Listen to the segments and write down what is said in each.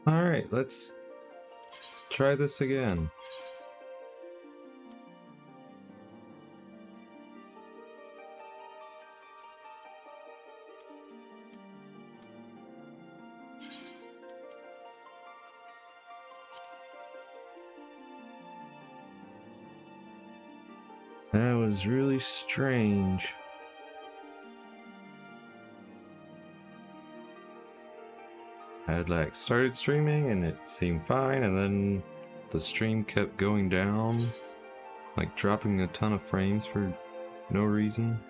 Alright, let's try this again. That was really strange. I had started streaming and it seemed fine, and then the stream kept going down, like dropping a ton of frames for no reason.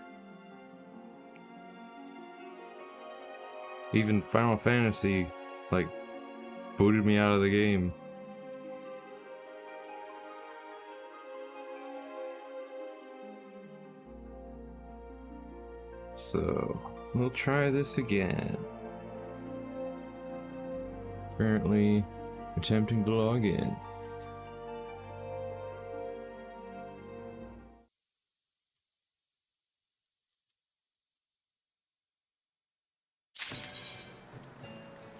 Even Final Fantasy booted me out of the game. So we'll try this again. Currently attempting to log in.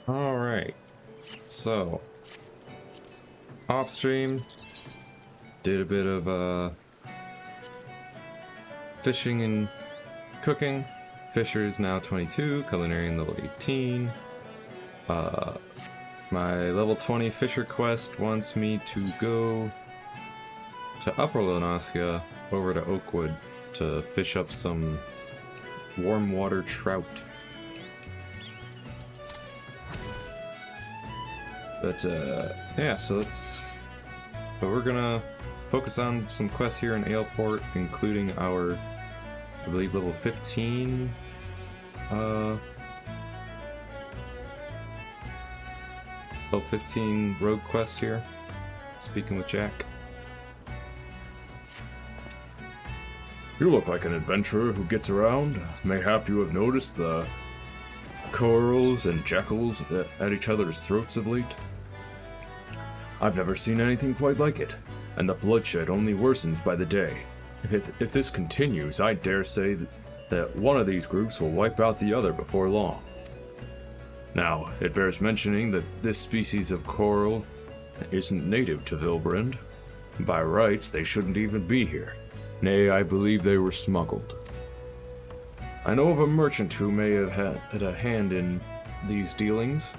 Alright, so off stream did a bit of fishing and cooking. Fisher is now 22, culinary level 18. My level 20 Fisher quest wants me to go to Upper Lonoskia over to Oakwood to fish up some warm water trout. But yeah, so we're gonna focus on some quests here in Aleport, including our, I believe, level 15 level 15 rogue quest here. Speaking with Jack. You look like an adventurer who gets around. Mayhap you have noticed the corals and jackals at each other's throats of late? I've never seen anything quite like it, and the bloodshed only worsens by the day. If this continues, I dare say that one of these groups will wipe out the other before long. Now, it bears mentioning that this species of coral isn't native to Vilbrand. By rights, they shouldn't even be here. Nay, I believe they were smuggled. I know of a merchant who may have had a hand in these dealings.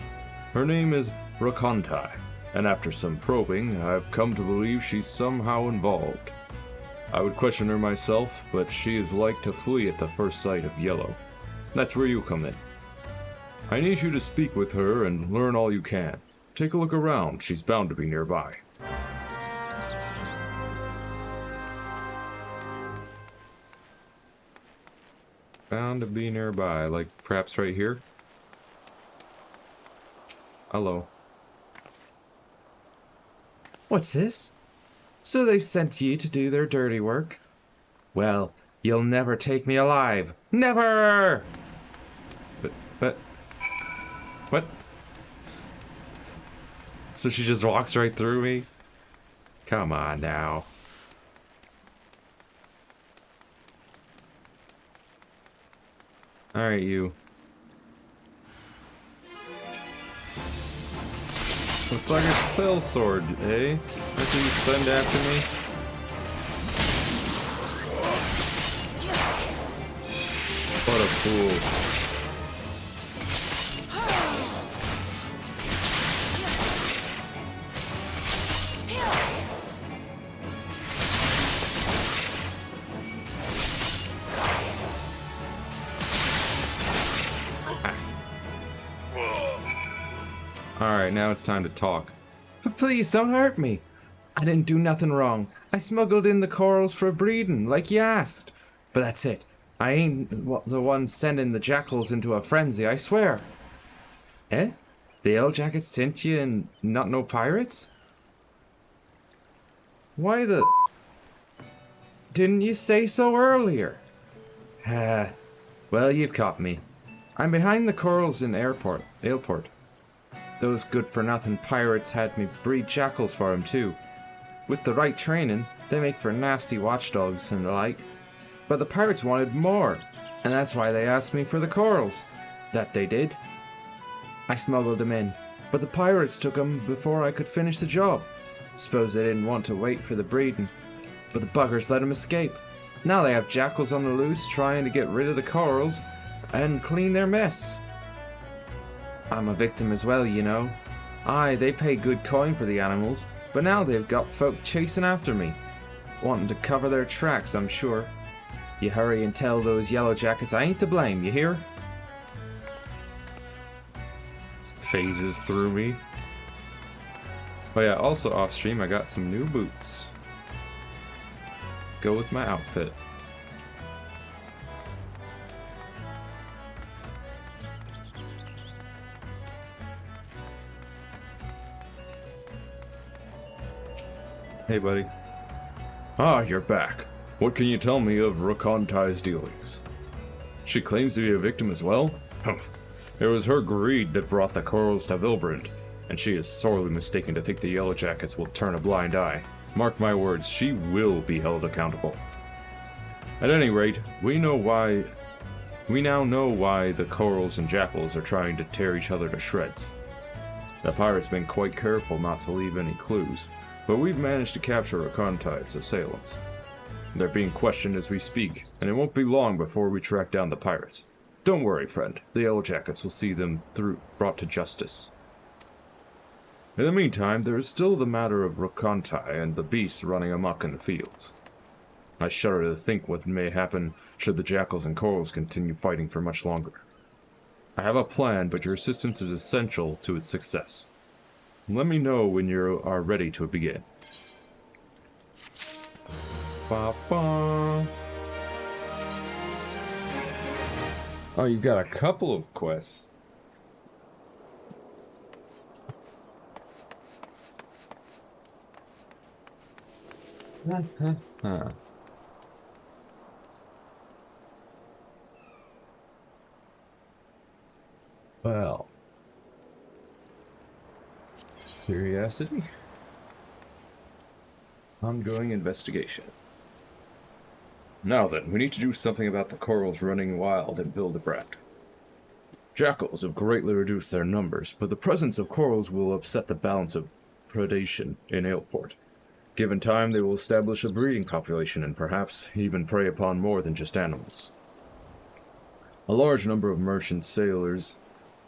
Her name is Rakontai, and after some probing, I've come to believe she's somehow involved. I would question her myself, but she is like to flee at the first sight of yellow. That's where you come in. I need you to speak with her and learn all you can. Take a look around, she's bound to be nearby. Bound to be nearby, like perhaps right here? Hello. What's this? So they've sent ye to do their dirty work? Well, you'll never take me alive. Never! But what? So she just walks right through me? Come on now. Alright, you. Looks like a cell sword, eh? That's what you send after me? What a fool. Alright, now it's time to talk. But please don't hurt me. I didn't do nothing wrong. I smuggled in the corals for breeding, like you asked. But that's it. I ain't the one sending the jackals into a frenzy, I swear. Eh? The Yellowjackets sent you and not no pirates? Why the... Didn't you say so earlier? Well, you've caught me. I'm behind the corals in Aleport. Those good-for-nothing pirates had me breed jackals for 'em too. With the right training, they make for nasty watchdogs and the like. But the pirates wanted more, and that's why they asked me for the corals. That they did. I smuggled them in, but the pirates took 'em before I could finish the job. Suppose they didn't want to wait for the breeding, but the buggers let 'em escape. Now they have jackals on the loose trying to get rid of the corals and clean their mess. I'm a victim as well, you know. Aye, they pay good coin for the animals, but now they've got folk chasing after me, wanting to cover their tracks, I'm sure. You hurry and tell those yellow jackets I ain't to blame, you hear? Phases through me. Oh yeah, also off stream I got some new boots. Go with my outfit. Hey buddy. Ah, you're back. What can you tell me of Rakantai's dealings? She claims to be a victim as well? Humph. It was her greed that brought the corals to Vilbrand, and she is sorely mistaken to think the Yellow Jackets will turn a blind eye. Mark my words, she will be held accountable. At any rate, we now know why the corals and jackals are trying to tear each other to shreds. The pirates have been quite careful not to leave any clues, but we've managed to capture Rakantai's assailants. They're being questioned as we speak, and it won't be long before we track down the pirates. Don't worry, friend. The Yellow Jackets will see them brought to justice. In the meantime, there is still the matter of Rakantai and the beasts running amok in the fields. I shudder to think what may happen should the jackals and corals continue fighting for much longer. I have a plan, but your assistance is essential to its success. Let me know when you are ready to begin. Ba-ba. Oh, you've got a couple of quests. Well. Curiosity. Ongoing investigation. Now then, we need to do something about the corals running wild in Vildebrand. Jackals have greatly reduced their numbers, but the presence of corals will upset the balance of predation in Aleport. Given time, they will establish a breeding population and perhaps even prey upon more than just animals. A large number of merchants, sailors,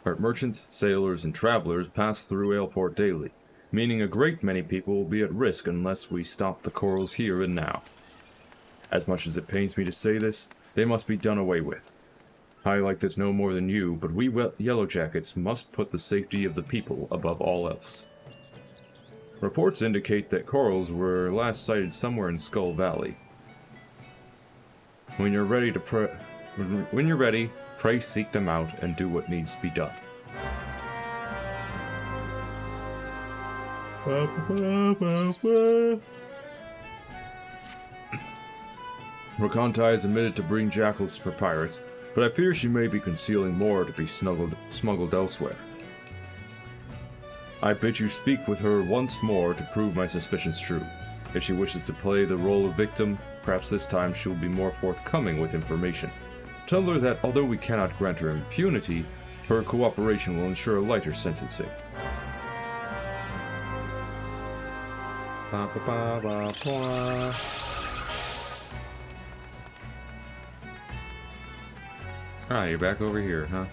and travelers pass through Aleport daily, meaning a great many people will be at risk unless we stop the corals here and now. As much as it pains me to say this, they must be done away with. I like this no more than you, but we Yellow Jackets must put the safety of the people above all else. Reports indicate that corals were last sighted somewhere in Skull Valley. When you're ready, pray seek them out and do what needs to be done. Rakantai is admitted to bring jackals for pirates, but I fear she may be concealing more to be smuggled elsewhere. I bid you speak with her once more to prove my suspicions true. If she wishes to play the role of victim, perhaps this time she will be more forthcoming with information. Tell her that although we cannot grant her impunity, her cooperation will ensure a lighter sentencing. Ah, you're back over here, huh?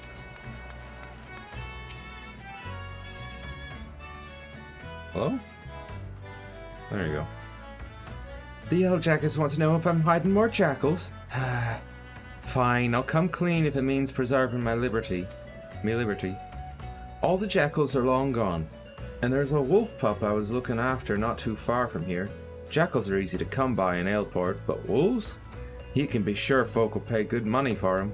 Hello? There you go. The Yellow Jackets want to know if I'm hiding more jackals. Fine, I'll come clean if it means preserving my liberty. All the jackals are long gone, and there's a wolf pup I was looking after not too far from here. Jackals are easy to come by in Aleport, but wolves? You can be sure folk will pay good money for 'em.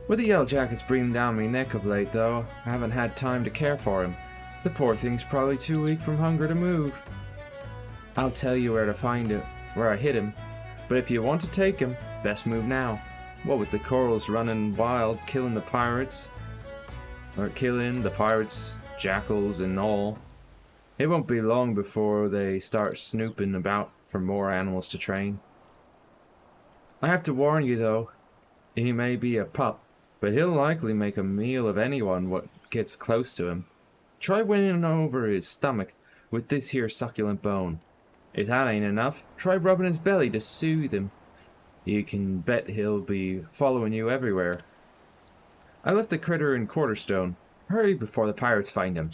With the Yellow Jackets breathing down my neck of late, though, I haven't had time to care for him. The poor thing's probably too weak from hunger to move. I'll tell you where to find it, where I hid him, but if you want to take him, best move now. What with the corals running wild, killing the pirates, jackals and all, it won't be long before they start snooping about for more animals to train. I have to warn you though, he may be a pup, but he'll likely make a meal of anyone what gets close to him. try winning over his stomach with this here succulent bone. If that ain't enough, try rubbing his belly to soothe him. You can bet he'll be following you everywhere. I left the critter in Quarterstone. Hurry before the pirates find him.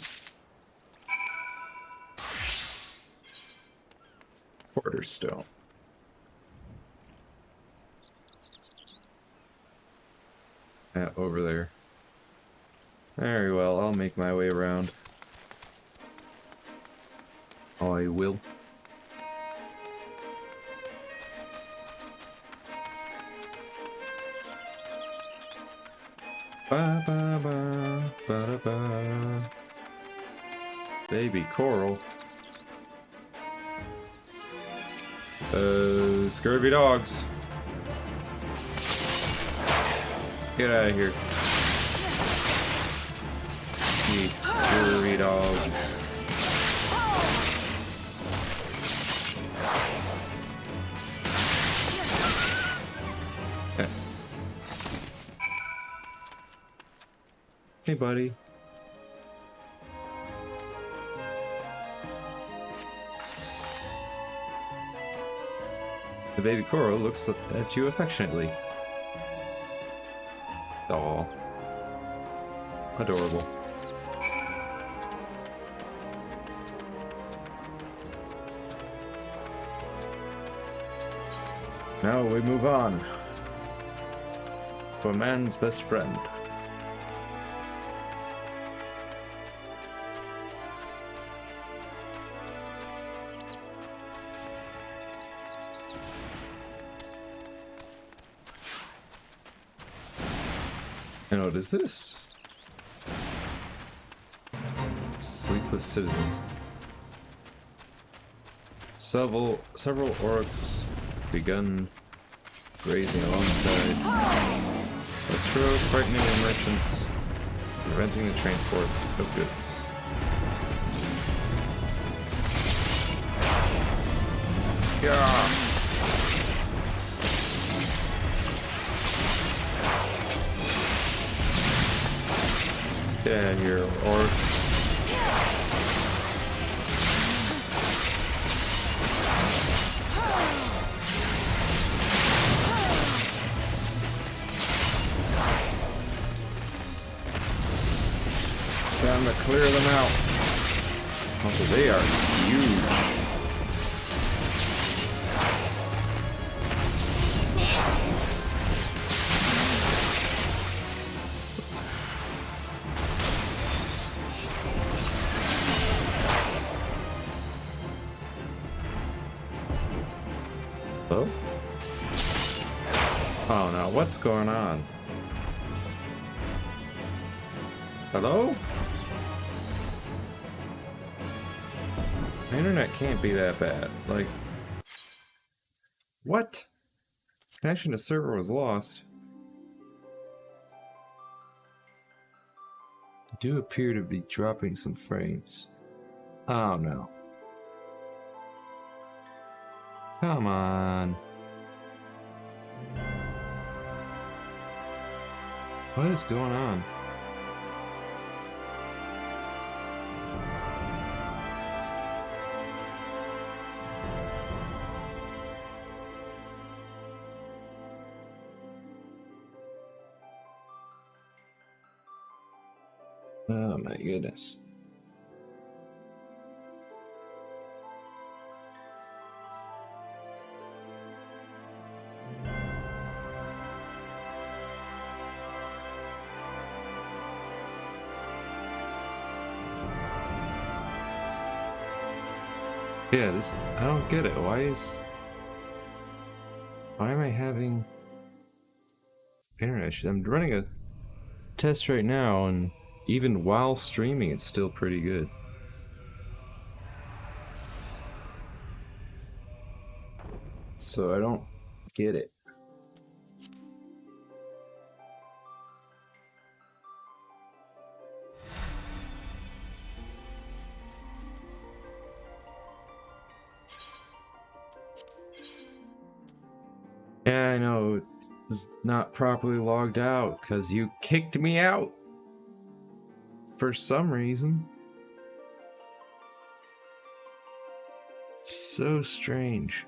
Quarterstone. Yeah, over there. Very well, I'll make my way around. I will. Ba ba ba ba da ba. Baby coral. Scurvy dogs. Get out of here. You scurvy dogs. Hey, buddy. The baby coral looks at you affectionately. Aw. Adorable. Now we move on. For man's best friend. And what is this? Sleepless citizen. Several orcs begun grazing alongside. Let's throw frightening the merchants, preventing the transport of goods. Yeah. Get out of here, orcs. Time to clear them out. Also, they are huge. Hello? Oh no, what's going on? Hello? The internet can't be that bad. Like, what? Connection to server was lost. I do appear to be dropping some frames. Oh no. Come on. What is going on? Oh my goodness. Yeah, this, I don't get it. Why am I having internet issues? I'm running a test right now, and even while streaming, it's still pretty good. So I don't get it. Yeah, I know. It was not properly logged out because you kicked me out for some reason. so strange.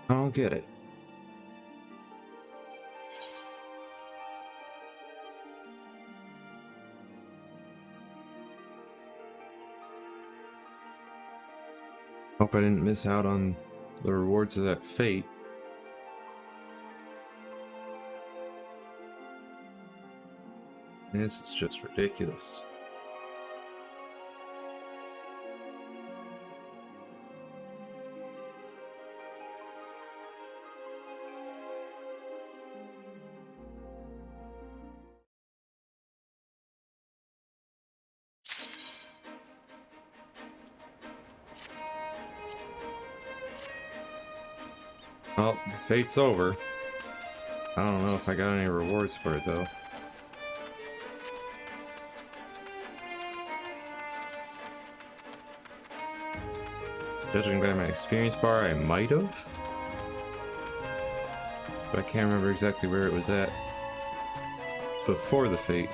I don't get it. Hope I didn't miss out on the rewards of that fate. This is just ridiculous. Well, the fate's over. I don't know if I got any rewards for it though. Judging by my experience bar, I might have. But I can't remember exactly where it was at before the fate.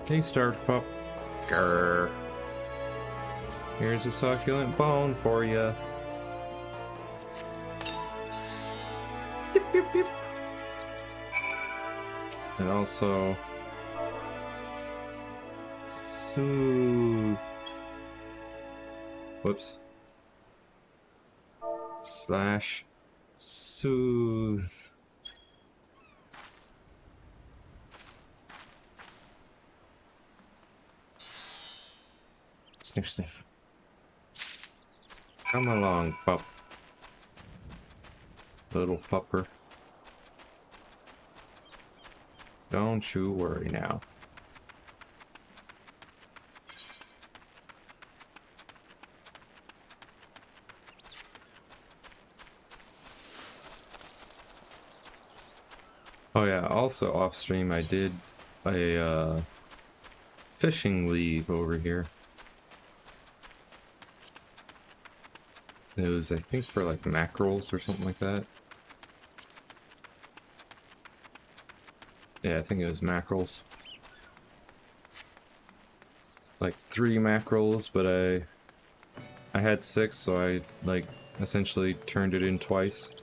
Hey, starved pup. Grrr. Here's a succulent bone for ya. Yip, yip, yip. And also... soothe. Whoops. Slash soothe. Sniff, sniff. Come along, pup. Little pupper. Don't you worry now. Oh yeah, also off stream I did a fishing leave over here. It was, I think, for like mackerels or something like that. Yeah, I think it was mackerels. Like 3 mackerels, but I had 6, so I like essentially turned it in twice.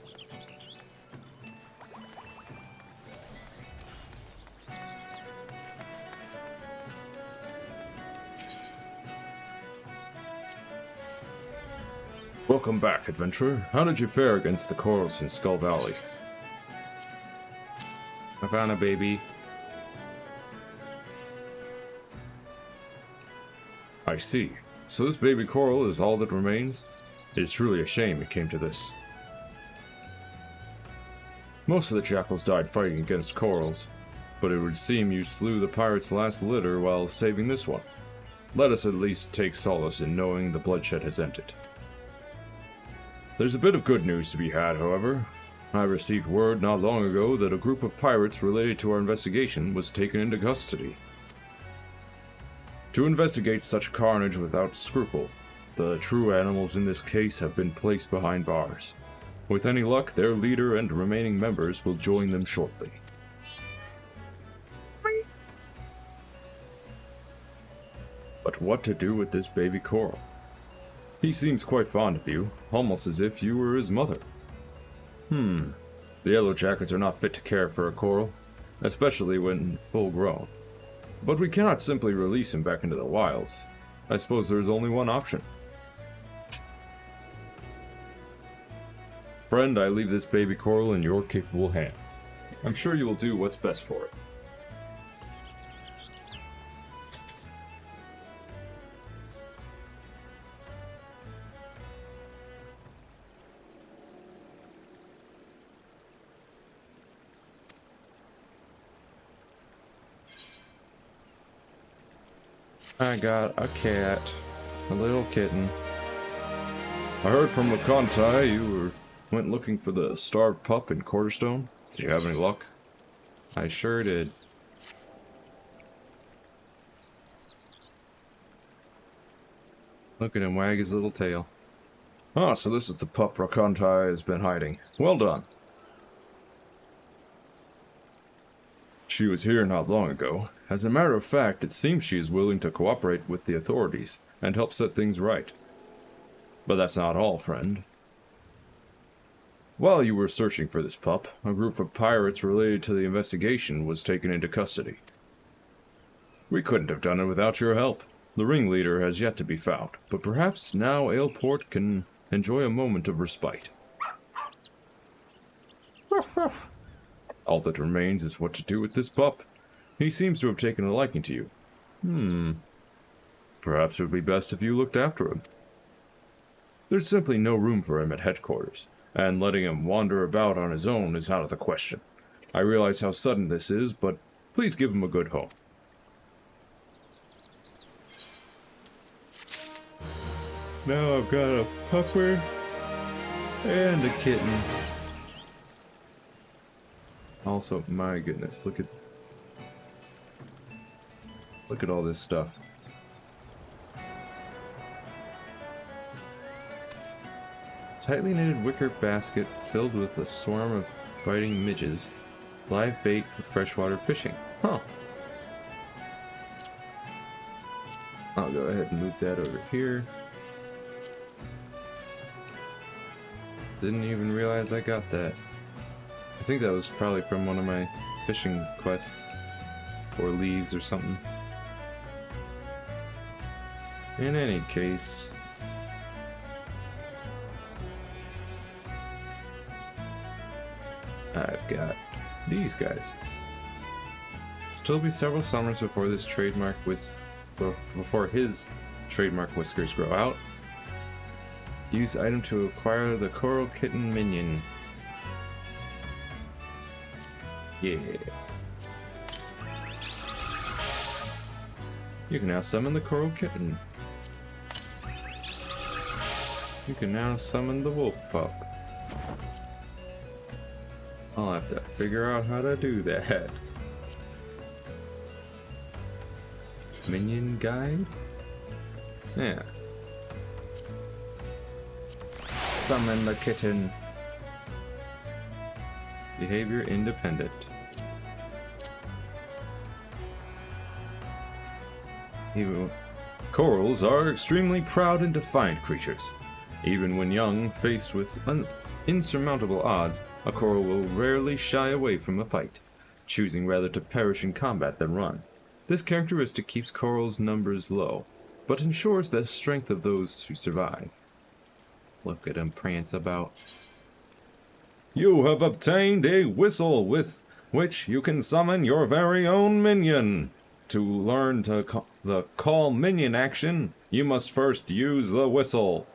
Welcome back, adventurer. How did you fare against the corals in Skull Valley? I found a baby. I see. So this baby coral is all that remains? It is truly a shame it came to this. Most of the jackals died fighting against corals, but it would seem you slew the pirate's last litter while saving this one. Let us at least take solace in knowing the bloodshed has ended. There's a bit of good news to be had, however. I received word not long ago that a group of pirates related to our investigation was taken into custody. To investigate such carnage without scruple, the true animals in this case have been placed behind bars. With any luck, their leader and remaining members will join them shortly. But what to do with this baby coral? He seems quite fond of you, almost as if you were his mother. The yellow jackets are not fit to care for a coral, especially when full grown. But we cannot simply release him back into the wilds. I suppose there is only one option. Friend, I leave this baby coral in your capable hands. I'm sure you will do what's best for it. I got a cat. A little kitten. I heard from Lacontai you went looking for the starved pup in Quarterstone. Did you have any luck? I sure did. Look at him wag his little tail. Ah, so this is the pup Rakantai has been hiding. Well done. She was here not long ago. As a matter of fact, it seems she is willing to cooperate with the authorities and help set things right. But that's not all, friend. While you were searching for this pup, a group of pirates related to the investigation was taken into custody. We couldn't have done it without your help. The ringleader has yet to be found, but perhaps now Aleport can enjoy a moment of respite. Ruff, ruff. All that remains is what to do with this pup. He seems to have taken a liking to you. Perhaps it would be best if you looked after him. There's simply no room for him at headquarters, and letting him wander about on his own is out of the question. I realize how sudden this is, but please give him a good home. Now I've got a pupper and a kitten. Also, my goodness, look at all this stuff. Tightly knitted wicker basket filled with a swarm of biting midges. Live bait for freshwater fishing. Huh. I'll go ahead and move that over here. Didn't even realize I got that. I think that was probably from one of my fishing quests. Or leaves or something. In any case... I've got these guys. Still be several summers before this trademark before his trademark whiskers grow out. Use item to acquire the Coral Kitten minion. Yeah. You can now summon the Coral Kitten. You can now summon the Wolf Pup. I'll have to figure out how to do that. Minion guide? Yeah. Summon the kitten. Behavior independent. Corals are extremely proud and defiant creatures. Even when young, faced with insurmountable odds, a coral will rarely shy away from a fight, choosing rather to perish in combat than run. This characteristic keeps corals' numbers low, but ensures the strength of those who survive. Look at him prance about. You have obtained a whistle with which you can summon your very own minion. To learn the call minion action, you must first use the whistle.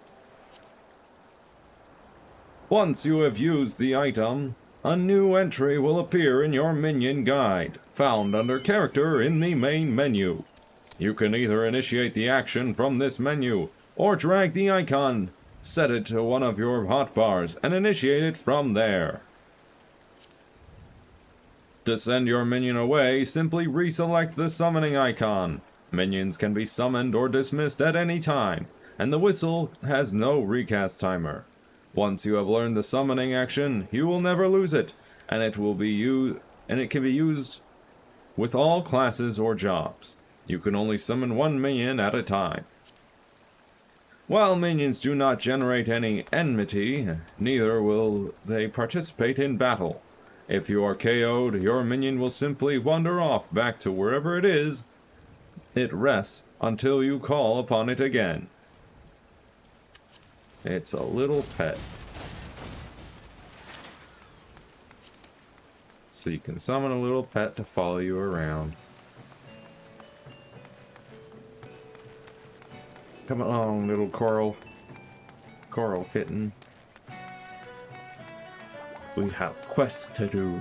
Once you have used the item, a new entry will appear in your minion guide, found under character in the main menu. You can either initiate the action from this menu, or drag the icon, set it to one of your hotbars, and initiate it from there. To send your minion away, simply reselect the summoning icon. Minions can be summoned or dismissed at any time, and the whistle has no recast timer. Once you have learned the summoning action, you will never lose it, and it can be used with all classes or jobs. You can only summon one minion at a time. While minions do not generate any enmity, neither will they participate in battle. If you are KO'd, your minion will simply wander off back to wherever it rests until you call upon it again. It's a little pet. So you can summon a little pet to follow you around. Come along, little coral kitten. We have quests to do.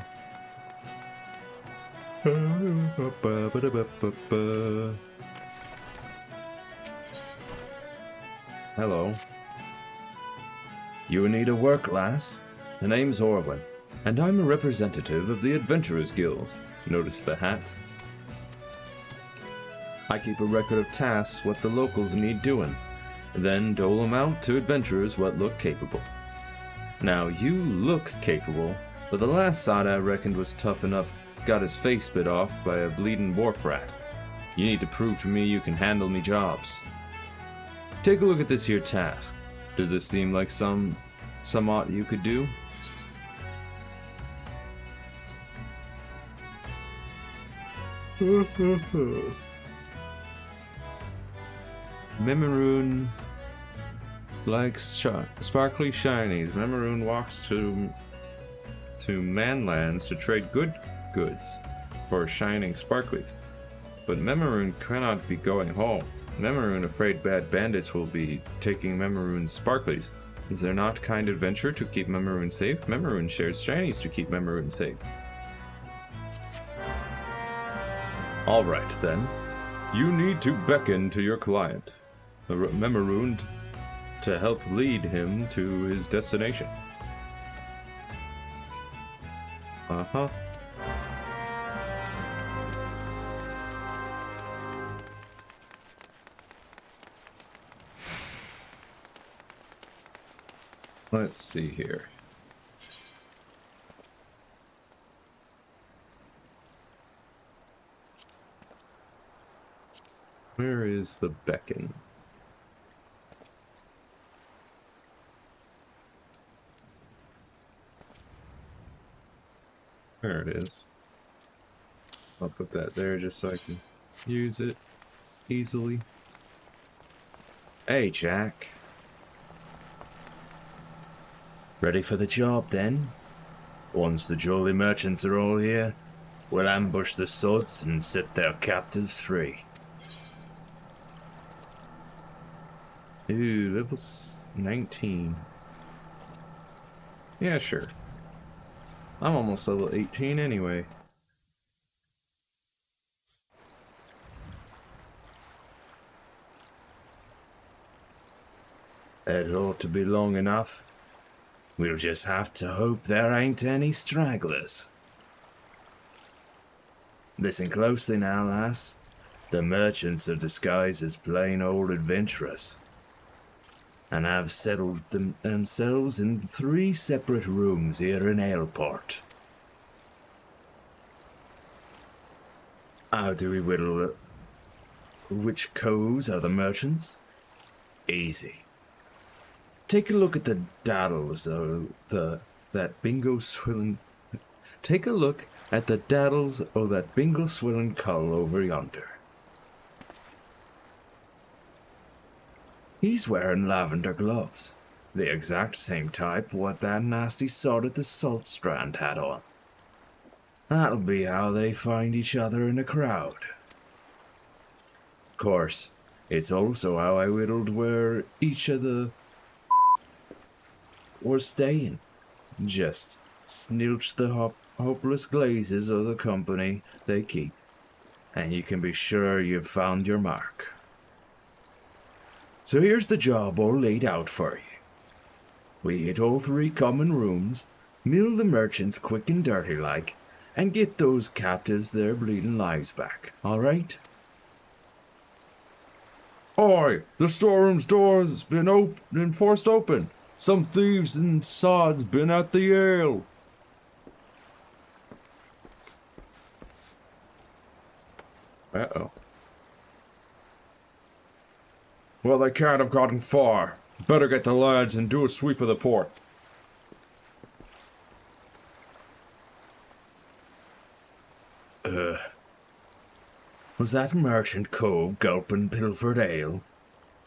Hello. You need a work, lass? The name's Orwin, and I'm a representative of the Adventurers Guild. Notice the hat? I keep a record of tasks what the locals need doing. then dole 'em out to adventurers what look capable. Now, you look capable, but the last sod I reckoned was tough enough got his face bit off by a bleeding wharf rat. You need to prove to me you can handle me jobs. Take a look at this here task. Does this seem like some ought you could do? Mimiroon likes sparkly shinies. Mimiroon walks to Manlands to trade good goods for shining sparklies. But Mimiroon cannot be going home. Mimiroon afraid bad bandits will be taking Mimiroon's sparklies. Is there not kind adventure to keep Mimiroon safe? Mimiroon shares shinies to keep Mimiroon safe. Alright then. You need to beckon to your client, Mimiroon, to help lead him to his destination. Uh-huh. Let's see here. Where is the beacon? There it is. I'll put that there just so I can use it easily. Hey, Jack. Ready for the job, then? Once the jolly merchants are all here, we'll ambush the sods and set their captives free. Ooh, level 19. Yeah, sure. I'm almost level 18 anyway. That ought to be long enough. We'll just have to hope there ain't any stragglers. Listen closely now, lass. The merchants are disguised as plain old adventurers, and have settled themselves in 3 separate rooms here in Aleport. How do we whittle it? Which coves are the merchants? Easy. Take a look at the daddles of that bingo swilling. Take a look at the daddles of that bingo swilling cull over yonder. He's wearing lavender gloves, the exact same type what that nasty sod at the Salt Strand had on. That'll be how they find each other in a crowd. Of course, it's also how I whittled where each of the were staying. Just snilch the hopeless glazes of the company they keep, and you can be sure you've found your mark. So here's the job all laid out for you. We hit all 3 common rooms, mill the merchants quick and dirty like, and get those captives their bleeding lives back, alright? Oi! The storeroom's door's been forced open. Some thieves and sods been at the ale. Uh-oh. Well, they can't have gotten far. Better get the lads and do a sweep of the port. Was that merchant cove gulping pilfered ale?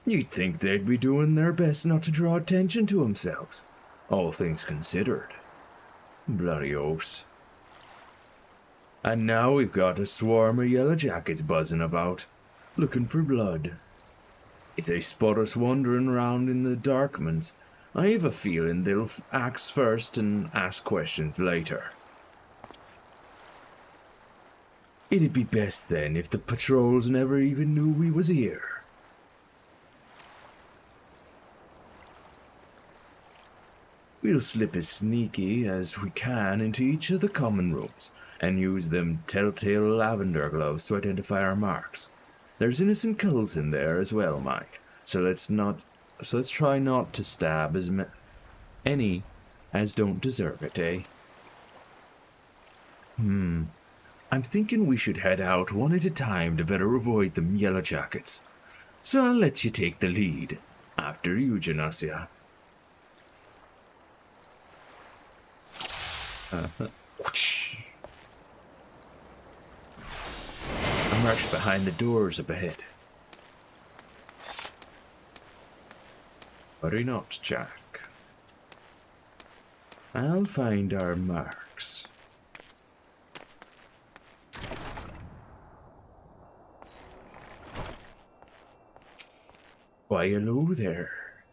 You'd think they'd be doing their best not to draw attention to themselves, all things considered. Bloody oafs. And now we've got a swarm of yellow jackets buzzing about, looking for blood. If they spot us wandering around in the darkments, I have a feeling they'll axe first and ask questions later. It'd be best then if the patrols never even knew we was here. We'll slip as sneaky as we can into each of the common rooms, and use them telltale lavender gloves to identify our marks. There's innocent culls in there as well, mind, so let's not So let's try not to stab any as don't deserve it, eh? I'm thinking we should head out one at a time to better avoid them yellow jackets. So I'll let you take the lead. After you, Janasia. Whoosh. I march behind the doors up ahead. Worry not, Jack. I'll find our marks. Why, hello there.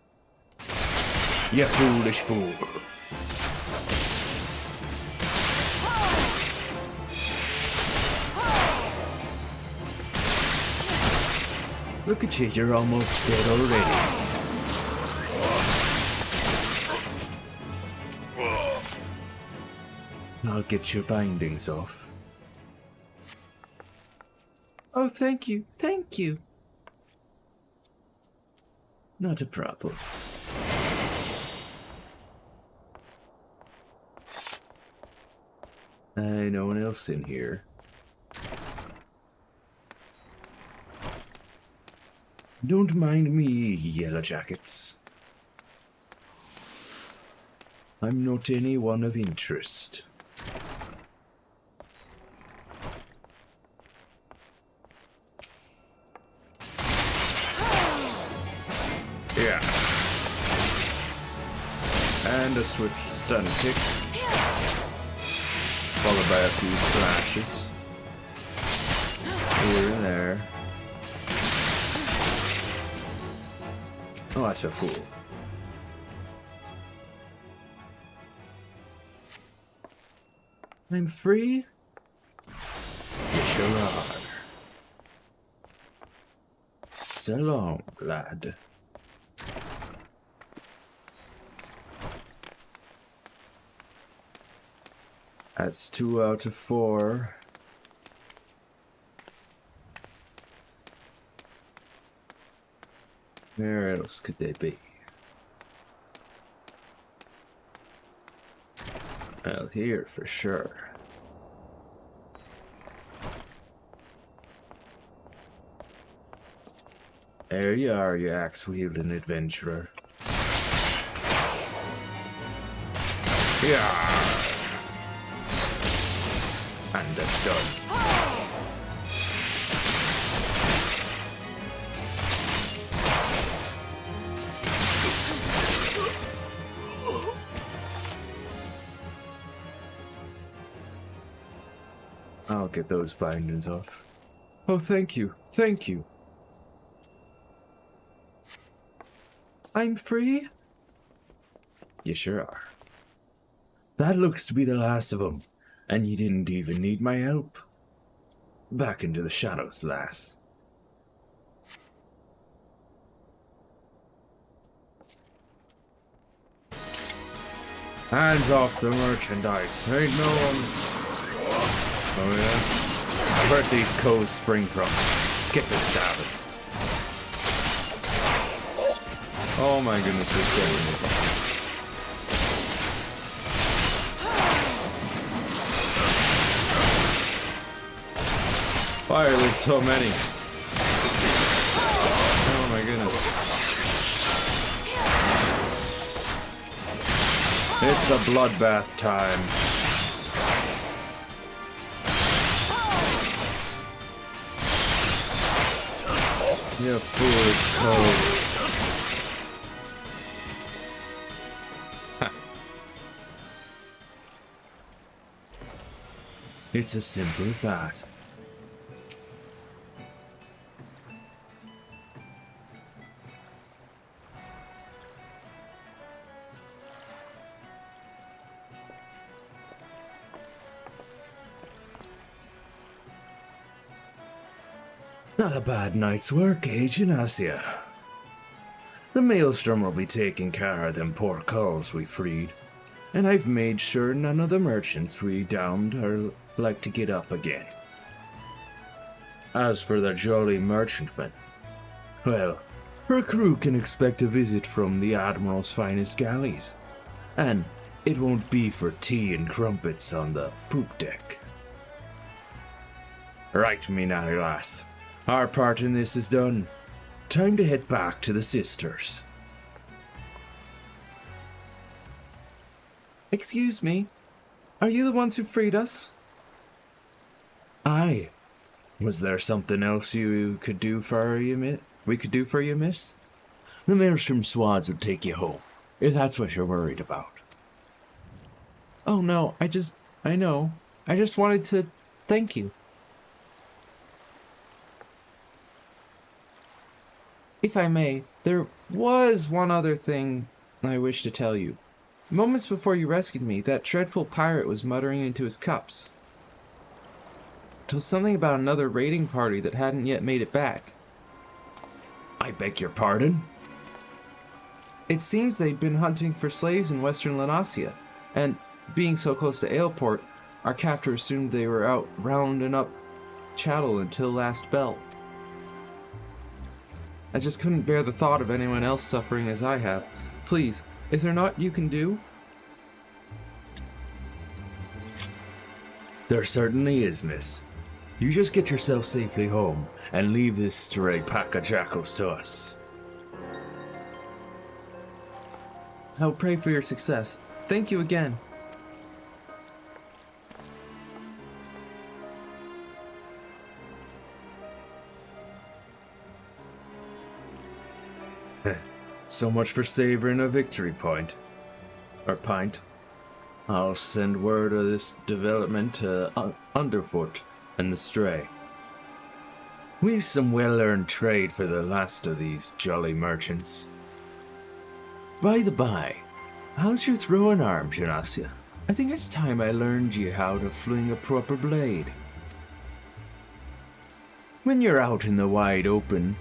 You foolish fool. Look at you, you're almost dead already. I'll get your bindings off. Oh, thank you, thank you. Not a problem. No one else in here. Don't mind me, yellow jackets. I'm not anyone of interest. Yeah. And a swift stun kick, followed by a few slashes here and there. Oh, that's a fool. I'm free? You sure are. So long, lad. That's 2 out of 4. Where else could they be? Well, here for sure. There you are, you axe-wielding adventurer. Yeah. And a stun. I'll get those bindings off. Oh, thank you. Thank you. I'm free? You sure are. That looks to be the last of them, and you didn't even need my help. Back into the shadows, lass. Hands off the merchandise. Ain't no one... Oh yeah? Where'd these codes spring from? Get to stabbing. Oh my goodness, there's so many of them. Fire, there's so many. Oh my goodness. It's a bloodbath time. You foolish codes. It's as simple as that. Not a bad night's work, eh, Janasia? The Maelstrom will be taking care of them poor culls we freed, and I've made sure none of the merchants we downed are like to get up again. As for the jolly merchantmen, well, her crew can expect a visit from the Admiral's finest galleys. And it won't be for tea and crumpets on the poop deck. Right, me nanny lass. Our part in this is done. Time to head back to the sisters. Excuse me, are you the ones who freed us? Aye. Was there something else you could do for you, we could do for you, miss? The Maelstrom swads will take you home, if that's what you're worried about. Oh no, I know. I just wanted to thank you. If I may, there was one other thing I wish to tell you. Moments before you rescued me, that dreadful pirate was muttering into his cups. It was something about another raiding party that hadn't yet made it back. I beg your pardon? It seems they'd been hunting for slaves in western Lanasia, and being so close to Aleport, our captor assumed they were out rounding up chattel until last bell. I just couldn't bear the thought of anyone else suffering as I have. Please, is there naught you can do? There certainly is, miss. You just get yourself safely home and leave this stray pack of jackals to us. I'll pray for your success. Thank you again. So much for savoring a victory point. Or pint. I'll send word of this development to Underfoot and the Stray. We've some well-earned trade for the last of these jolly merchants. By the by, how's your throwing arm, Janasia? I think it's time I learned you how to fling a proper blade. When you're out in the wide open,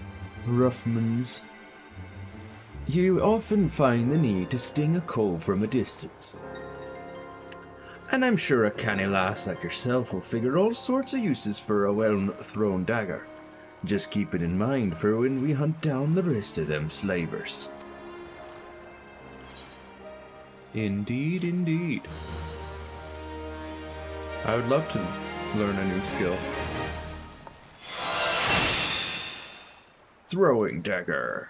Ruffmans, you often find the need to sting a cove from a distance. And I'm sure a canny lass like yourself will figure all sorts of uses for a well-thrown dagger. Just keep it in mind for when we hunt down the rest of them slavers. Indeed, indeed. I would love to learn a new skill. Throwing dagger.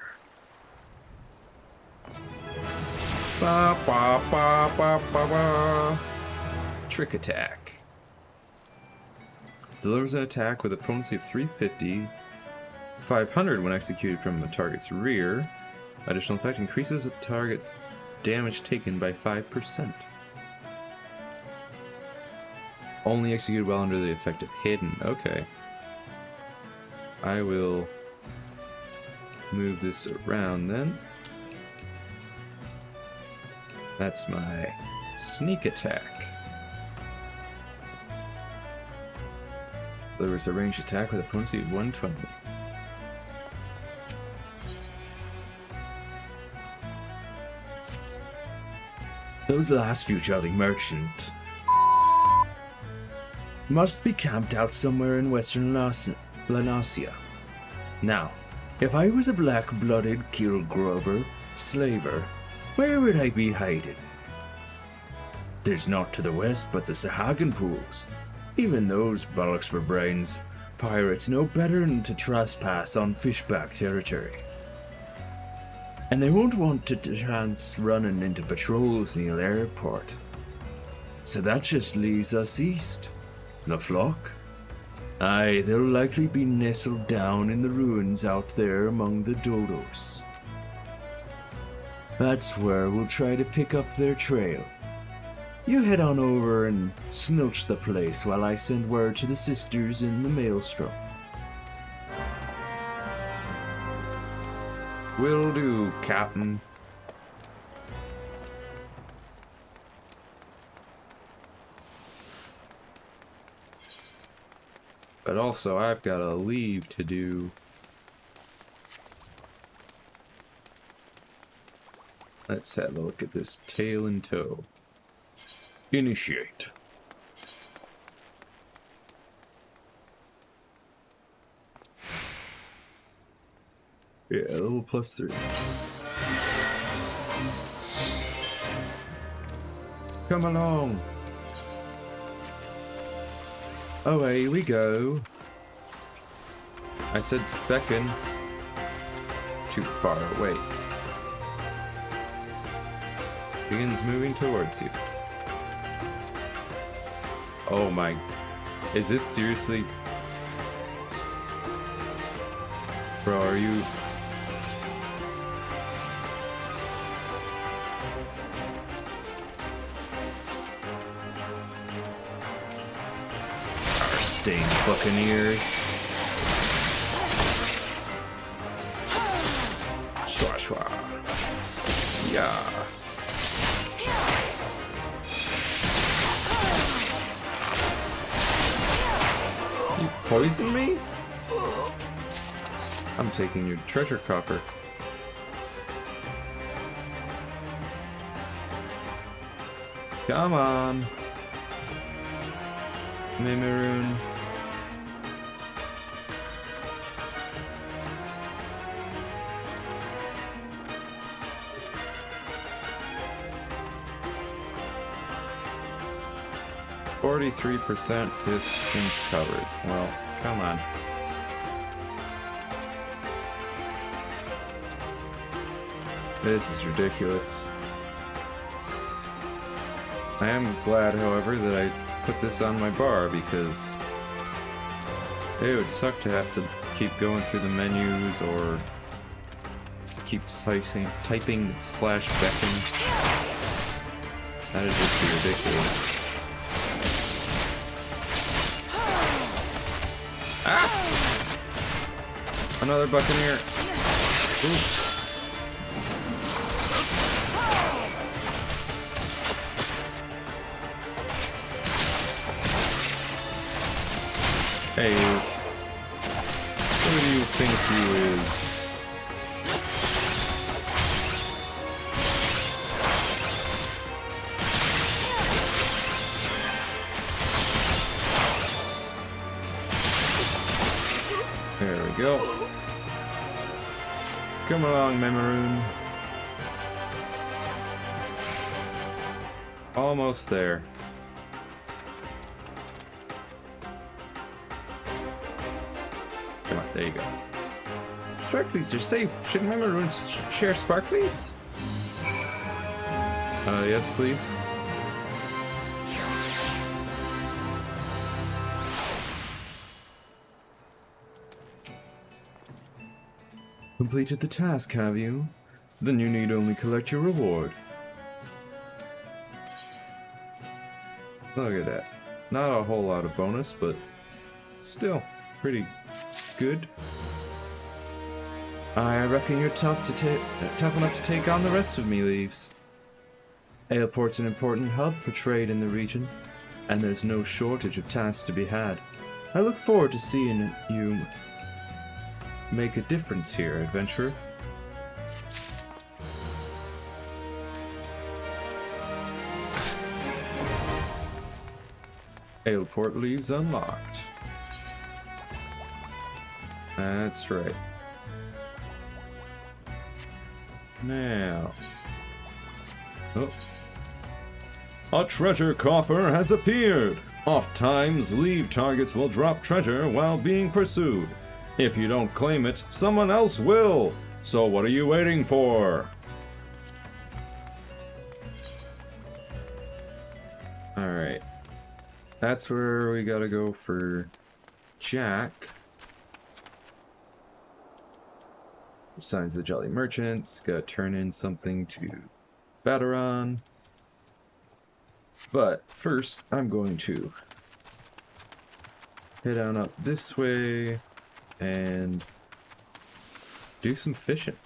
Ba, ba, ba, ba, ba, ba. Trick attack. Delivers an attack with a potency of 350, 500 when executed from the target's rear. Additional effect increases the target's damage taken by 5%. Only executed while under the effect of hidden. Okay. I will move this around then. That's my sneak attack. Delivers a ranged attack with a potency of 120. Those last few jolly merchant must be camped out somewhere in western Lanasia. Now, if I was a black-blooded Kilgrubber slaver, where would I be hiding? There's naught to the west but the Sahagan pools. Even those bollocks for brains. Pirates know better than to trespass on fishback territory. And they won't want to chance running into patrols near Airport. So that just leaves us east. The flock? Aye, they'll likely be nestled down in the ruins out there among the dodos. That's where we'll try to pick up their trail. You head on over and snilch the place while I send word to the sisters in the Maelstrom. Will do, Captain. But also, I've got a leave to do. Let's have a look at this tail and toe. Initiate. Yeah, a little +3. Come along. Away we go. I said beckon. Too far away. Begins moving towards you. Oh my. Is this seriously? Bro, are you? Our stained buccaneer. Shwa shwa. Yeah. You poison me? I'm taking your treasure coffer. Come on. Mimiroon. %, distance covered. Well, come on. This is ridiculous. I am glad, however, that I put this on my bar because it would suck to have to keep going through the menus or keep typing /beckon. That'd just be ridiculous. Ah! Another buccaneer. Ooh. Hey, who do you think he is? There we go. Come along, Mimiroon. Almost there. Come on, there you go. Sparklies are safe. Should Mimiroons share Sparklies? Yes, please. Completed the task, have you? Then you need only collect your reward. Look at that. Not a whole lot of bonus, but still pretty good. I reckon you're tough enough to take on the rest of me, Leaves. Airport's an important hub for trade in the region, and there's no shortage of tasks to be had. I look forward to seeing you make a difference here, adventurer. Airport leaves unlocked. That's right. Now. Oh. A treasure coffer has appeared! Oftentimes, leave targets will drop treasure while being pursued. If you don't claim it, someone else will! So what are you waiting for? Alright. That's where we gotta go for Jack. Signs the Jolly Merchants. Gotta turn in something to Baderon. But first, I'm going to head on up this way and do some fishing.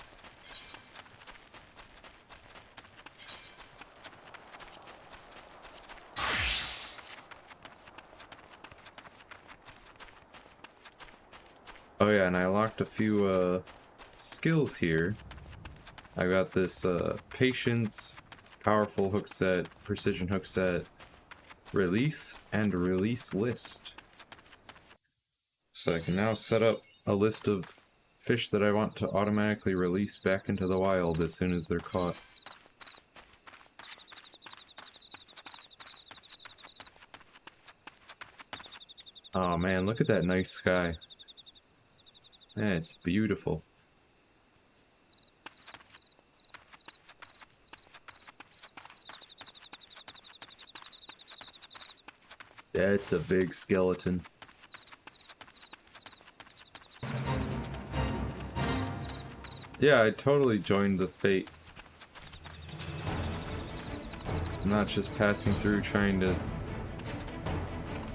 Oh yeah, and I locked a few skills here. I got this patience, powerful hook set, precision hook set, release, and release list. So I can now set up a list of fish that I want to automatically release back into the wild as soon as they're caught. Oh man, look at that nice sky. Yeah, it's beautiful. Yeah, it's a big skeleton. Yeah, I totally joined the fate. I'm not just passing through trying to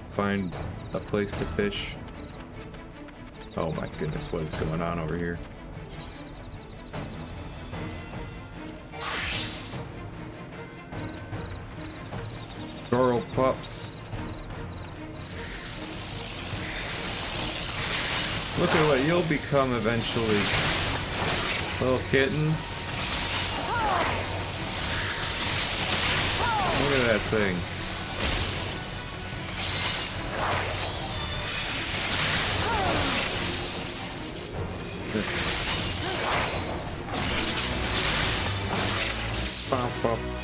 find a place to fish. Oh my goodness, what is going on over here? Coral pups. Look at what you'll become eventually. Little kitten. Look at that thing.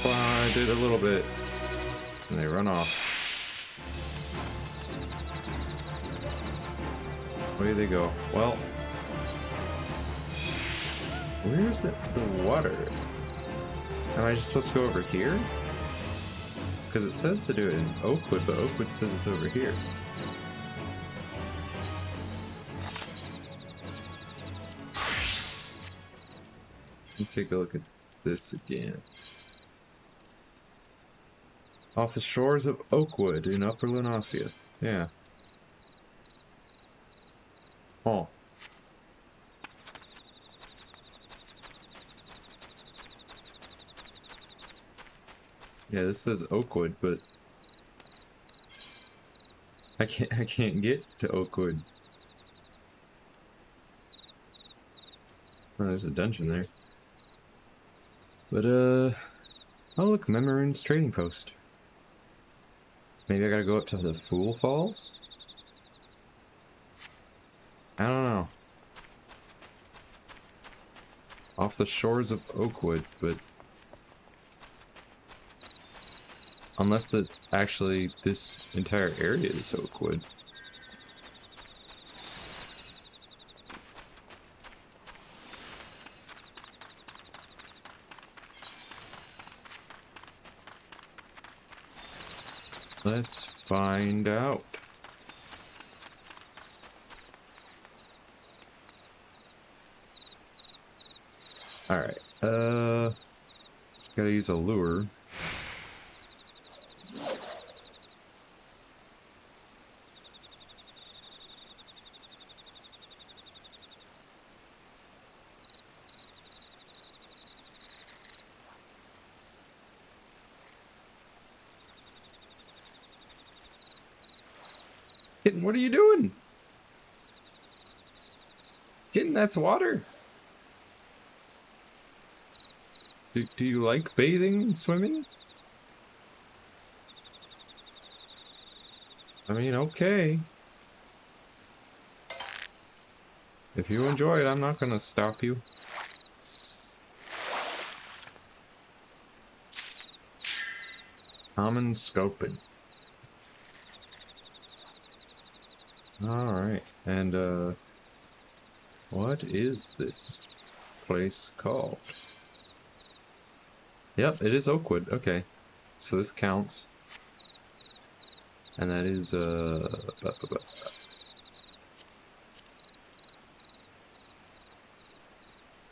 I did a little bit. And they run off. Away they go. Well, where's the water? Am I just supposed to go over here? Because it says to do it in Oakwood, but Oakwood says it's over here. Let's take a look at this again. Off the shores of Oakwood in Upper Lunacia. Yeah. Oh. Yeah, this says Oakwood, but I can't get to Oakwood. Oh, there's a dungeon there. But oh look, Memorin's trading post. Maybe I gotta go up to the Fool Falls? I don't know. Off the shores of Oakwood, but unless actually this entire area is Oakwood. Let's find out. Alright, gotta use a lure. Kitten, what are you doing? Kitten, that's water. Do you like bathing and swimming? I mean, okay. If you enjoy it, I'm not gonna stop you. Common scoping. Alright, and what is this place called? Yep, it is Oakwood. Okay. So this counts. And that is it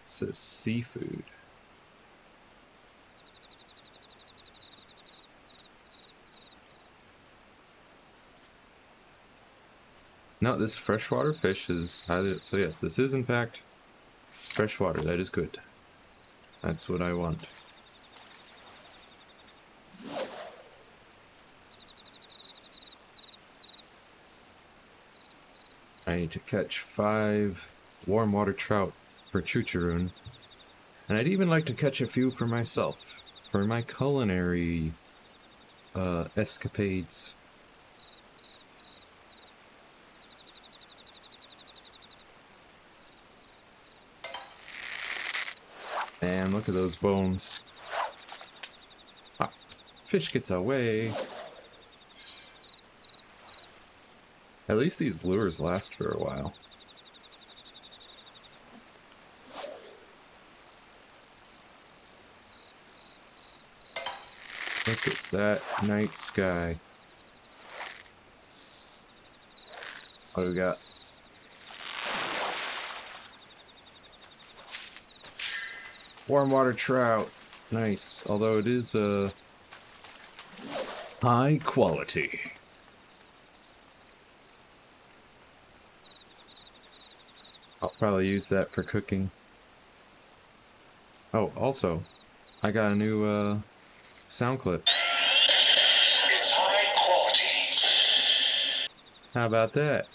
says seafood. No, this freshwater fish is highly... So yes, this is in fact freshwater. That is good. That's what I want. I need to catch 5 warm water trout for Chucharoon. And I'd even like to catch a few for myself, for my culinary escapades. And look at those bones. Ah, fish gets away. At least these lures last for a while. Look at that night sky. What do we got? Warm water trout. Nice. Although it is high quality. I'll probably use that for cooking. Oh, also, I got a new sound clip. High quality. How about that?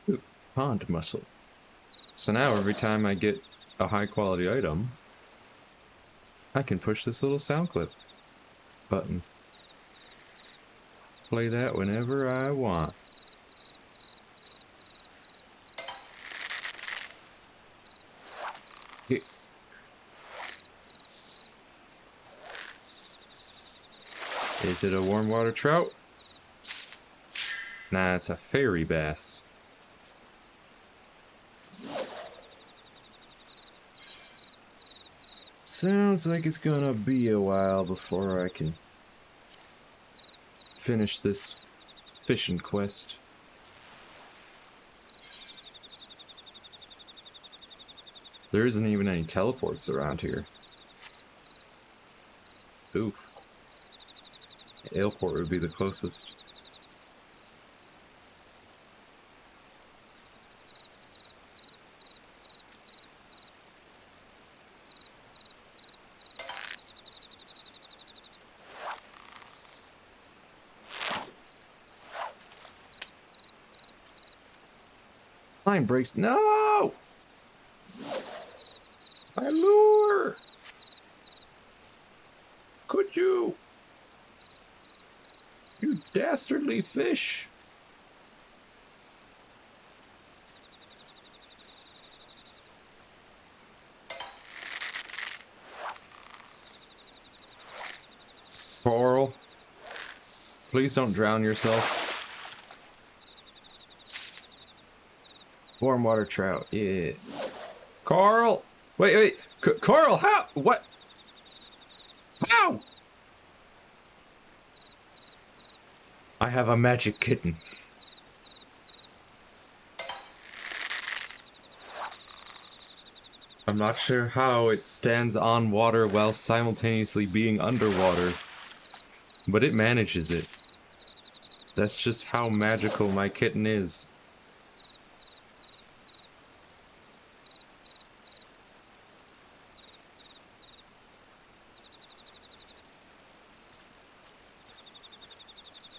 Ooh, pond mussel. So now every time I get a high quality item, I can push this little sound clip button. Play that whenever I want. Yeah. Is it a warm water trout? Nah, it's a fairy bass. Sounds like it's gonna be a while before I can finish this fishing quest. There isn't even any teleports around here. Oof. Airport would be the closest. Line breaks. No! My lure! Could you? You dastardly fish! Coral, please don't drown yourself. Warm water trout, yeah. Carl! Wait. Carl, how? What? How? I have a magic kitten. I'm not sure how it stands on water while simultaneously being underwater, but it manages it. That's just how magical my kitten is.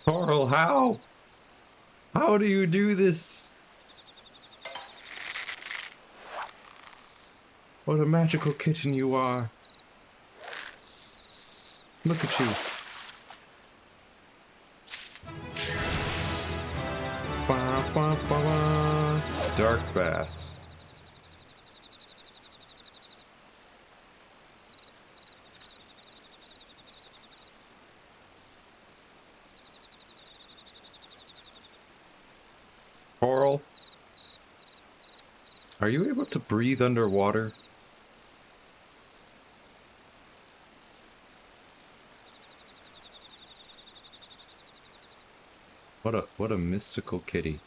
Carl, how? How do you do this? What a magical kitten you are. Look at you. Ba, ba, ba, ba. Dark bass. Coral, are you able to breathe underwater? What a mystical kitty.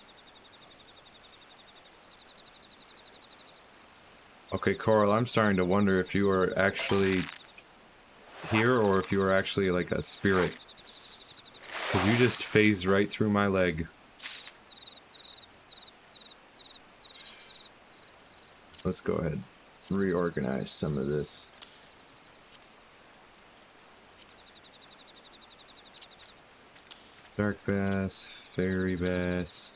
Okay, Coral, I'm starting to wonder if you are actually here or if you are actually like a spirit. Because you just phased right through my leg. Let's go ahead, reorganize some of this. Dark bass, fairy bass,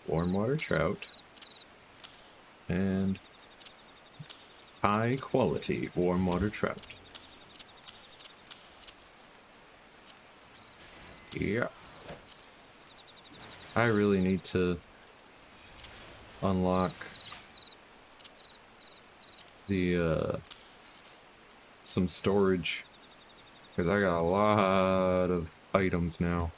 warm water trout, and high quality warm water trout. Yeah. I really need to unlock the some storage, because I got a lot of items now.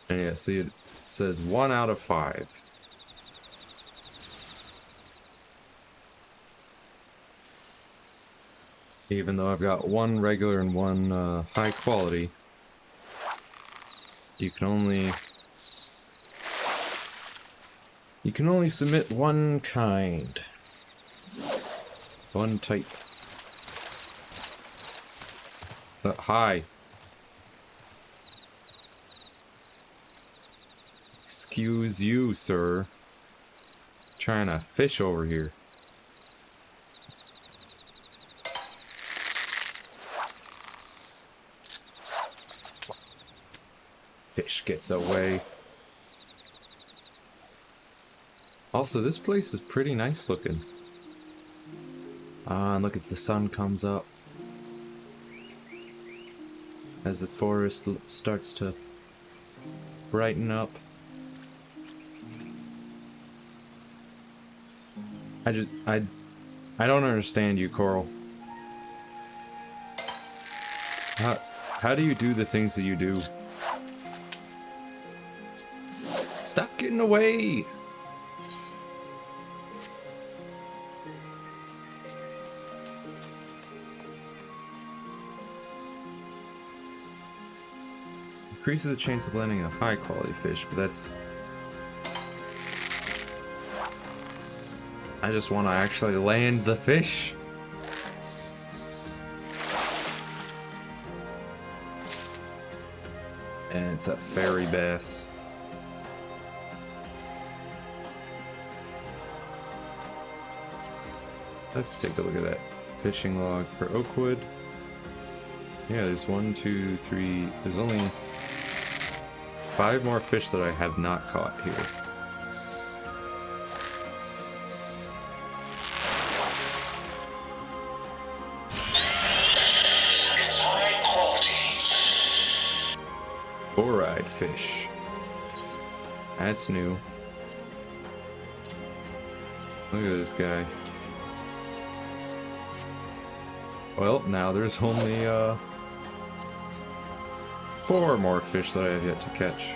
And yeah, see, it says 1 out of 5. Even though I've got 1 regular and 1 high quality, you can only submit 1 kind, 1 type. Hi. Excuse you, sir. Trying to fish over here. Fish gets away. Also, this place is pretty nice looking. Ah, and look as the sun comes up. As the forest starts to brighten up. I don't understand you, Coral. How do you do the things that you do? Stop getting away! Increases the chance of landing a high quality fish, but that's... I just want to actually land the fish. And it's a fairy bass. Let's take a look at that fishing log for Oakwood. Yeah, there's 1, 2, 3. There's only 5 more fish that I have not caught here. Boride fish. That's new. Look at this guy. Well, now there's only 4 more fish that I have yet to catch.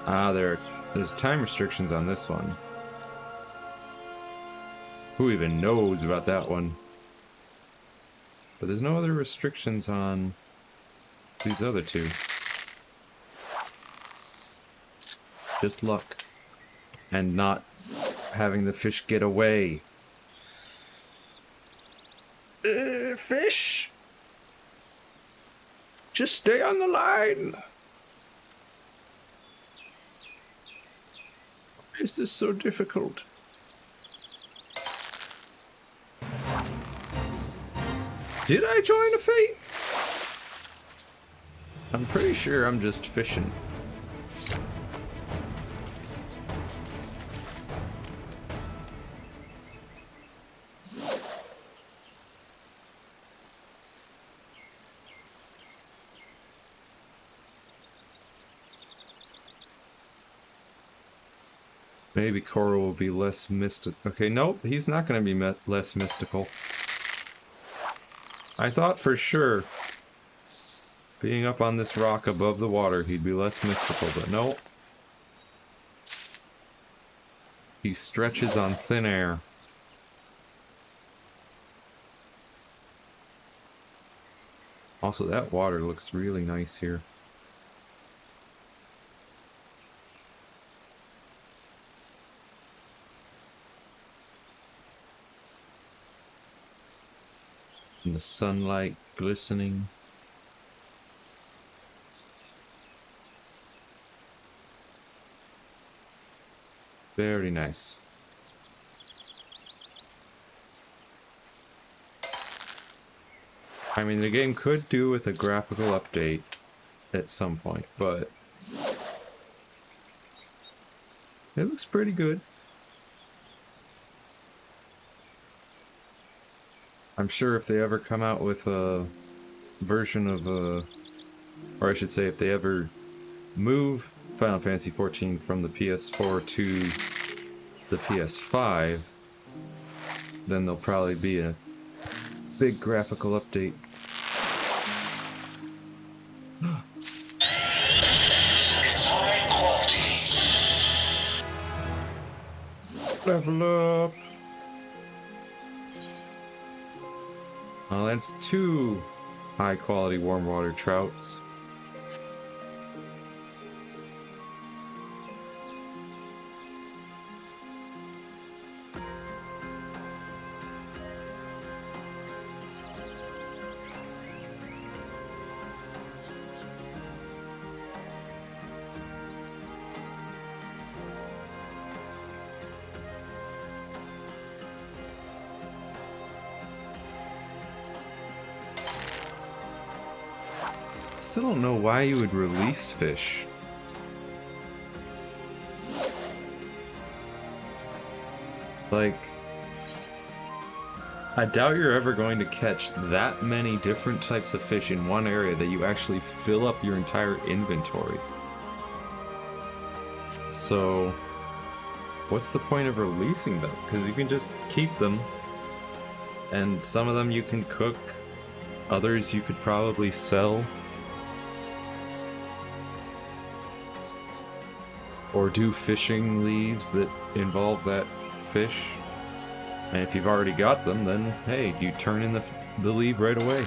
Ah, there's time restrictions on this one. Who even knows about that one? But there's no other restrictions on these other 2. Just luck. And not having the fish get away. Fish! Just stay on the line! Why is this so difficult? Did I join a fate? I'm pretty sure I'm just fishing. Maybe Coral will be less mystical. Okay, nope, he's not going to be less mystical. I thought for sure, being up on this rock above the water, he'd be less mystical, but no. He stretches on thin air. Also, that water looks really nice here. And the sunlight glistening. Very nice. I mean, the game could do with a graphical update at some point, but it looks pretty good. I'm sure if they ever come out with a version of or I should say if they ever move Final Fantasy XIV from the PS4 to the PS5, then there'll probably be a big graphical update. Level up! Well, that's 2 high quality warm water trouts. Still don't know why you would release fish. Like, I doubt you're ever going to catch that many different types of fish in one area that you actually fill up your entire inventory. So, what's the point of releasing them? Because you can just keep them, and some of them you can cook, others you could probably sell. Or do fishing leaves that involve that fish. And if you've already got them, then hey, you turn in the leave right away.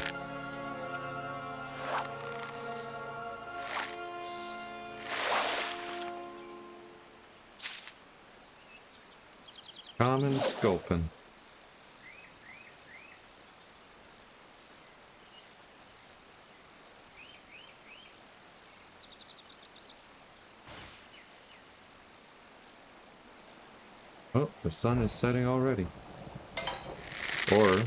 Common sculpin. Oh, the sun is setting already. Or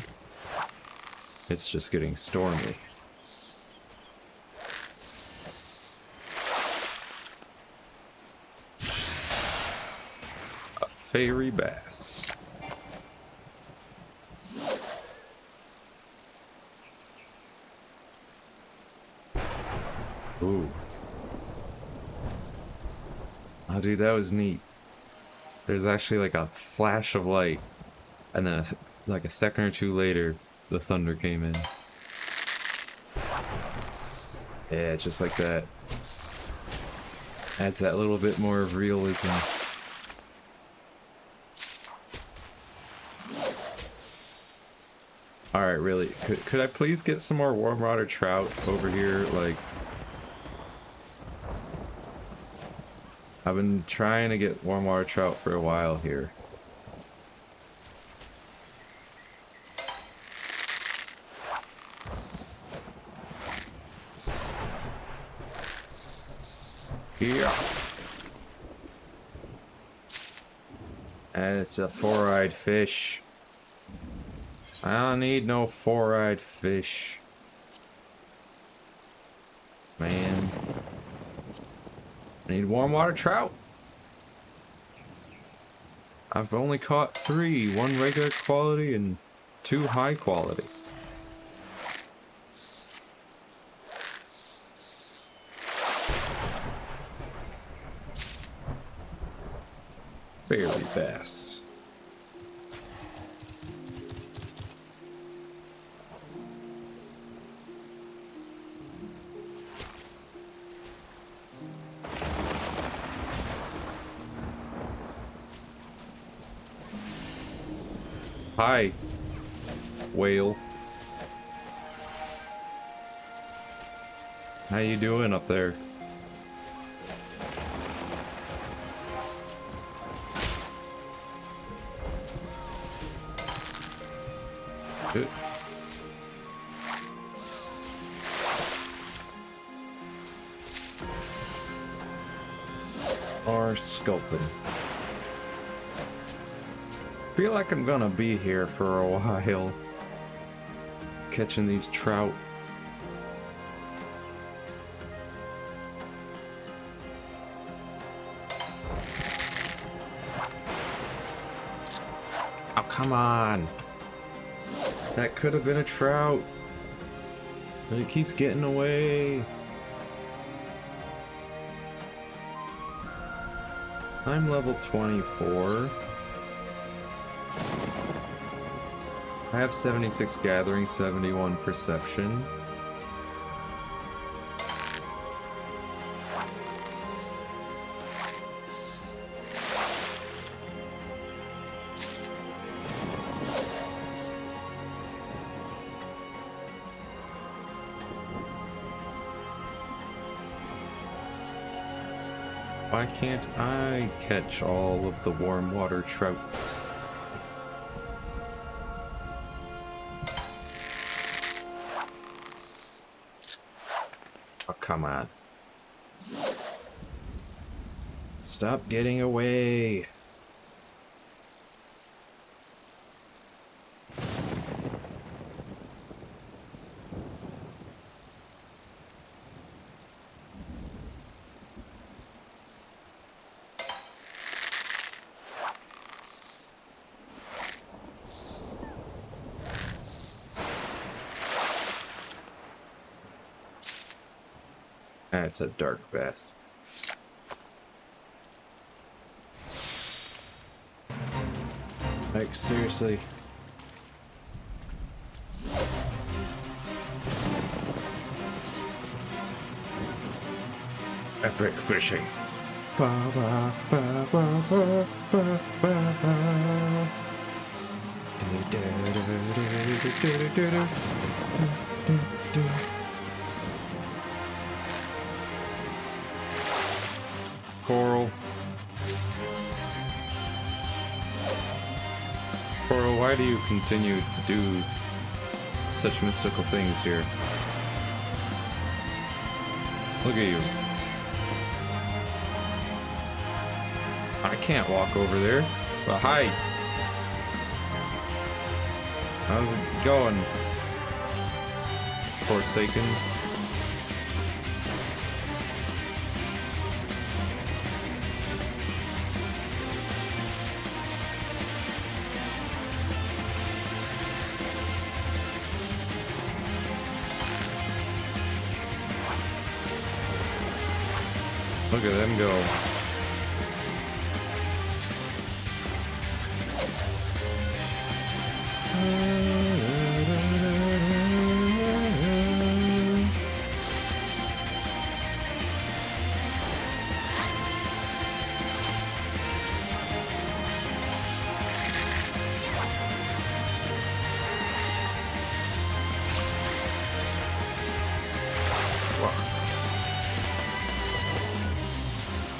it's just getting stormy. A fairy bass. Ooh. Oh, dude, that was neat. There's actually like a flash of light, and then like a second or two later, the thunder came in. Yeah, it's just like that. Adds that little bit more of realism. Alright, really, could I please get some more warm water trout over here? Like, I've been trying to get warm water trout for a while here. Yeah. And it's a 4-eyed fish. I don't need no 4-eyed fish. Man. I need warm water trout. I've only caught 3, 1 regular quality and 2 high quality. Fairy bass. Hi, whale. How you doing up there? Good. Or sculpin. Feel like I'm gonna be here for a while, catching these trout. Oh, come on. That could have been a trout. And it keeps getting away. I'm level 24. I have 76 gathering, 71 perception. Why can't I catch all of the warm water trouts? Oh, come on. Stop getting away. That's a dark bass. Like, seriously. Epic fishing. Ba, ba, ba, ba, ba, ba, ba, ba. Do, do, do, do, do, do, do, do. Do, do, do. Coral. Coral, why do you continue to do such mystical things here? Look at you. I can't walk over there. But hi. How's it going? Forsaken. Look at them go.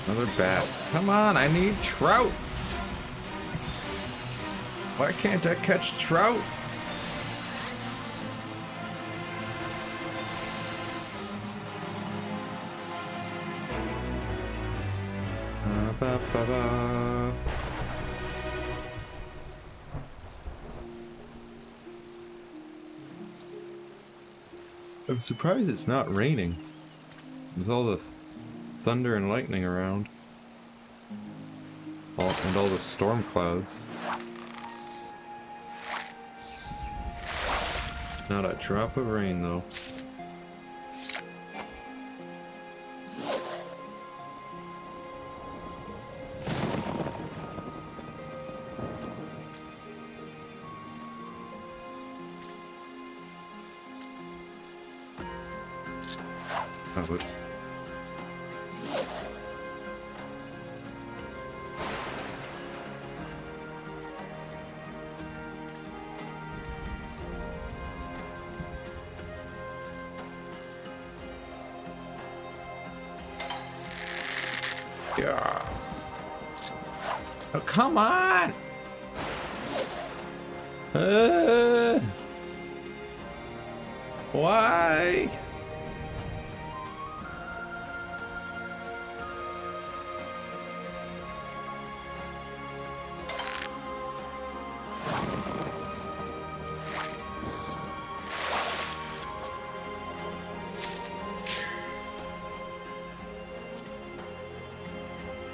Another bass. Come on, I need trout. Why can't I catch trout? Ba, ba, ba. I'm surprised it's not raining. With all the thunder and lightning around. And all the storm clouds. Not a drop of rain though. Oh, whoops. Yeah. Oh, come on! Why?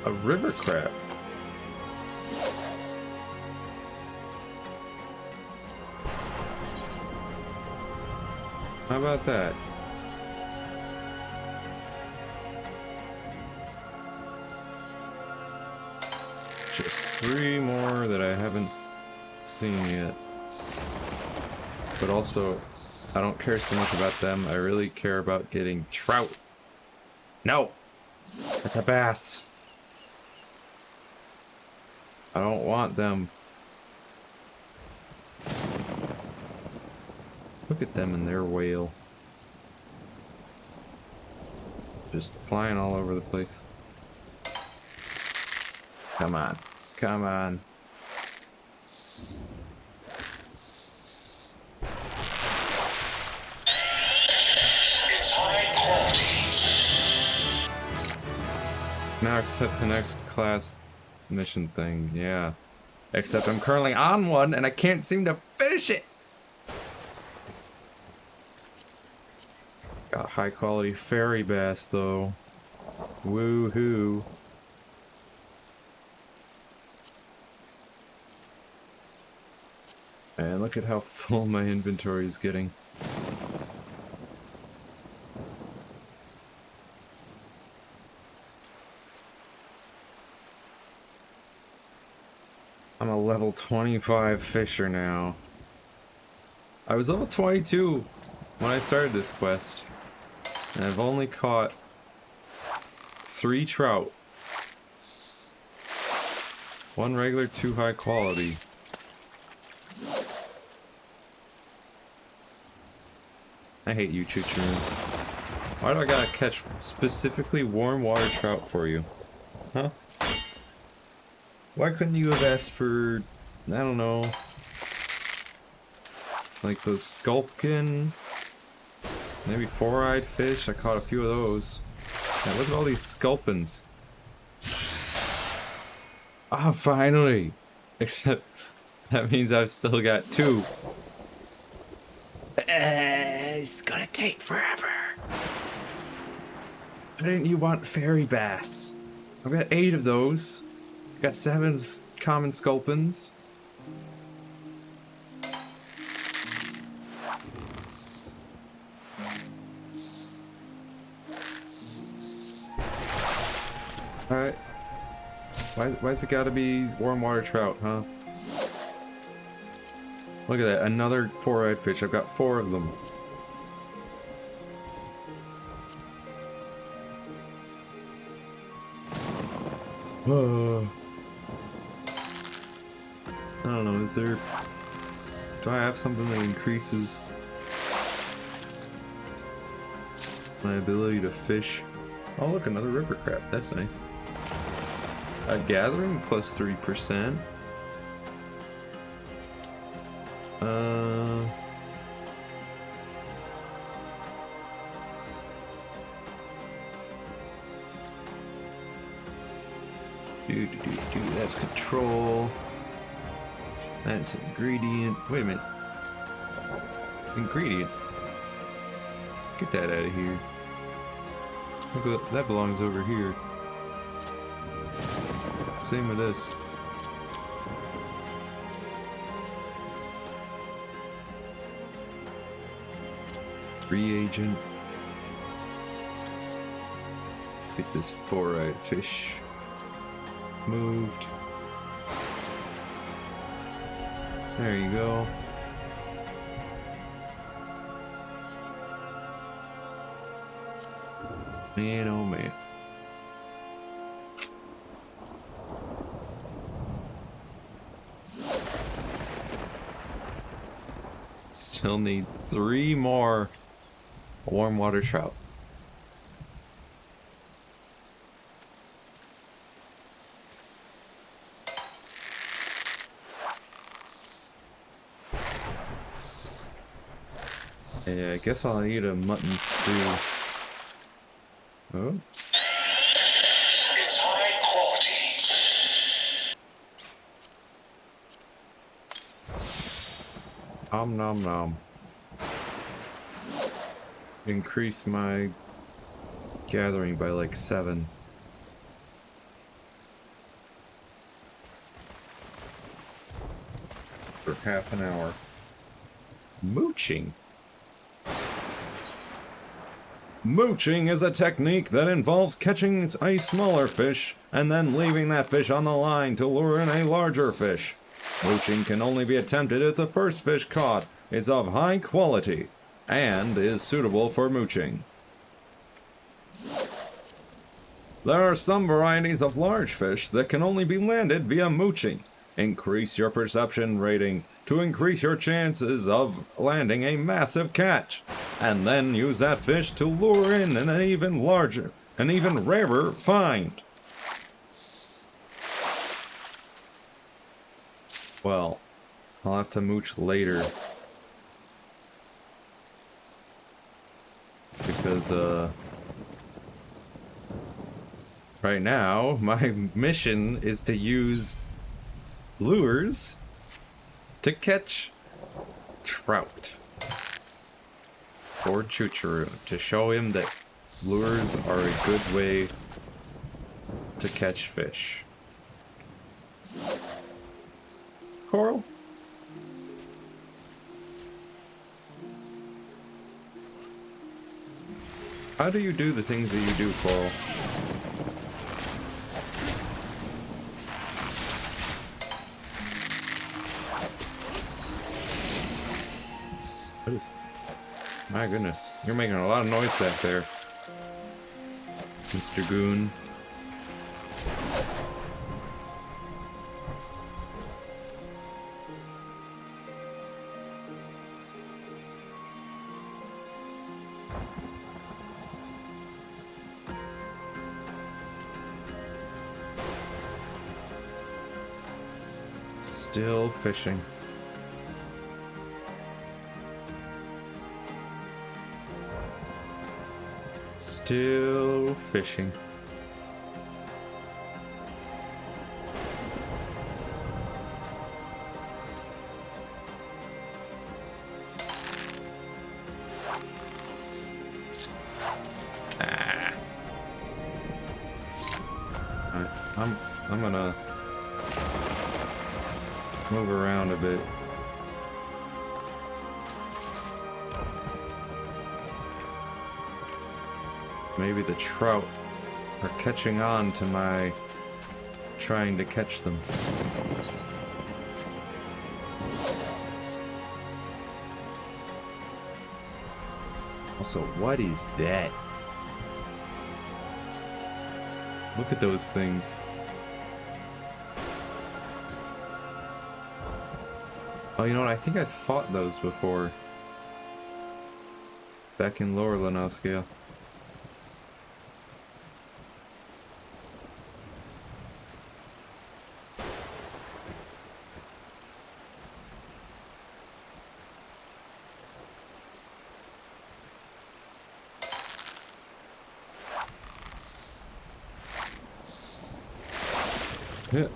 A river crab. How about that? Just 3 more that I haven't seen yet. But also, I don't care so much about them. I really care about getting trout. No! That's a bass. I don't want them. Look at them and their whale. Just flying all over the place. Come on. Come on. Now accept the next class mission thing, yeah. Except I'm currently on one and I can't seem to finish it! Got high quality fairy bass though. Woohoo. And look at how full my inventory is getting. I'm a level 25 fisher now. I was level 22 when I started this quest. And I've only caught 3 trout. 1 regular, 2 high quality. I hate you, Choo Choo. Why do I gotta catch specifically warm water trout for you? Huh? Why couldn't you have asked for, I don't know, like those sculpin, maybe 4-eyed fish? I caught a few of those. Yeah, look at all these sculpins. Ah, finally! Except, that means I've still got 2. It's gonna take forever. Why didn't you want fairy bass? I've got 8 of those. Got 7 common sculpins. Alright. Why's it gotta be warm water trout, huh? Look at that, another 4-eyed fish. I've got 4 of them. I don't know, is there... Do I have something that increases my ability to fish? Oh look, another river crab. That's nice. Gathering plus 3%. That's control. That's ingredient. Wait a minute. Ingredient. Get that out of here. Look, that belongs over here. Same with this. Reagent. Get this 4-eyed fish moved. There you go. Man, oh man. Still need 3 more warm water trout. Yeah, I guess I'll eat a mutton stew. Oh. Om nom nom. Increase my gathering by like 7. For half an hour. Mooching. Mooching is a technique that involves catching a smaller fish and then leaving that fish on the line to lure in a larger fish. Mooching can only be attempted if the first fish caught is of high quality and is suitable for mooching. There are some varieties of large fish that can only be landed via mooching. Increase your perception rating to increase your chances of landing a massive catch, and then use that fish to lure in an even larger, an even rarer find. Well, I'll have to mooch later. Because, right now, my mission is to use lures to catch trout for Chuchuru, to show him that lures are a good way to catch fish. Coral? How do you do the things that you do, Coral? What is... My goodness, you're making a lot of noise back there, Mr. Goon. Still fishing. Still fishing. Alright, I'm gonna move around a bit. Maybe the trout are catching on to my trying to catch them. Also, what is that? Look at those things. Oh, you know what? I think I've fought those before. Back in Lower Lenoskia. Yeah.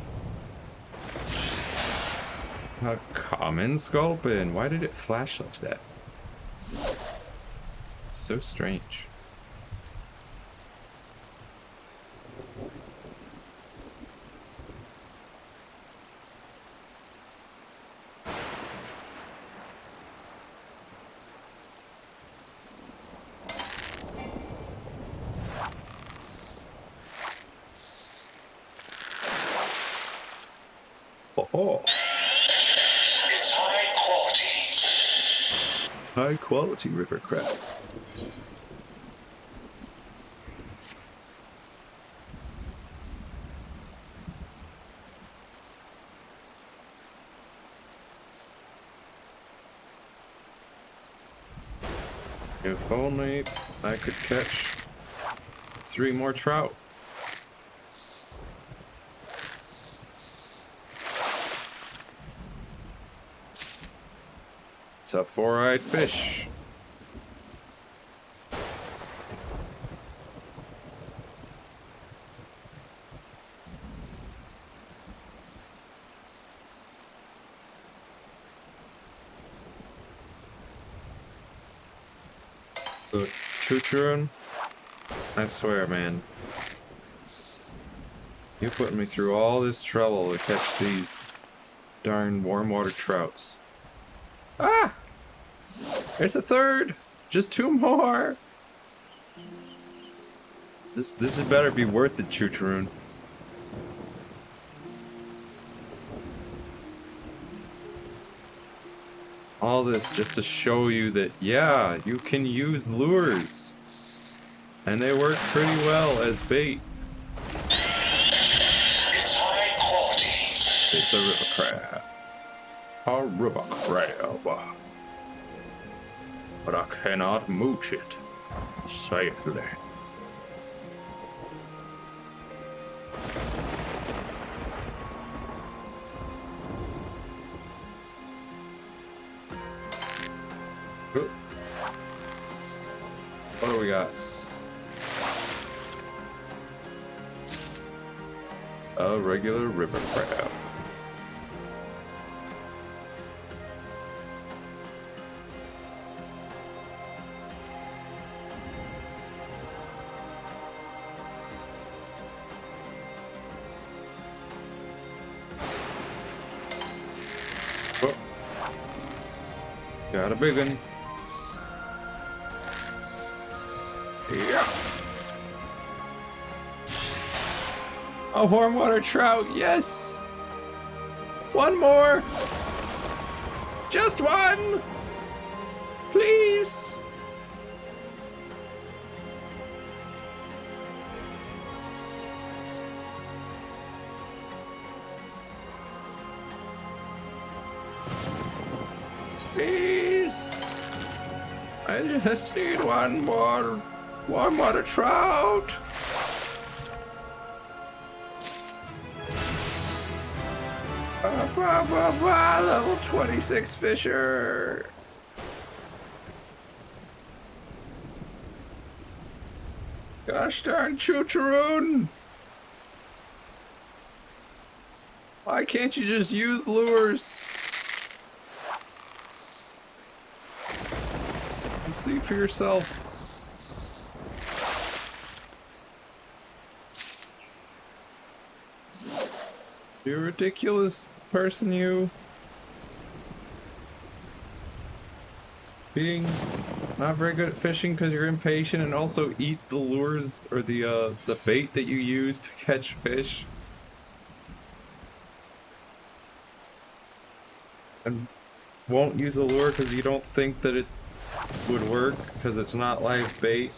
A common sculpin. Why did it flash like that? So strange. Oh. High quality river crab. If only I could catch 3 more trout. It's a 4-eyed fish. Look, Chuchurun, I swear, man. You put me through all this trouble to catch these darn warm water trouts. Ah! There's a third! Just 2 more! This had better be worth it, Choo-Charoon. All this just to show you that, yeah, you can use lures. And they work pretty well as bait. It's a river crab. A river crab. But I cannot mooch it. Sadly. What do we got? A regular river crab. Oh. Got a big one. Yeah. A warm water trout, yes! One more! Just one! Please! Please! I just need one more warm water trout! Level 26 Fisher. Gosh darn Choo-Charoon. Why can't you just use lures? And see for yourself. You ridiculous person, you. Being not very good at fishing because you're impatient, and also eat the lures or the bait that you use to catch fish. And won't use a lure because you don't think that it would work because it's not live bait.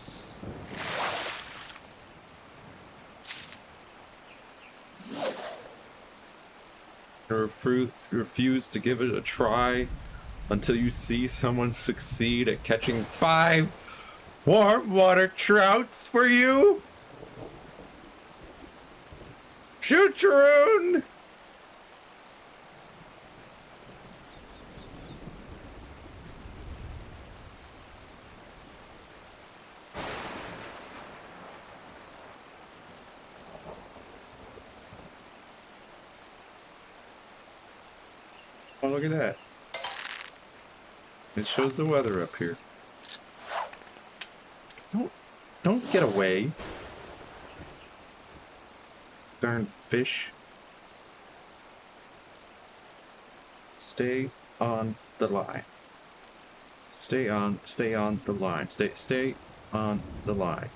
Refuse to give it a try until you see someone succeed at catching 5 warm water trouts for you. Choo-Charoon! Oh, look at that. It shows the weather up here. Don't get away. Darn fish. Stay on the line. Stay on the line. Stay on the line.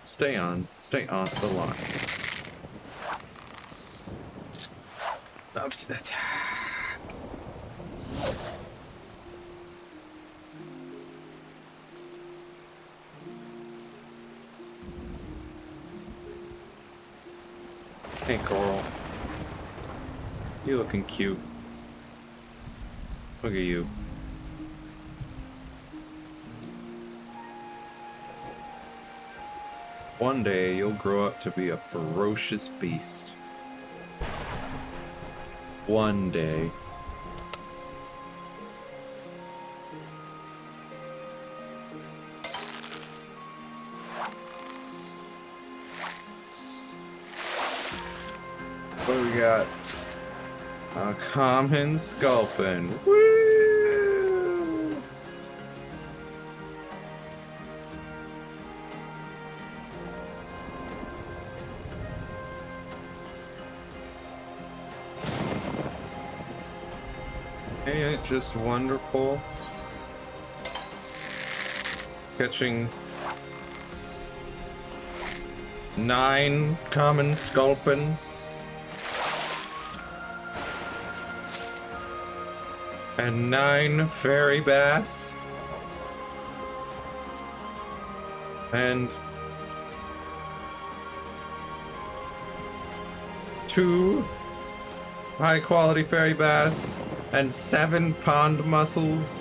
Stay on the line. Hey, Coral. You looking cute. Look at you. One day, you'll grow up to be a ferocious beast. One day. What do we got? A common sculpin. Woo! Ain't it just wonderful? Catching 9 common sculpin, and 9 fairy bass, and 2 high quality fairy bass, and 7 pond mussels,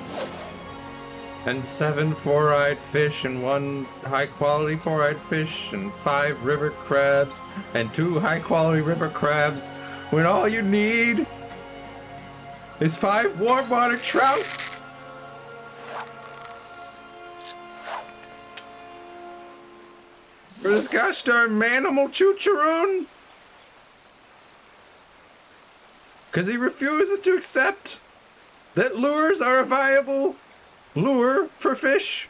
and 7 four-eyed fish, and 1 high quality four-eyed fish, and 5 river crabs, and 2 high quality river crabs, when all you need is 5 warm water trout. For this gosh darn manimal choo-charoon? Because he refuses to accept that lures are a viable lure for fish.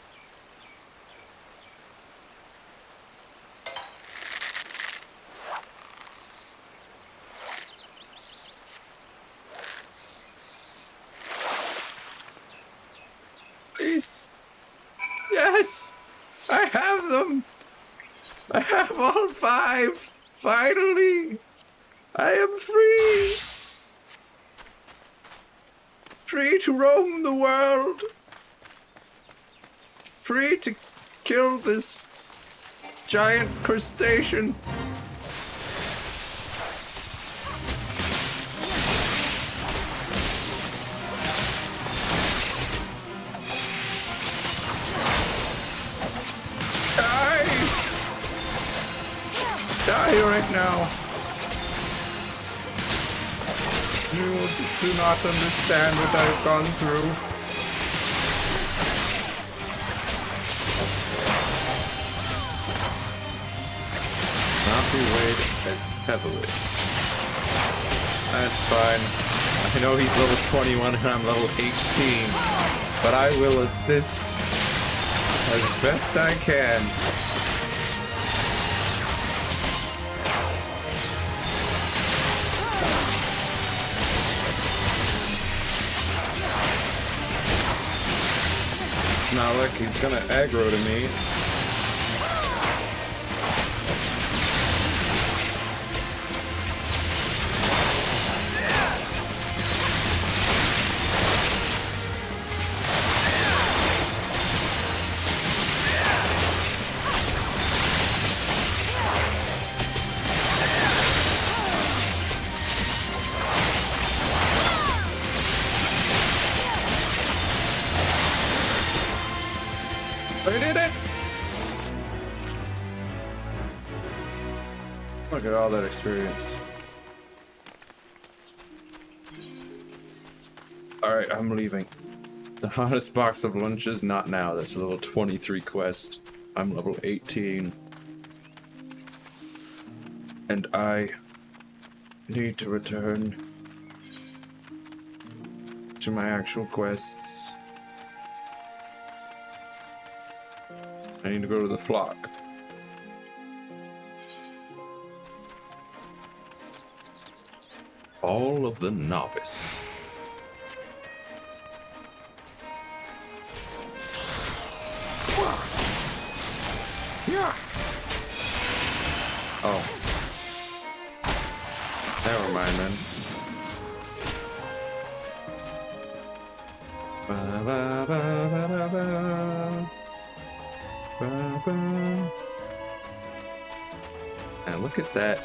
Please. Yes, I have them. I have all 5. Finally, I am free. Free to roam the world. Free to kill this giant crustacean. Die! Die right now. You do not understand what I've gone through. Not be weighed as heavily. That's fine. I know he's level 21 and I'm level 18, but I will assist as best I can. It's not like he's gonna aggro to me. I did it! Look at all that experience. Alright, I'm leaving. The hottest box of lunches, not now. That's a level 23 quest. I'm level 18. And I need to return to my actual quests. I need to go to the flock. All of the novice. Oh. Never mind then. Ba, ba, ba, ba, ba, ba. And look at that.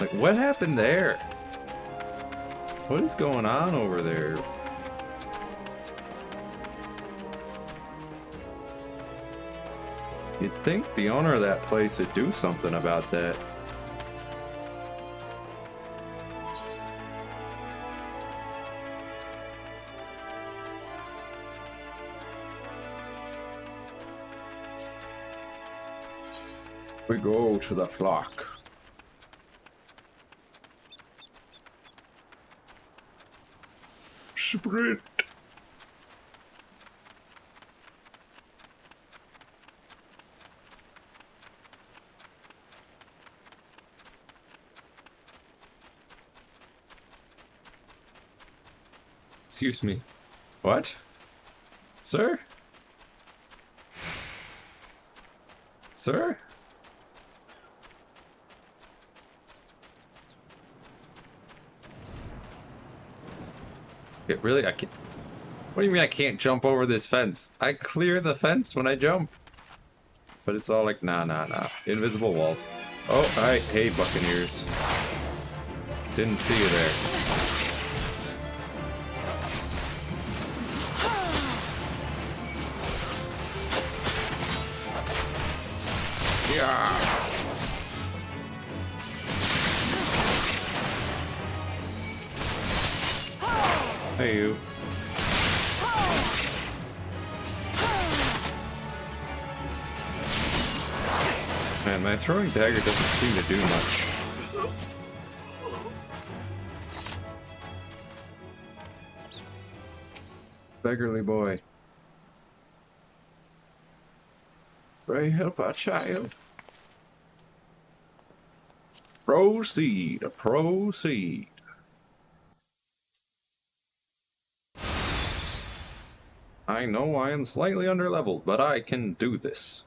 Like, what happened there? What is going on over there? You'd think the owner of that place would do something about that. We go to the flock. Sprint. Excuse me. What? Sir? Sir? It really, I can't. What do you mean I can't jump over this fence? I clear the fence when I jump. But it's all like, nah. Invisible walls. Oh, alright. Hey, Buccaneers. Didn't see you there. Yeah. Hey, you. Man, my throwing dagger doesn't seem to do much. Beggarly boy. Pray help our child. Proceed, proceed. I know I am slightly underleveled, but I can do this.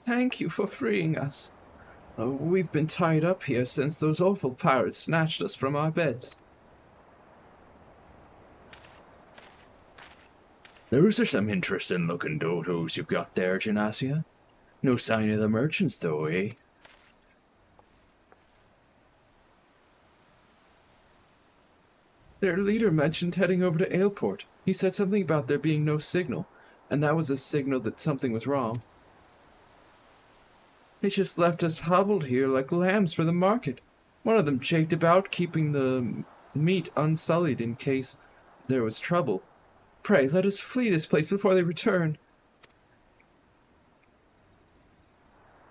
Thank you for freeing us. We've been tied up here since those awful pirates snatched us from our beds. Those are some interesting looking dodos you've got there, Genasia. No sign of the merchants though, eh? Their leader mentioned heading over to Aleport. He said something about there being no signal, and that was a signal that something was wrong. They just left us hobbled here like lambs for the market. One of them chafed about, keeping the meat unsullied in case there was trouble. Pray, let us flee this place before they return.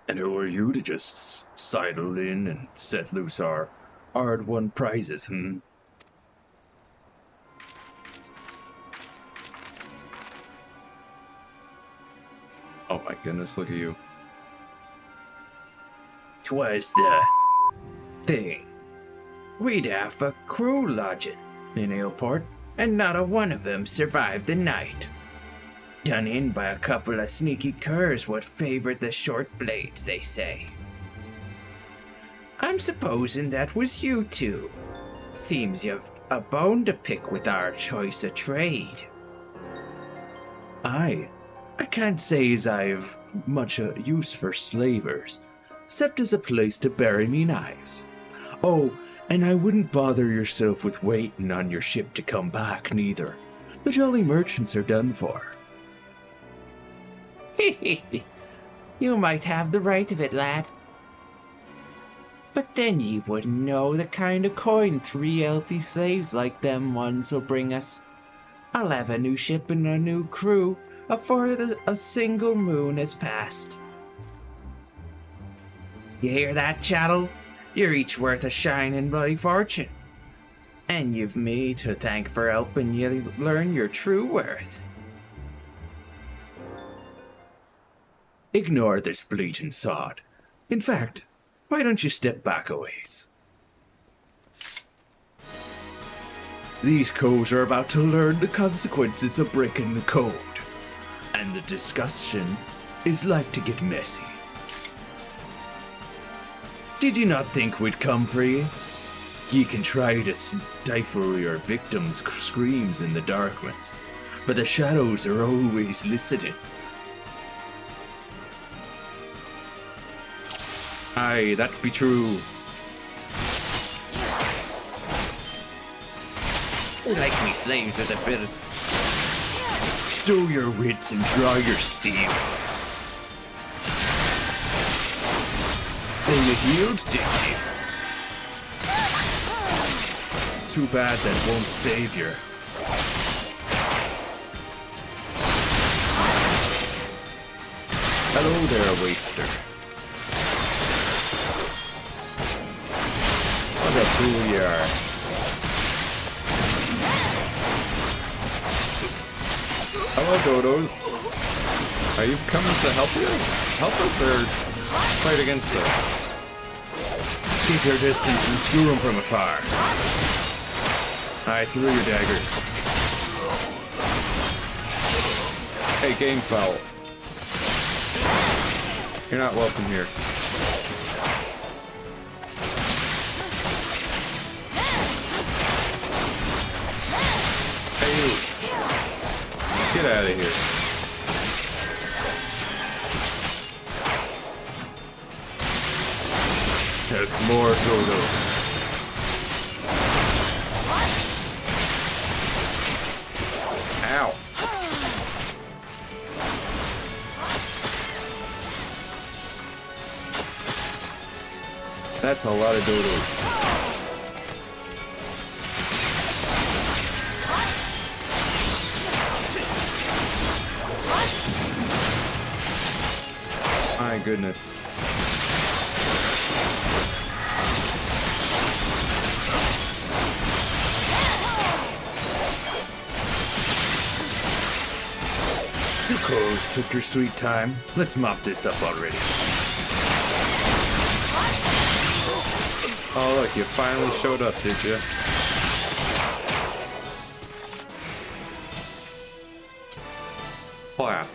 And who are you to just sidle in and set loose our hard-won prizes, Oh my goodness, look at you. 'Twas the thing. We'd have a crew lodging in Aleport, and not a one of them survived the night. Done in by a couple of sneaky curs what favored the short blades, they say. I'm supposing that was you two. Seems you've a bone to pick with our choice of trade. I can't say as I've much use for slavers, except as a place to bury me knives. Oh, and I wouldn't bother yourself with waiting on your ship to come back, neither. The jolly merchants are done for. You might have the right of it, lad. But then ye wouldn't know the kind of coin 3 healthy slaves like them ones'll bring us. I'll have a new ship and a new crew afore a single moon has passed. You hear that, chattel? You're each worth a shining bloody fortune. And you've me to thank for helping you learn your true worth. Ignore this bleating sod. In fact, why don't you step back a ways? These coes are about to learn the consequences of breaking the code, and the discussion is like to get messy. Did you not think we'd come for you? Ye can try to stifle your victims' screams in the darkness, but the shadows are always listening. Aye, that be true. Like me slaves with a bit of... Stow your wits and draw your steel. Then you healed, did you? Too bad that won't save you. Hello there, waster. What a fool you are. Hello, dodos. Are you coming to help us, or fight against us? Keep your distance and screw them from afar. I threw your daggers. Hey, game foul. You're not welcome here. Get out of here. Heck, more dodos. Ow. That's a lot of dodos. My goodness. You crows took your sweet time. Let's mop this up already. Oh look, you finally showed up, did you? Clap.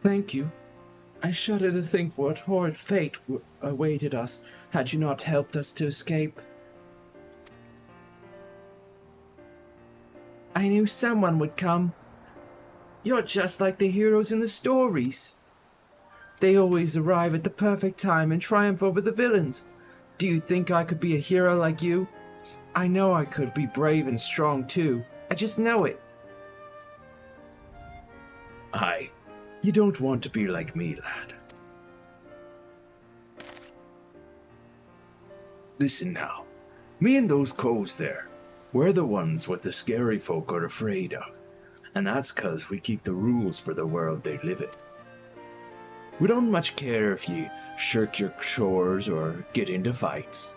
Thank you. I shudder to think what horrid fate awaited us had you not helped us to escape. I knew someone would come. You're just like the heroes in the stories. They always arrive at the perfect time and triumph over the villains. Do you think I could be a hero like you? I know I could be brave and strong too. I just know it. Aye. You don't want to be like me, lad. Listen now. Me and those coves there, we're the ones what the scary folk are afraid of. And that's 'cause we keep the rules for the world they live in. We don't much care if you shirk your chores or get into fights.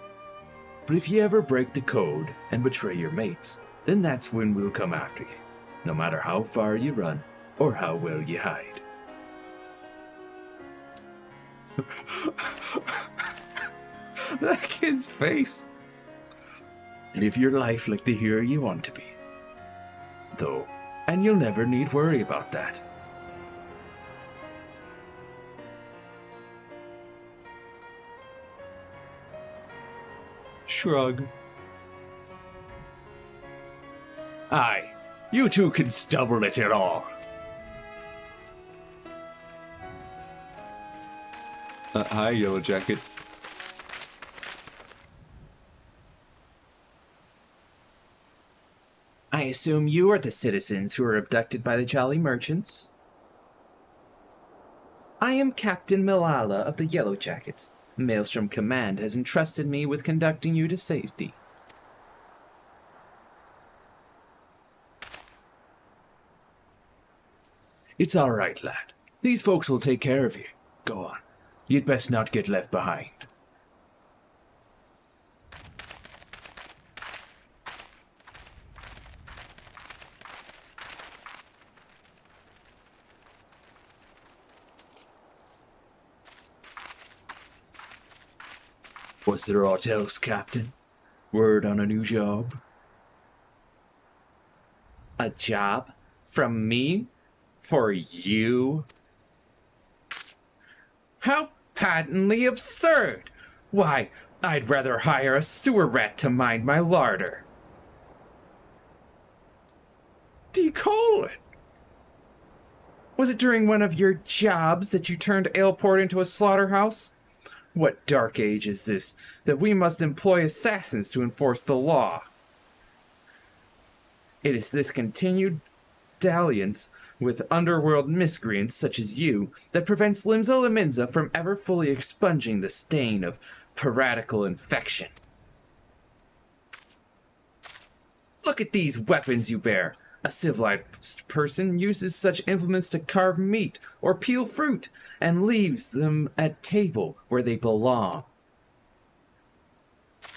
But if you ever break the code and betray your mates, then that's when we'll come after you, no matter how far you run or how well you hide. That kid's face. Live your life like the hero you want to be. Though, and you'll never need worry about that. Shrug. Aye, you two can stubble it at all. Hi, Yellow Jackets. I assume you are the citizens who were abducted by the Jolly Merchants? I am Captain Malala of the Yellow Jackets. Maelstrom Command has entrusted me with conducting you to safety. It's all right, lad. These folks will take care of you. Go on. You'd best not get left behind. Was there aught else, Captain? Word on a new job? A job? From me? For you? How patently absurd! Why, I'd rather hire a sewer rat to mind my larder. Decolon! Was it during one of your jobs that you turned Aleport into a slaughterhouse? What dark age is this, that we must employ assassins to enforce the law? It is this continued dalliance with underworld miscreants such as you that prevents Limsa Lominsa from ever fully expunging the stain of piratical infection. Look at these weapons you bear. A civilized person uses such implements to carve meat or peel fruit and leaves them at table where they belong.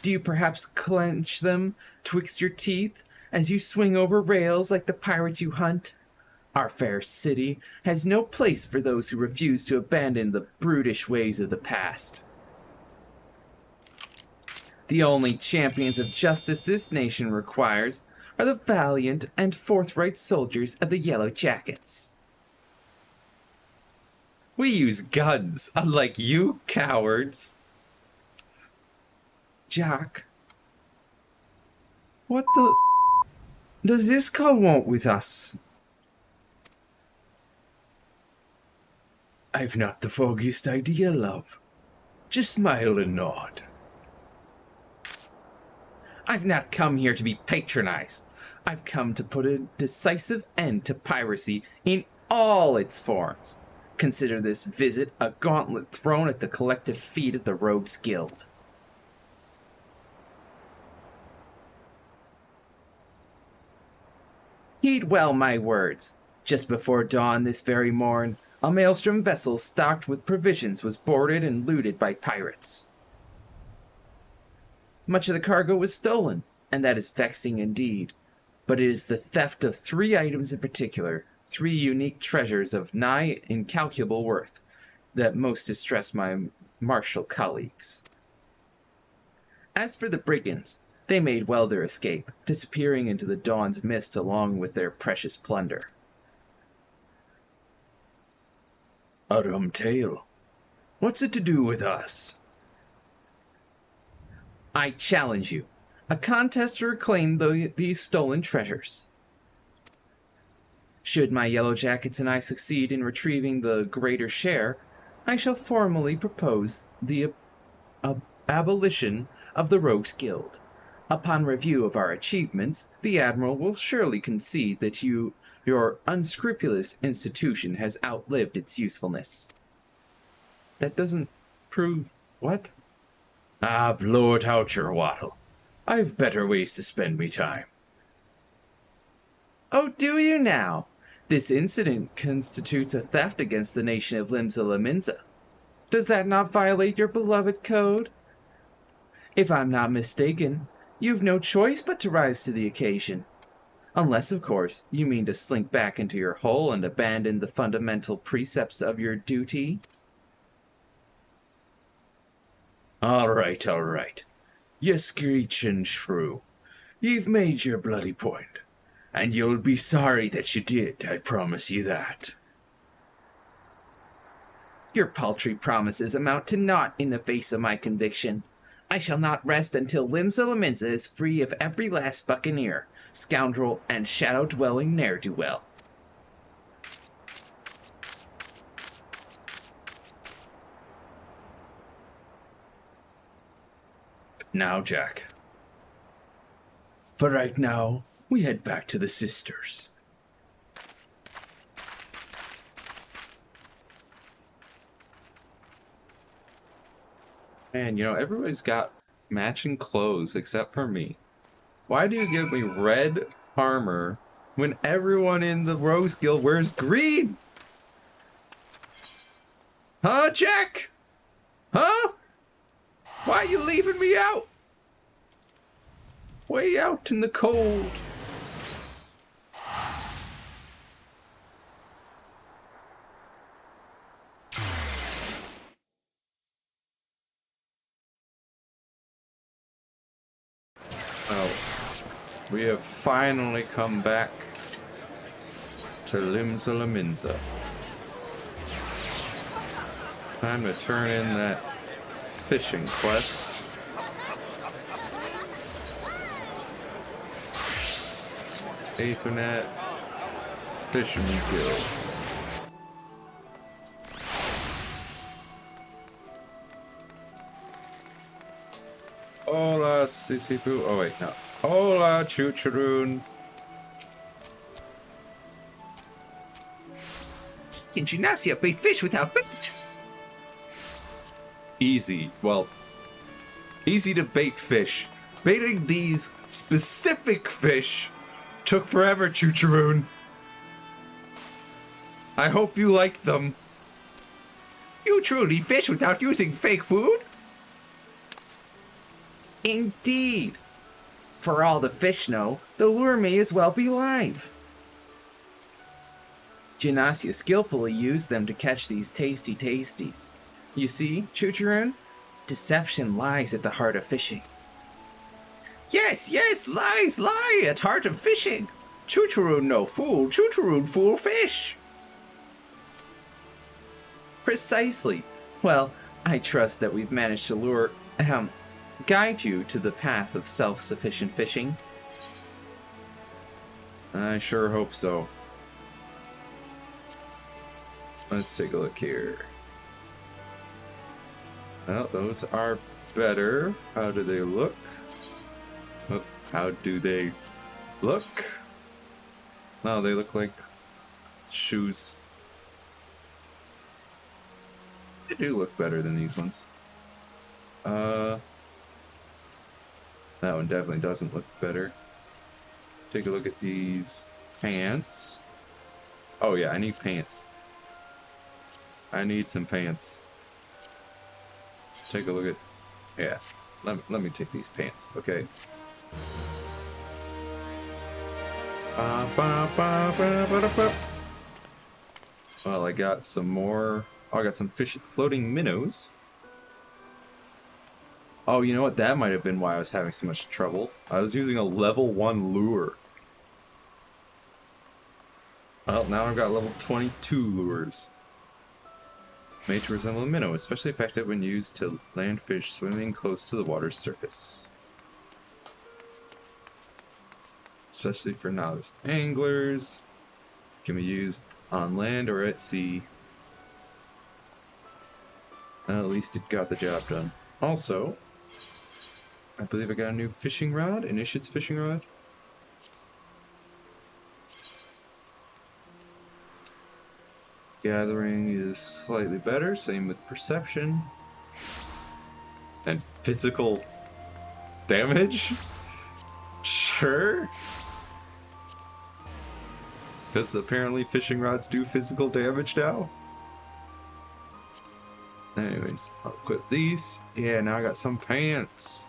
Do you perhaps clench them twixt your teeth as you swing over rails like the pirates you hunt? Our fair city has no place for those who refuse to abandon the brutish ways of the past. The only champions of justice this nation requires are the valiant and forthright soldiers of the Yellow Jackets. We use guns, unlike you cowards. Jack, what the does this call want with us? I've not the foggiest idea, love. Just smile and nod. I've not come here to be patronized. I've come to put a decisive end to piracy in all its forms. Consider this visit a gauntlet thrown at the collective feet of the Rogues Guild. Heed well my words. Just before dawn this very morn, a maelstrom vessel stocked with provisions was boarded and looted by pirates. Much of the cargo was stolen, and that is vexing indeed. But it is the theft of 3 items in particular, 3 unique treasures of nigh incalculable worth, that most distress my martial colleagues. As for the brigands, they made well their escape, disappearing into the dawn's mist along with their precious plunder. A rum tale. What's it to do with us? I challenge you. A contest to reclaim these stolen treasures. Should my Yellow Jackets and I succeed in retrieving the greater share, I shall formally propose the abolition of the Rogues Guild. Upon review of our achievements, the Admiral will surely concede that your unscrupulous institution has outlived its usefulness. That doesn't prove what? Ah, blow it out your wattle. I've better ways to spend me time. Oh, do you now? This incident constitutes a theft against the nation of Limsa Lominsa. Does that not violate your beloved code? If I'm not mistaken, you've no choice but to rise to the occasion. Unless, of course, you mean to slink back into your hole and abandon the fundamental precepts of your duty. All right. You screeching shrew. You've made your bloody point, and you'll be sorry that you did, I promise you that. Your paltry promises amount to naught in the face of my conviction. I shall not rest until Limsa Lominsa is free of every last buccaneer, scoundrel, and shadow-dwelling ne'er-do-well. Now, Jack. But right now, we head back to the sisters. Man, everybody's got matching clothes except for me. Why do you give me red armor when everyone in the Rogues Guild wears green? Huh, Jack? Huh? Why are you leaving me out? Way out in the cold. Oh, we have finally come back to Limsa Lominsa. Time to turn in that fishing quest. Aethernet Fisherman's Guild. Hola, Sisipu. Oh, wait, no. Hola, Chucharoon. Can Gymnasia bait fish without bait? Easy. Well, easy to bait fish. Baiting these specific fish took forever, Chucharoon. I hope you like them. You truly fish without using fake food? Indeed. For all the fish know, the lure may as well be live. Gymnasia skillfully used them to catch these tasty tasties. You see, Chucharoon, deception lies at the heart of fishing. Yes, yes, lies, lie at heart of fishing. Chucharoon no fool, Chucharoon fool fish. Precisely. Well, I trust that we've managed to guide you to the path of self-sufficient fishing. I sure hope so. Let's take a look here. Well, those are better. How do they look? Oh, how do they look? No, they look like shoes. They do look better than these ones. That one definitely doesn't look better. Take a look at these pants. Oh yeah, I need pants. I need some pants. Let's take a look at... Yeah, let me take these pants, okay? Well, I got some more... Oh, I got some floating minnows. Oh, you know what? That might have been why I was having so much trouble. I was using a level 1 lure. Well, now I've got level 22 lures. Made to resemble a minnow, especially effective when used to land fish swimming close to the water's surface. Especially for novice anglers. Can be used on land or at sea. At least it got the job done. Also, I believe I got a new fishing rod, Initiate's fishing rod. Gathering is slightly better, same with perception. And physical damage? Sure. Because apparently fishing rods do physical damage now. Anyways, I'll equip these. Yeah, now I got some pants.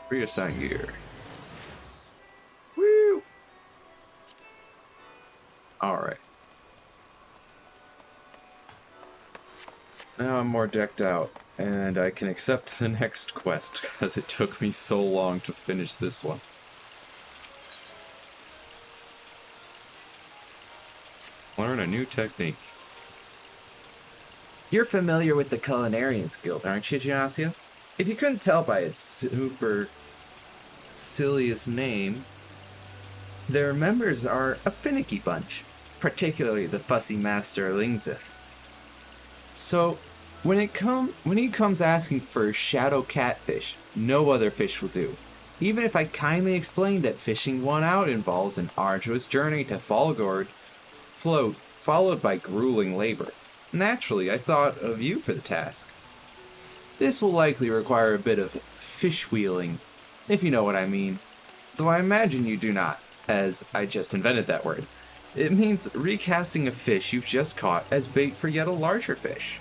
Reassign gear. Woo! Alright. Now I'm more decked out, and I can accept the next quest, because it took me so long to finish this one. Learn a new technique. You're familiar with the Culinarians Guild, aren't you, Genasia? If you couldn't tell by its super silliest name, their members are a finicky bunch, particularly the fussy master Lingzith. So, when he comes asking for shadow catfish, no other fish will do. Even if I kindly explain that fishing one out involves an arduous journey to Falgord float, followed by grueling labor. Naturally, I thought of you for the task. This will likely require a bit of fish wheeling, if you know what I mean. Though I imagine you do not, as I just invented that word. It means recasting a fish you've just caught as bait for yet a larger fish.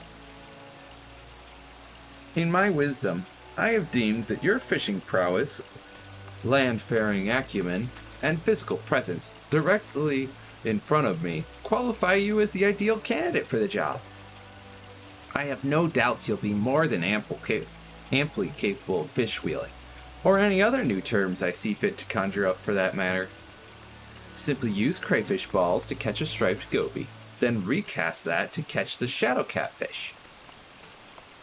In my wisdom, I have deemed that your fishing prowess, land-faring acumen, and physical presence directly in front of me qualify you as the ideal candidate for the job. I have no doubts you'll be more than amply capable of fish wheeling, or any other new terms I see fit to conjure up for that matter. Simply use crayfish balls to catch a striped goby, then recast that to catch the shadow catfish.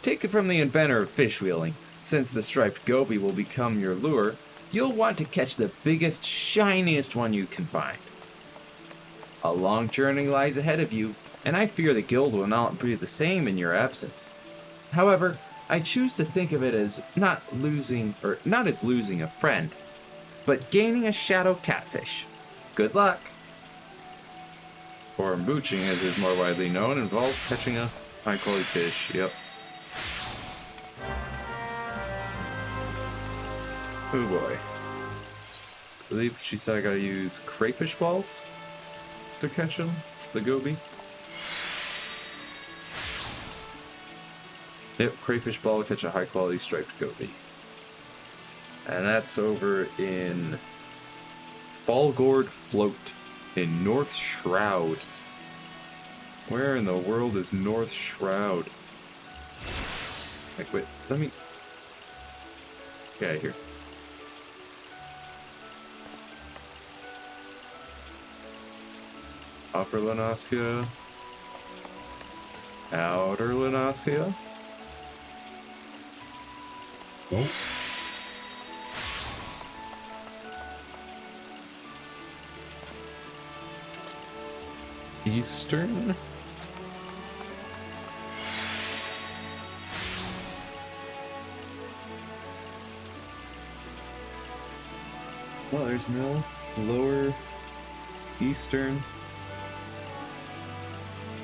Take it from the inventor of fish wheeling, since the striped goby will become your lure, you'll want to catch the biggest, shiniest one you can find. A long journey lies ahead of you, and I fear the guild will not be the same in your absence. However, I choose to think of it as not as losing a friend, but gaining a shadow catfish. Good luck! Or mooching, as is more widely known, involves catching a high-quality fish. Yep. Oh boy. I believe she said I gotta use crayfish balls to catch him, the goby. Yep, crayfish ball to catch a high-quality striped goby. And that's over in Falgord Float in North Shroud. Where in the world is North Shroud? Like, wait, let me... Get out of here. Upper Lenoskia. Outer Lenoskia. Oh. Eastern. Well, there's Mill. Lower. Eastern.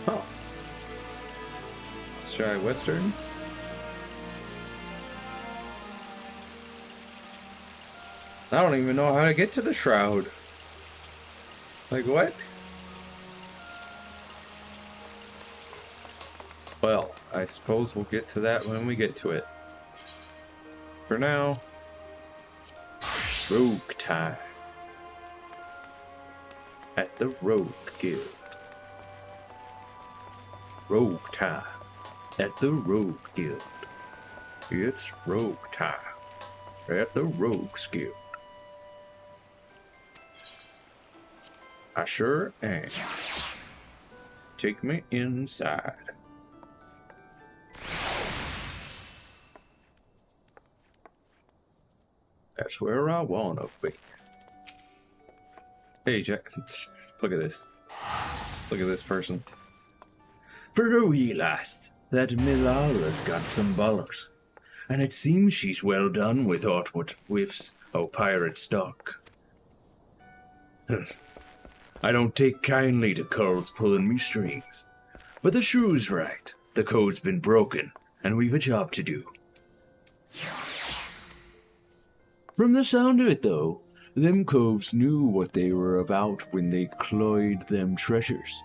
Huh. Let's try Western. I don't even know how to get to the Shroud. Like, what? Well, I suppose we'll get to that when we get to it. For now, Rogue time. At the Rogue Guild. Rogue time. At the Rogue Guild. It's Rogue time. At the Rogues Guild. I sure am. Take me inside. That's where I wanna be. Hey, Jack. Look at this. Look at this person. For a wee last, that Milala's got some bollocks. And it seems she's well done with aught what whiffs o' pirate stock. I don't take kindly to Cull's pulling me strings. But the shrew's right. The code's been broken, and we've a job to do. From the sound of it, though, them coves knew what they were about when they cloyed them treasures.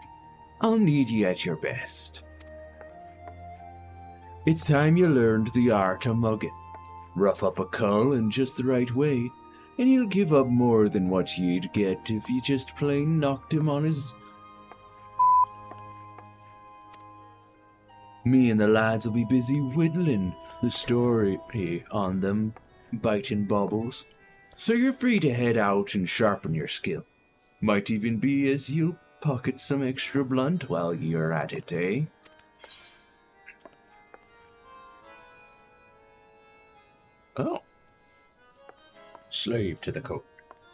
I'll need ye at your best. It's time you learned the art of mugging. Rough up a cull in just the right way, and he'll give up more than what you'd get if you just plain knocked him on his... Me and the lads will be busy whittling the story on them biting baubles, so you're free to head out and sharpen your skill. Might even be as you'll pocket some extra blunt while you're at it, eh? Oh. Slave to the code.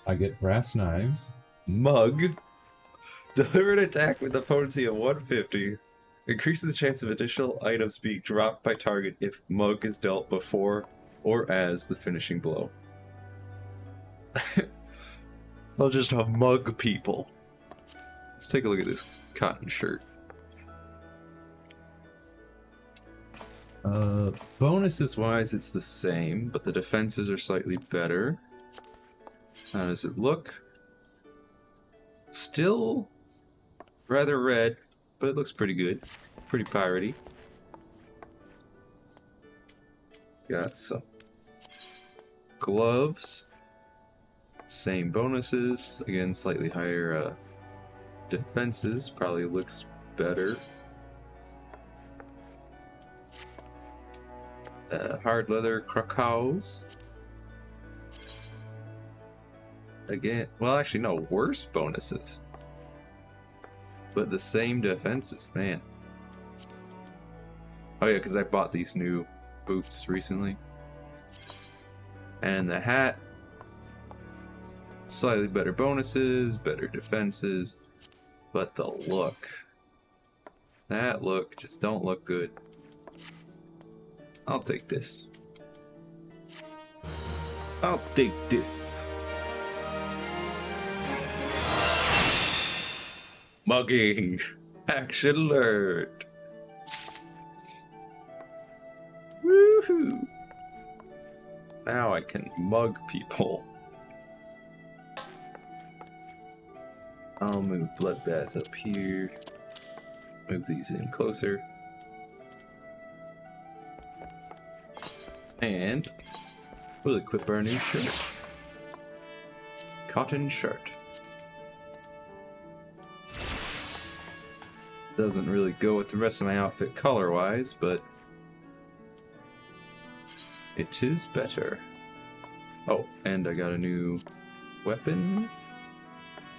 I get brass knives. Mug. Deliver an attack with a potency of 150. Increases the chance of additional items being dropped by target if Mug is dealt before or as the finishing blow. I'll just have mug people. Let's take a look at this cotton shirt. Bonuses wise, it's the same, but the defenses are slightly better. How does it look? Still rather red, but it looks pretty good. Pretty piratey. Got some gloves. Same bonuses. Again, slightly higher defenses. Probably looks better. Hard leather Krakows. Again, well, actually, no, worse bonuses. But the same defenses, man. Oh, yeah, because I bought these new boots recently. And the hat. Slightly better bonuses, better defenses. But the look. That look just don't look good. I'll take this. I'll take this. Mugging. Action learned. Woohoo. Now I can mug people. I'll move Bloodbath up here. Move these in closer. And we'll equip our new shirt. Cotton shirt. Doesn't really go with the rest of my outfit color-wise, but it is better. Oh, and I got a new weapon.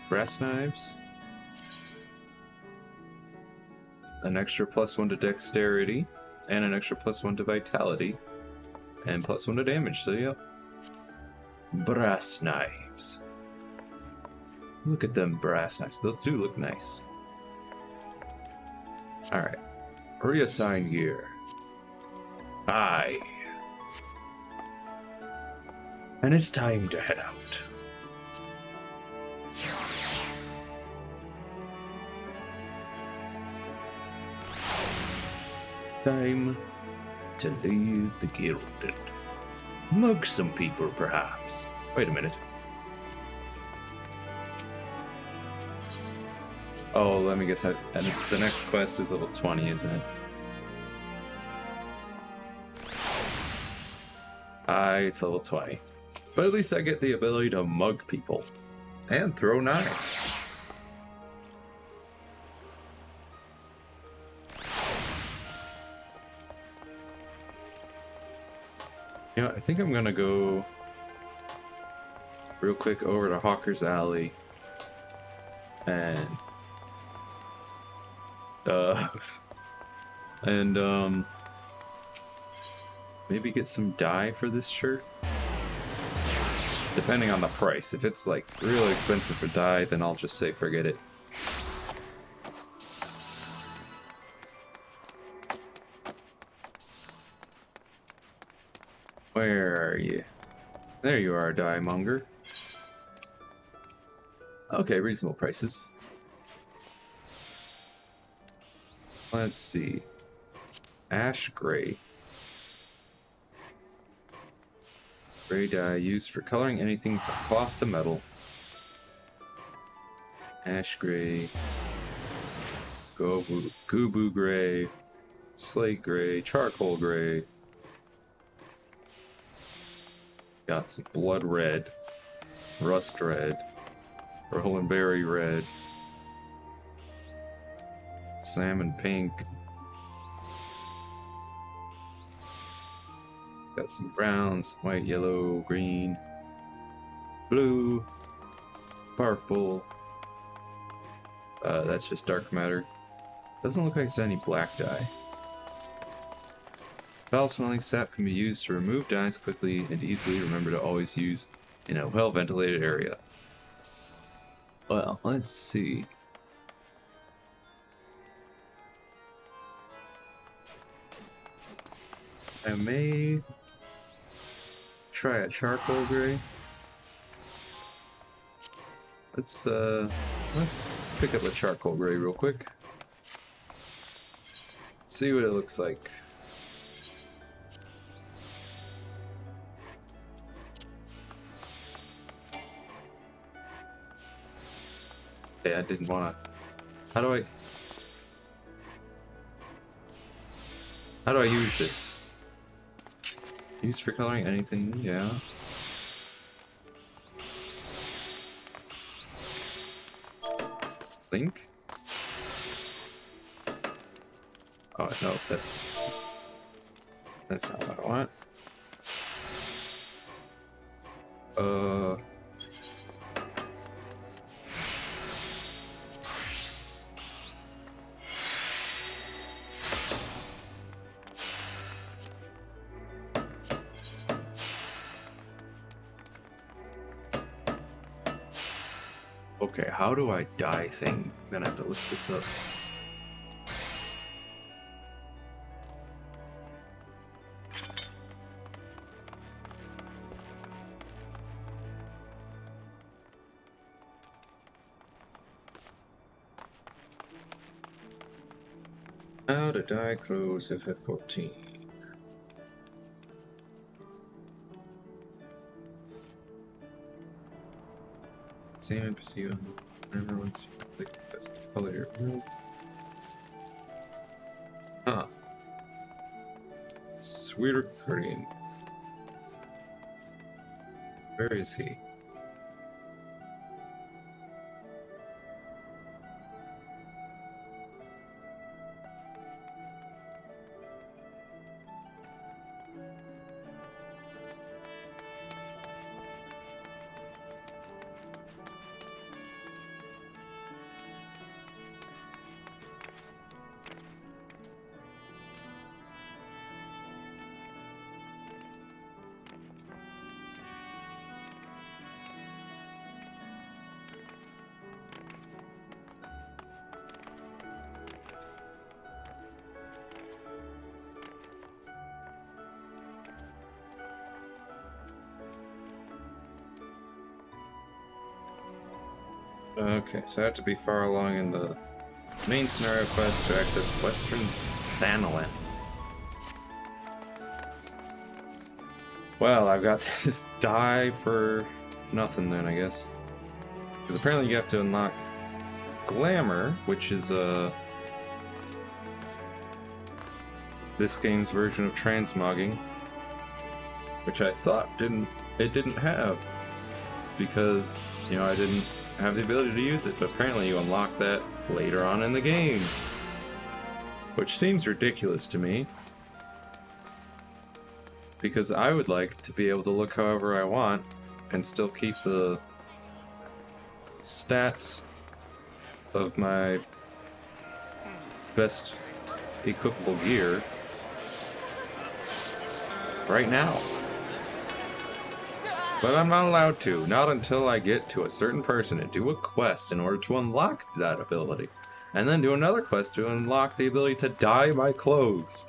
Brass knives. An extra +1 to dexterity. And an extra +1 to vitality. And +1 to damage, so yeah. Brass knives. Look at them brass knives. Those do look nice. Alright. Reassign gear. Aye. And it's time to head out. Time to leave the guild and mug some people, perhaps. Wait a minute. Oh, let me guess. And the next quest is level 20, isn't it? It's level 20. But at least I get the ability to mug people. And throw knives. You know, I think I'm gonna go real quick over to Hawker's Alley and maybe get some dye for this shirt. Depending on the price. If it's like really expensive for dye, then I'll just say forget it. Where are you? There you are, dye monger. Okay, reasonable prices. Let's see. Ash gray. Gray dye used for coloring anything from cloth to metal. Ash gray. Gubu gray. Slate gray. Charcoal gray. Got some blood red. Rust red. Roland berry red. Salmon pink. Got some browns, white, yellow, green, blue, purple. That's just dark matter. Doesn't look like it's any black dye. Foul smelling sap can be used to remove dyes quickly and easily. Remember to always use in a well ventilated area. Well, let's see. I may try a charcoal gray. Let's pick up a charcoal gray real quick. See what it looks like. Okay, I didn't wanna. How do I use this? Used for coloring anything, yeah. Link? Oh no, that's not what I want. Okay, how do I dye thing? I'm gonna have to look this up. How to dye clothes FF14. Same NPC. Remember once you complete the best color your room. Huh. Sweeter green. Where is he? Okay, so I have to be far along in the main scenario quest to access Western Thanalan. Well, I've got this die for nothing then, I guess. Because apparently you have to unlock Glamour, which is this game's version of transmogging, which I thought it didn't have, because, you know, I didn't have the ability to use it, but apparently you unlock that later on in the game, which seems ridiculous to me, because I would like to be able to look however I want and still keep the stats of my best equipable gear right now. But I'm not allowed to, not until I get to a certain person and do a quest in order to unlock that ability. And then do another quest to unlock the ability to dye my clothes.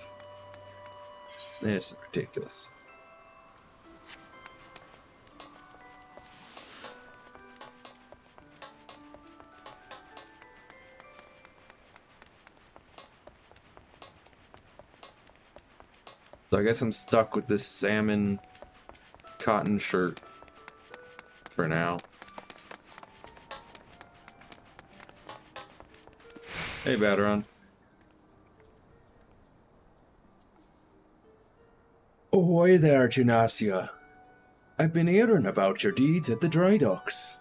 It's ridiculous. So I guess I'm stuck with this salmon cotton shirt for now. Hey, Bateron. Ahoy there, Gymnasia. I've been hearing about your deeds at the dry docks.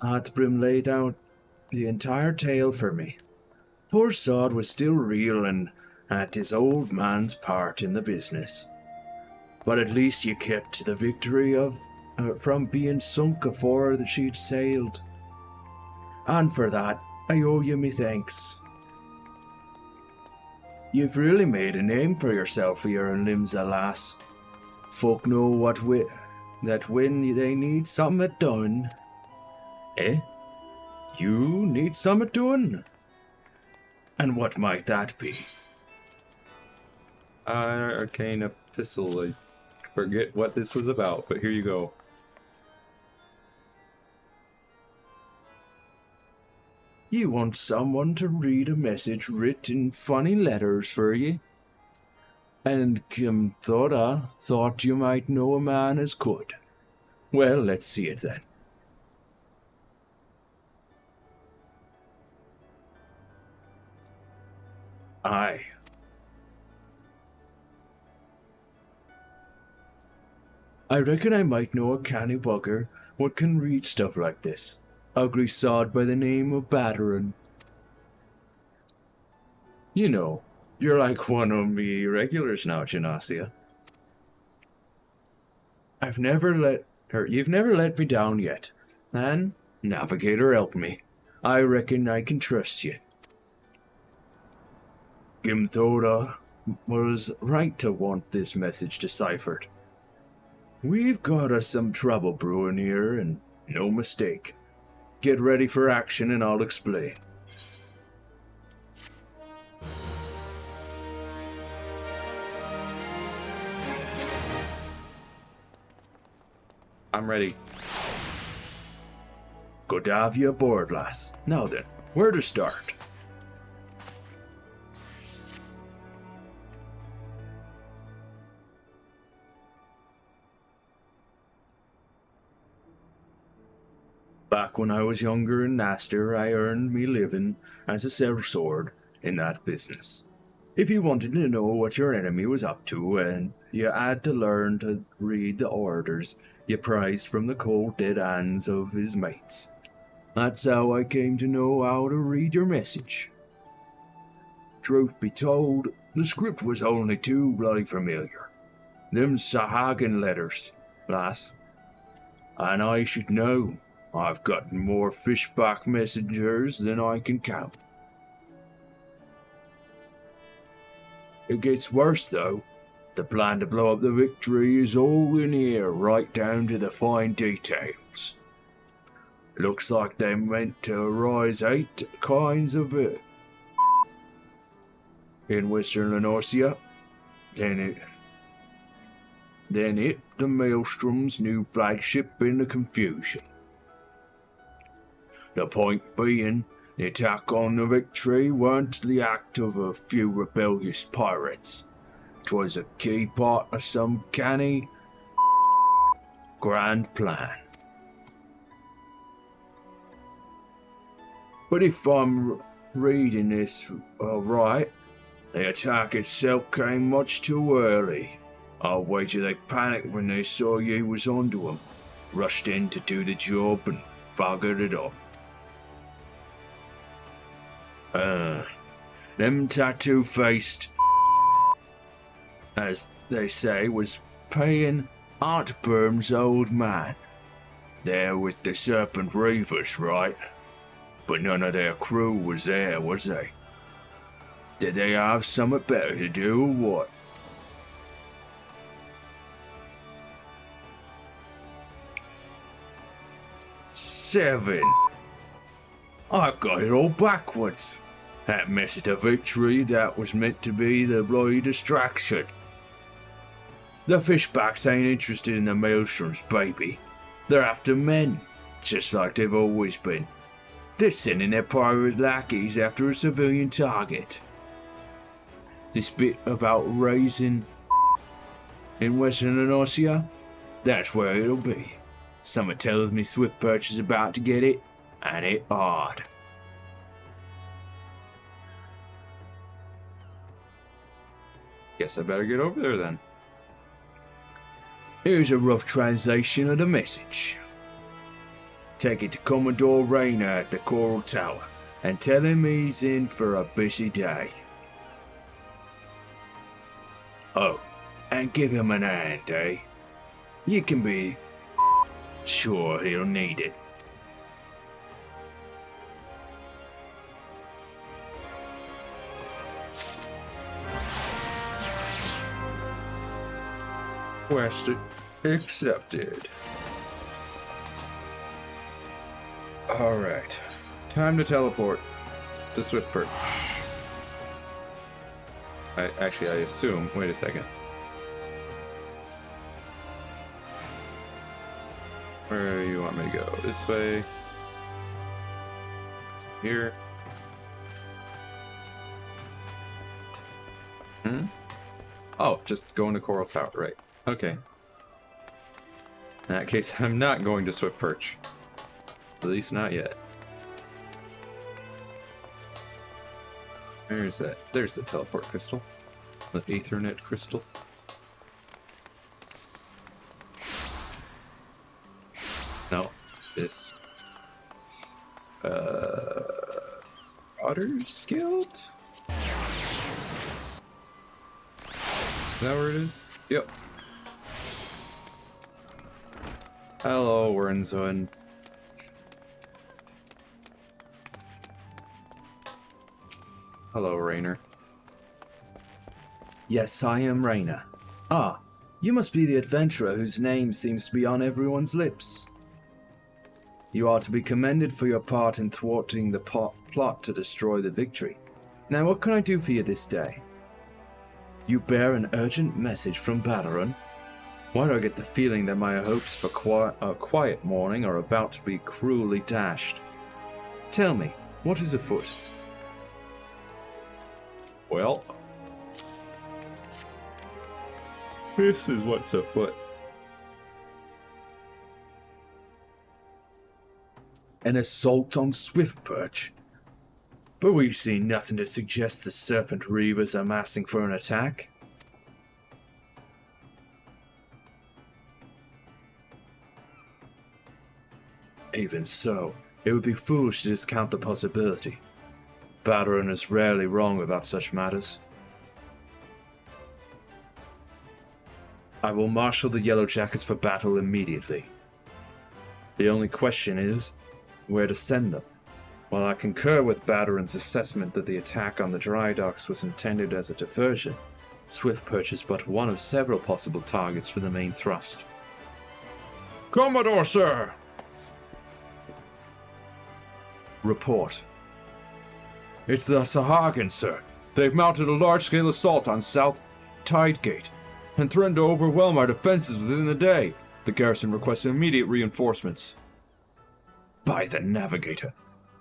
Atbrim laid out the entire tale for me. Poor sod was still reeling at his old man's part in the business. But at least you kept the victory from being sunk afore that she'd sailed. And for that, I owe you me thanks. You've really made a name for yourself for your Limsa, lass. Folk know that when they need something done... Eh? You need something done? And what might that be? Arcane Epistle. I forget what this was about, but here you go. You want someone to read a message written in funny letters for ye? And Kim thought you might know a man as could. Well, let's see it then. Aye. I reckon I might know a canny bugger what can read stuff like this. Ugly sod by the name of Bateron. You know, you're like one of me regulars now, Gymnasia. You've never let me down yet. And, Navigator, help me. I reckon I can trust you. Gimthoda was right to want this message deciphered. We've got us some trouble brewing here, and no mistake. Get ready for action and I'll explain. I'm ready. Good to have you aboard, lass. Now then, where to start? Back when I was younger and nastier, I earned me living as a sellsword in that business. If you wanted to know what your enemy was up to, and you had to learn to read the orders you prized from the cold dead hands of his mates. That's how I came to know how to read your message. Truth be told, the script was only too bloody familiar. Them Sahagan letters, lass. And I should know. I've gotten more fishback messengers than I can count. It gets worse, though. The plan to blow up the Victory is all in here, right down to the fine details. Looks like they meant to rise 8 kinds of it in Western Lenorcia. then hit the Maelstrom's new flagship in the confusion. The point being, the attack on the Victory weren't the act of a few rebellious pirates. 'Twas a key part of some canny, grand plan. But if I'm reading this right, the attack itself came much too early. I'll wager they panicked when they saw you was onto 'em, rushed in to do the job and buggered it up. Them tattoo-faced, as they say, was paying Aunt Berm's old man. They're with the Serpent Reavers, right? But none of their crew was there, was they? Did they have something better to do or what? Seven. I got it all backwards. That message of Victory, that was meant to be the bloody distraction. The fishbacks ain't interested in the Maelstrom's baby. They're after men, just like they've always been. They're sending their pirate lackeys after a civilian target. This bit about raising in Western Enosia, that's where it'll be. Someone tells me Swift Perch is about to get it, and it hard. Guess I better get over there then. Here's a rough translation of the message. Take it to Commodore Rayner at the Coral Tower and tell him he's in for a busy day. Oh, and give him an hand, eh? You can be sure he'll need it. Quest accepted. Alright. Time to teleport to Swift Perch. I assume. Wait a second. Where do you want me to go? This way? It's here. Oh, just going to Coral Tower, right. Okay. In that case, I'm not going to Swift Perch. At least not yet. There's that. There's the teleport crystal. The Aethernet crystal. No. This. Otter's Guild? Is that where it is? Yep. Hello, Wernzoin. Hello, Rainer. Yes, I am Rayner. Ah, you must be the adventurer whose name seems to be on everyone's lips. You are to be commended for your part in thwarting the plot to destroy the Victory. Now, what can I do for you this day? You bear an urgent message from Badaron? Why do I get the feeling that my hopes for a quiet morning are about to be cruelly dashed? Tell me, what is afoot? Well, this is what's afoot. An assault on Swift Perch? But we've seen nothing to suggest the Serpent Reavers are massing for an attack. Even so, it would be foolish to discount the possibility. Badaron is rarely wrong about such matters. I will marshal the Yellow Jackets for battle immediately. The only question is, where to send them. While I concur with Badaron's assessment that the attack on the dry docks was intended as a diversion, Swift Perch is but one of several possible targets for the main thrust. Commodore, sir! Report. It's the Sahagin, sir. They've mounted a large-scale assault on South Tidegate. and threatened to overwhelm our defenses within the day. The garrison requested immediate reinforcements. By the Navigator,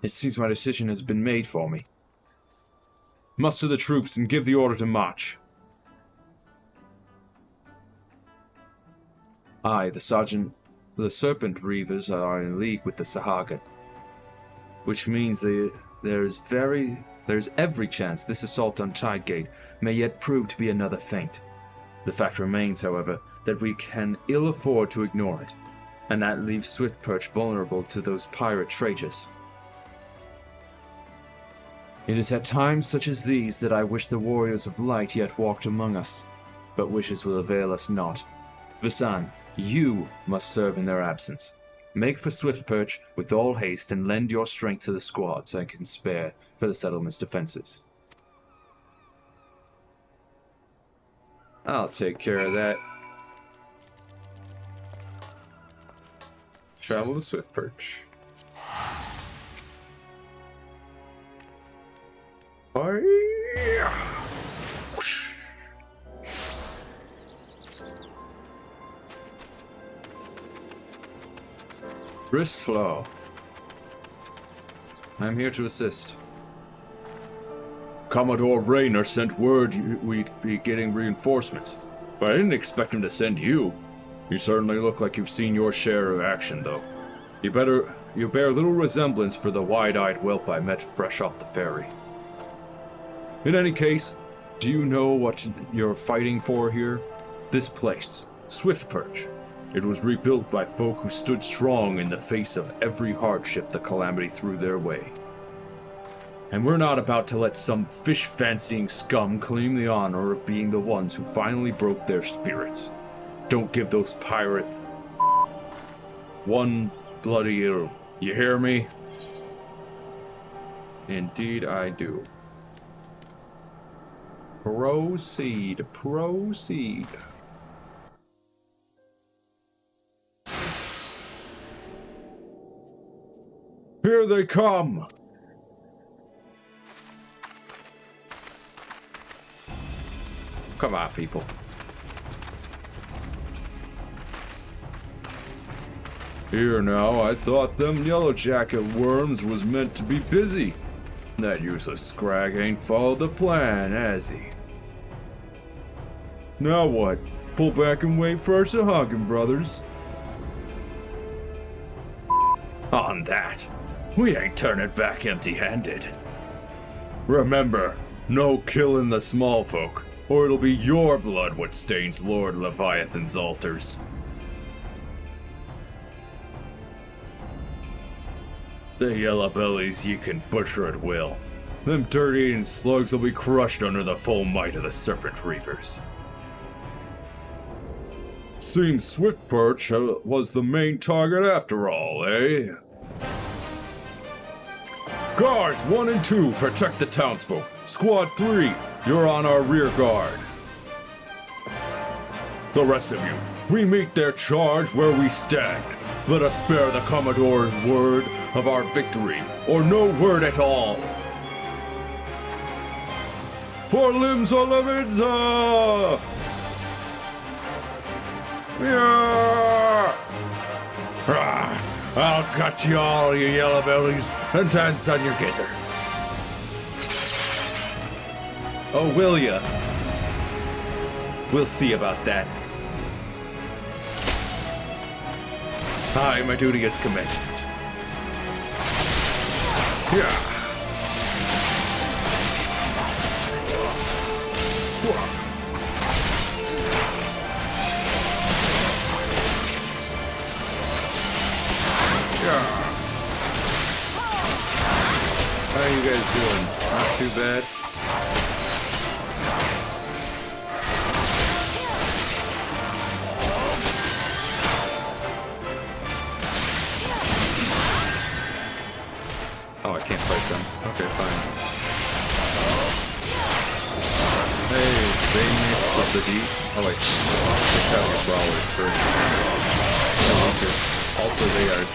it seems my decision has been made for me. Muster the troops and give the order to march. I, the Sergeant, the Serpent Reavers are in league with the Sahagin, which means there's every chance this assault on Tidegate may yet prove to be another feint. The fact remains, however, that we can ill afford to ignore it, and that leaves Swiftperch vulnerable to those pirate traitors. It is at times such as these that I wish the warriors of light yet walked among us, but wishes will avail us not. Visan, you must serve in their absence. Make for Swiftperch with all haste and lend your strength to the squads I can spare for the settlement's defenses. I'll take care of that. Travel to Swiftperch. Wristflow. I'm here to assist. Commodore Rayner sent word we'd be getting reinforcements, but I didn't expect him to send you. You certainly look like you've seen your share of action, though. You bear little resemblance for the wide-eyed whelp I met fresh off the ferry. In any case, do you know what you're fighting for here? This place, Swiftperch. It was rebuilt by folk who stood strong in the face of every hardship the calamity threw their way. And we're not about to let some fish-fancying scum claim the honor of being the ones who finally broke their spirits. Don't give those pirate one bloody ill. You hear me? Indeed I do. Proceed. Proceed. Here they come! Come on, people. Here now, I thought them yellow jacket worms was meant to be busy. That useless scrag ain't followed the plan, has he? Now what? Pull back and wait for our Sahagin brothers? On that, we ain't turning back empty-handed. Remember, no killing the small folk, or it'll be your blood what stains Lord Leviathan's altars. The yellow bellies ye can butcher at will. Them dirt-eating slugs will be crushed under the full might of the Serpent Reavers. Seems Swiftperch was the main target after all, eh? Guards 1 and 2, protect the townsfolk. Squad 3, you're on our rear guard. The rest of you, we meet their charge where we stand. Let us bear the Commodore's word of our victory, or no word at all. For limbs or Levinza! Yeah! I'll cut you all, you yellow bellies, and dance on your gizzards. Oh, will ya? We'll see about that. Aye, my duty is commenced. Yeah. How are you guys doing? Not too bad. Oh, I can't fight them. Okay, fine. Hey, Venus of the Deep. Oh wait, check out the brawlers first. Also, they are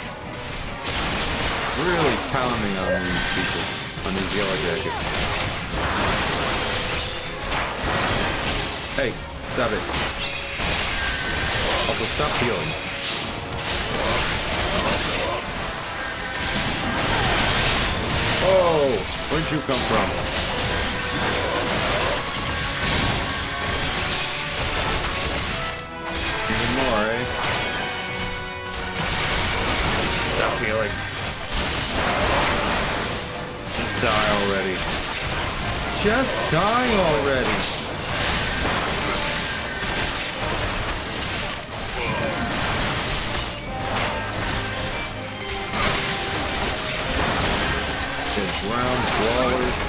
really pounding on these people, on these yellow jackets. Hey, Stop it. Also, stop healing. Oh, where'd you come from? Even more, eh? Stop healing. Just die already. Just die already. Round brawlers.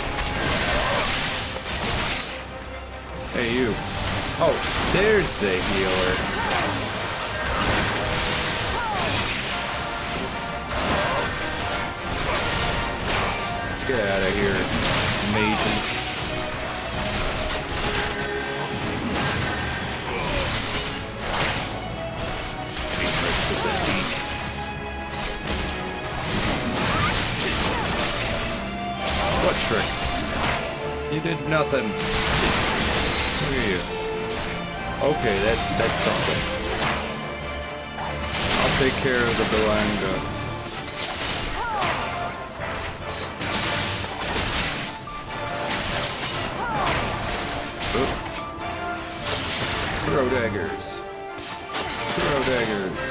Hey, you. Oh, there's the healer. Get out of here, mages. What trick? You did nothing. Look at you. Okay, that's something. I'll take care of the Belanga. Throw daggers. Throw daggers.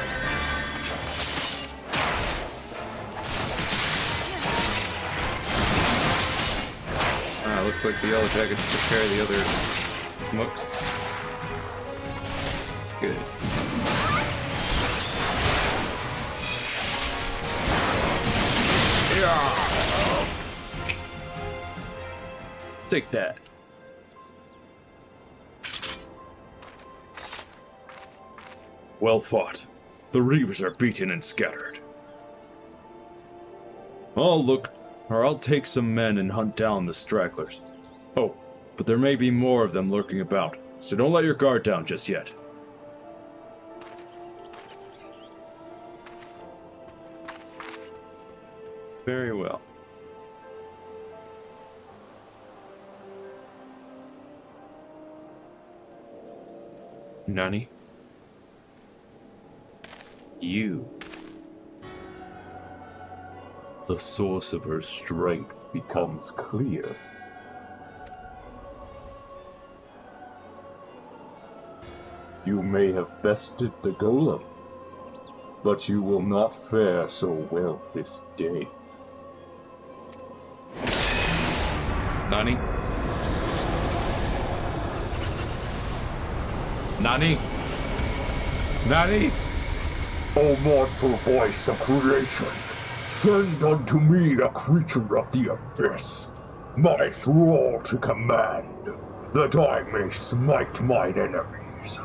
Looks like the Yellow Jackets took care of the other mooks. Good. Yeah. Take that. Well fought. The Reavers are beaten and scattered. I'll take some men and hunt down the stragglers. Oh, but there may be more of them lurking about, so don't let your guard down just yet. Very well. Nani? You. The source of her strength becomes clear. You may have bested the golem, but you will not fare so well this day. Nani? Nani? Nani? O mournful voice of creation, send unto me a creature of the abyss, my thrall to command, that I may smite mine enemies.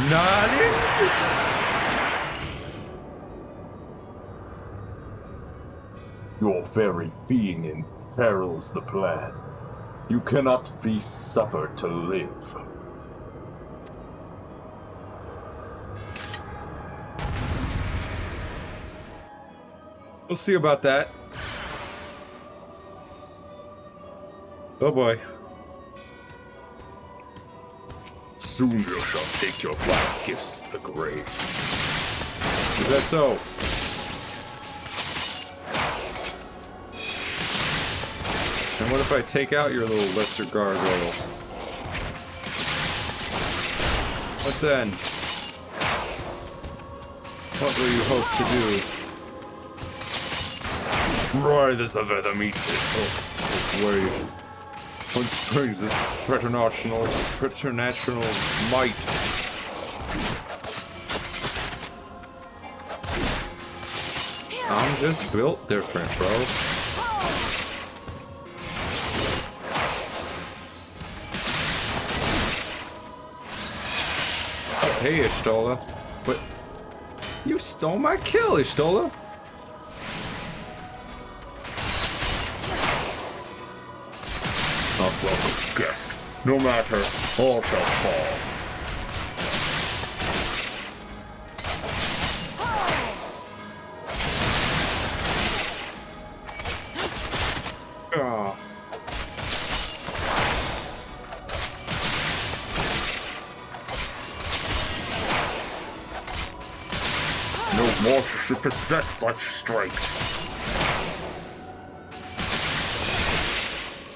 Nani? Your very being imperils the plan. You cannot be suffered to live. We'll see about that. Oh boy. Soon you shall take your black gifts to the grave. Is that so? And what if I take out your little lesser gargoyle? What then? What will you hope to do? Writhe as the venom eats it. Oh, it's worried. What springs this preternatural might? I'm just built different, bro. Hey, Y'shtola. What? You stole my kill, Y'shtola! Unwelcome guest. No matter, all shall fall. no mortal should possess such strength.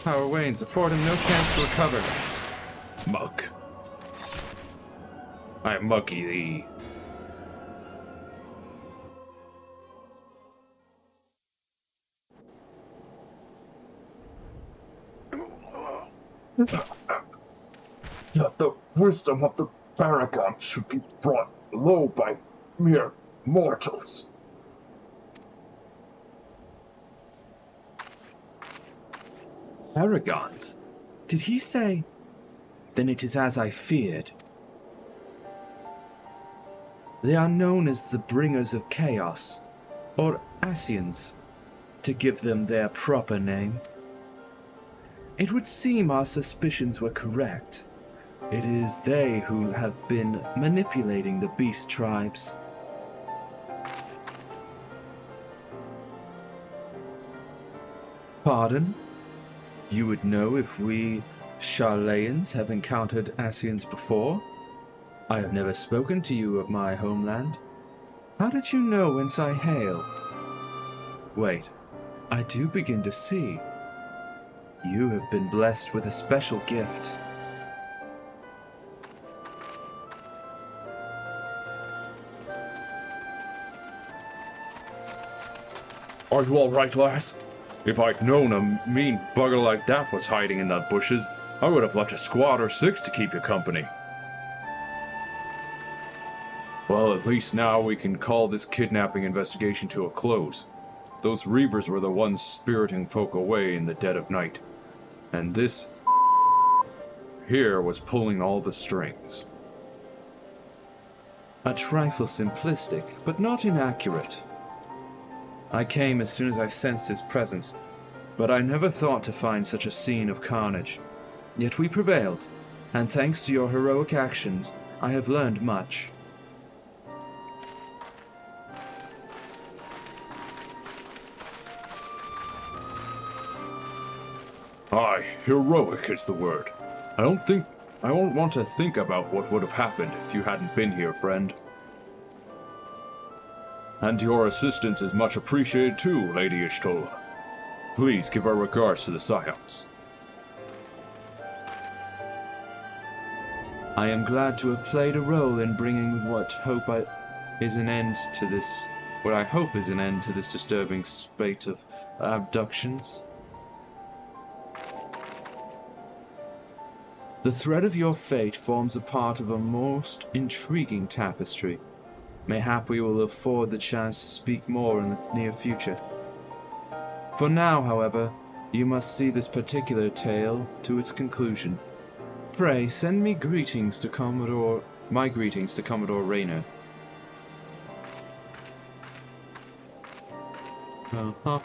Power wanes, afford him no chance to recover. Mug. I muggy thee. That the wisdom of the Paragon should be brought low by mere mortals. Paragons? Did he say? Then it is as I feared. They are known as the Bringers of Chaos, or Ascians, to give them their proper name. It would seem our suspicions were correct. It is they who have been manipulating the beast tribes. Pardon? You would know if we Charlayans have encountered Ascians before? I have never spoken to you of my homeland. How did you know whence I hail? Wait, I do begin to see. You have been blessed with a special gift. Are you alright, lass? If I'd known a mean bugger like that was hiding in the bushes, I would have left a squad or 6 to keep you company. Well, at least now we can call this kidnapping investigation to a close. Those Reavers were the ones spiriting folk away in the dead of night. And this here was pulling all the strings. A trifle simplistic, but not inaccurate. I came as soon as I sensed his presence, but I never thought to find such a scene of carnage. Yet we prevailed, and thanks to your heroic actions, I have learned much. Aye, heroic is the word. I don't want to think about what would have happened if you hadn't been here, friend. And your assistance is much appreciated too, Lady Y'shtola. Please give our regards to the Scions. I am glad to have played a role in bringing what I hope is an end to this disturbing spate of abductions. The thread of your fate forms a part of a most intriguing tapestry. Mayhap we will afford the chance to speak more in the near future. For now, however, you must see this particular tale to its conclusion. Pray send me greetings to my greetings to Commodore Rayner. Uh-huh.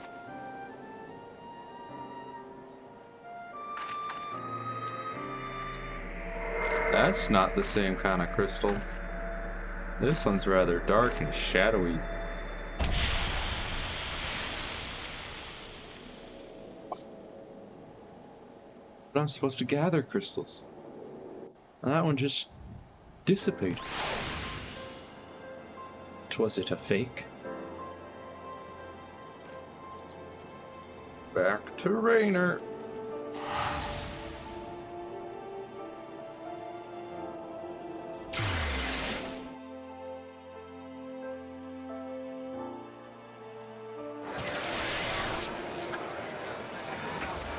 That's not the same kind of crystal. This one's rather dark and shadowy. But I'm supposed to gather crystals. And that one just dissipated. Was it a fake? Back to Rayner.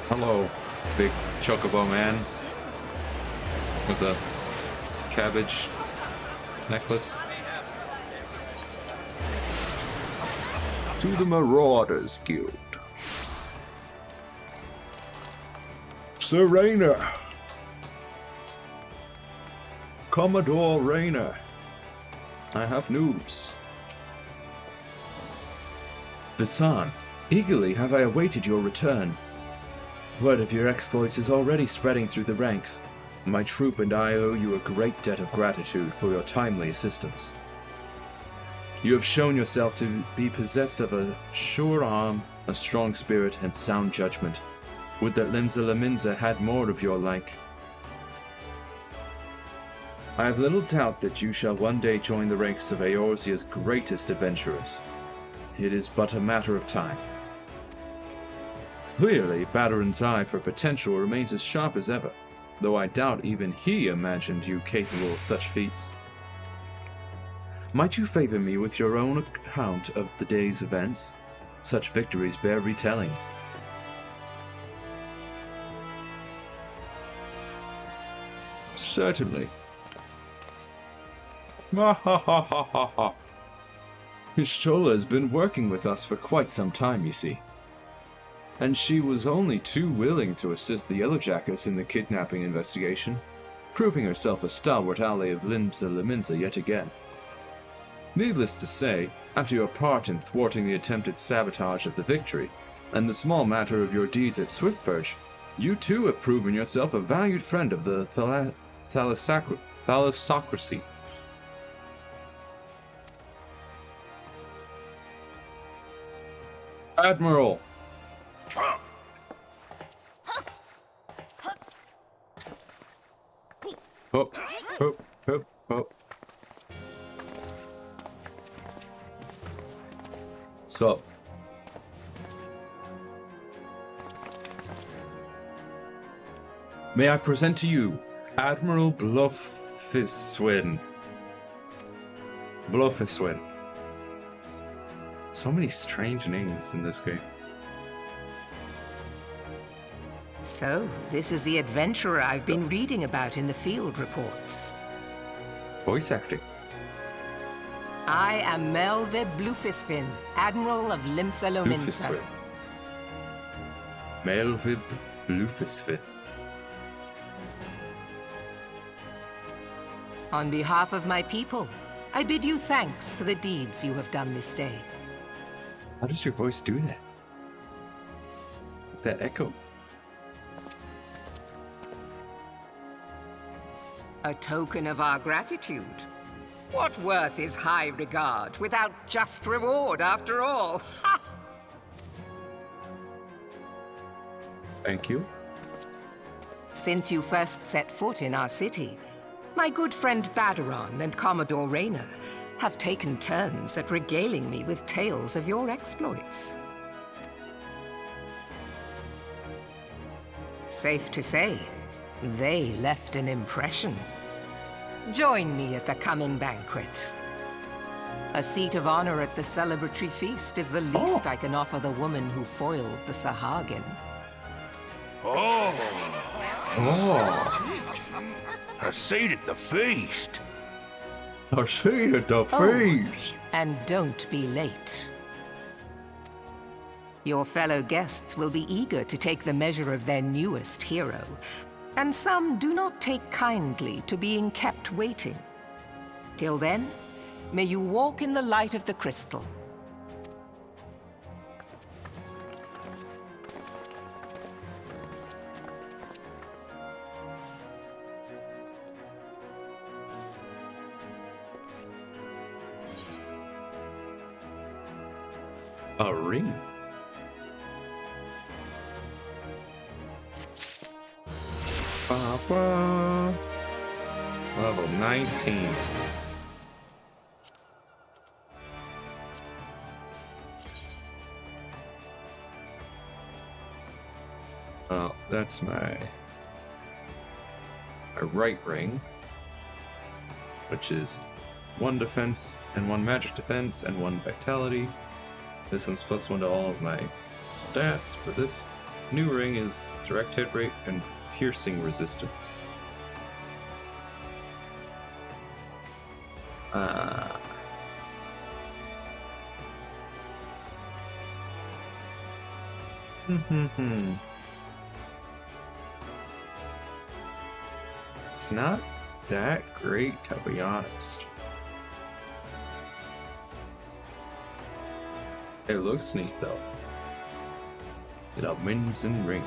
Hello, big chocobo man with a cabbage necklace. To the Marauders Guild. Sir Rayner. Commodore Rayner. I have news. Visan, eagerly have I awaited your return. Word of your exploits is already spreading through the ranks. My troop and I owe you a great debt of gratitude for your timely assistance. You have shown yourself to be possessed of a sure arm, a strong spirit, and sound judgment. Would that Limsa Lominsa had more of your like. I have little doubt that you shall one day join the ranks of Eorzea's greatest adventurers. It is but a matter of time. Clearly, Badarin's eye for potential remains as sharp as ever, though I doubt even he imagined you capable of such feats. Might you favor me with your own account of the day's events? Such victories bear retelling. Certainly. Ha ha ha ha ha ha. Y'shtola has been working with us for quite some time, you see. And she was only too willing to assist the Yellowjackets in the kidnapping investigation, proving herself a stalwart ally of Limsa Lominsa yet again. Needless to say, after your part in thwarting the attempted sabotage of the victory, and the small matter of your deeds at Swiftperch, you too have proven yourself a valued friend of the Thalassocracy. Admiral! Hop, hop, hop, hop. Sup? May I present to you Admiral Blufiswin. Blufiswin. So many strange names in this game. So, this is the adventurer I've been reading about in the field reports. Voice acting. I am Melve Blufisvin, Admiral of Limsa Lominsa. Blufiswin. Melvib Blufiswin. On behalf of my people, I bid you thanks for the deeds you have done this day. How does your voice do that? That echo. A token of our gratitude. What worth is high regard without just reward, after all? Ha! Thank you. Since you first set foot in our city, my good friend Badaron and Commodore Rayner have taken turns at regaling me with tales of your exploits. Safe to say, they left an impression. Join me at the coming banquet. A seat of honor at the celebratory feast is the least I can offer the woman who foiled the Sahagin. Oh, a seat at the feast. I see at the feast. And don't be late. Your fellow guests will be eager to take the measure of their newest hero, and some do not take kindly to being kept waiting. Till then, may you walk in the light of the crystal. A ring. Ba-ba. Level 19. Oh, that's my right ring, which is 1 defense and 1 magic defense and 1 vitality. This one's +1 to all of my stats, but this new ring is direct hit rate and piercing resistance. It's not that great, to be honest. It looks neat though. It a Minzen ring.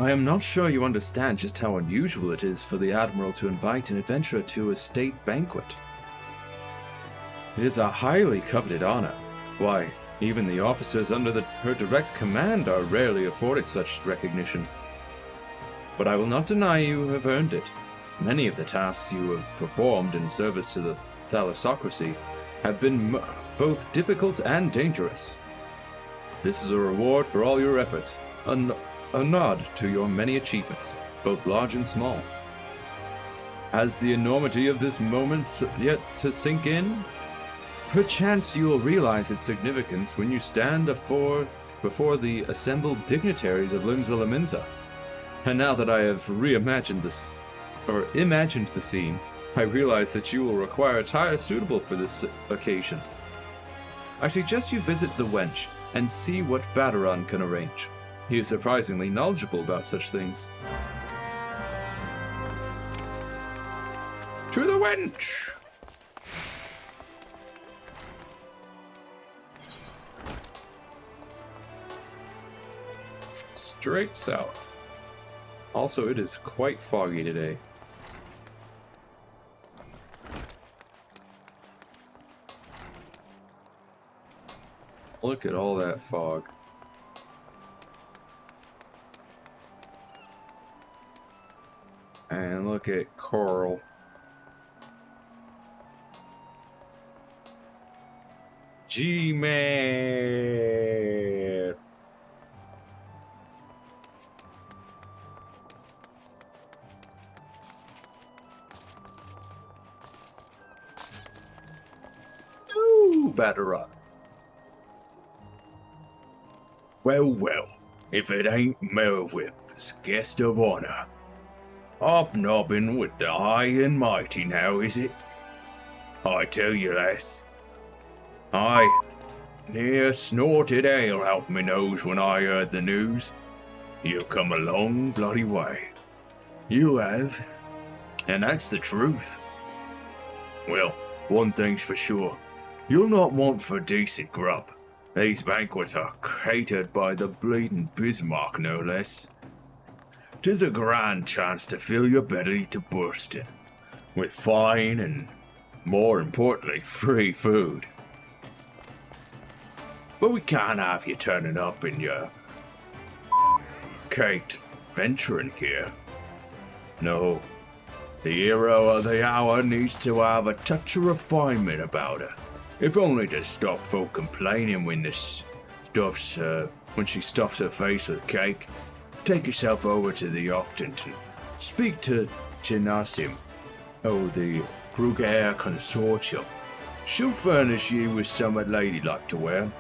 I am not sure you understand just how unusual it is for the Admiral to invite an adventurer to a state banquet. It is a highly coveted honor. Why, Even the officers under her direct command are rarely afforded such recognition. But I will not deny you have earned it. Many of the tasks you have performed in service to the thalassocracy have been both difficult and dangerous. This is a reward for all your efforts, a nod to your many achievements, both large and small. Has the enormity of this moment yet to sink in? Perchance you will realize its significance when you stand before the assembled dignitaries of Limsa Lominsa. And now that I have imagined the scene, I realize that you will require attire suitable for this occasion. I suggest you visit the wench and see what Badaron can arrange. He is surprisingly knowledgeable about such things. To the wench! Straight south. Also, it is quite foggy today. Look at all that fog. And look at Coral. G-Man! Ooh, Badaron. Well, if it ain't Merwip's guest of honor. Hobnobbing with the high and mighty now, is it? I tell you, lass, I near snorted ale out my nose when I heard the news. You've come a long bloody way. You have, and that's the truth. Well, one thing's for sure, you'll not want for decent grub. These banquets are catered by the bleeding Bismarck, no less. 'Tis a grand chance to fill your belly to bursting, with fine and, more importantly, free food. But we can't have you turning up in your caked venturing gear. No, the hero of the hour needs to have a touch of refinement about her. If only to stop folk complaining when when she stuffs her face with cake. Take yourself over to the Octant. Speak to Genasim, the Brugair Consortium. She'll furnish you with somewhat ladylike to wear.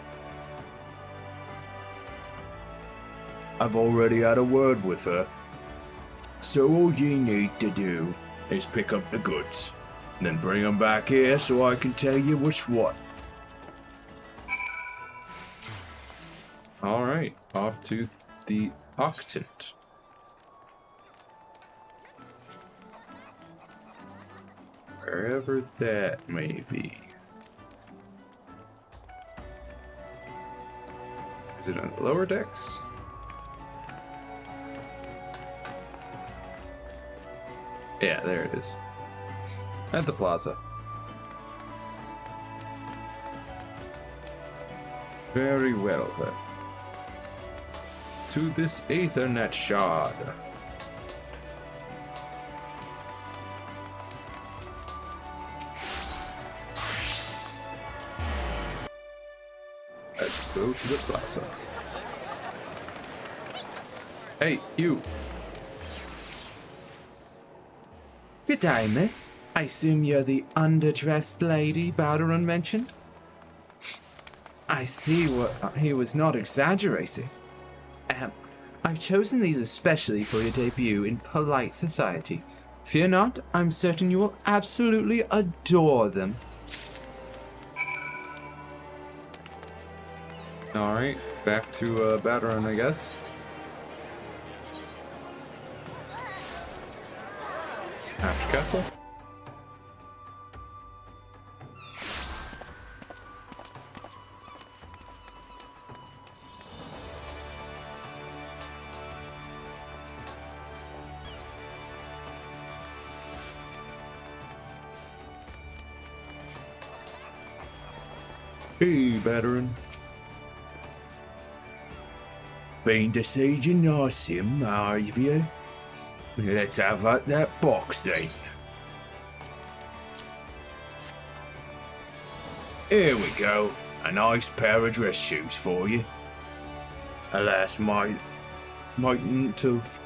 I've already had a word with her, so all you need to do is pick up the goods. Then bring them back here so I can tell you what's what. Alright, off to the Octant. Wherever that may be. Is it on the lower decks? Yeah, there it is. At the plaza. Very well then. To this Aethernet shard. Let's go to the plaza. Hey, you! Good day, miss. I assume you're the underdressed lady Badaron mentioned? I see what he was not exaggerating. I've chosen these especially for your debut in polite society. Fear not, I'm certain you will absolutely adore them. Alright, back to Badaron, I guess. Ash Castle. Hey, Badaron. Been to siege in Narsim, have you? Let's have at that box then. Here we go. A nice pair of dress shoes for you. Alas, mightn't have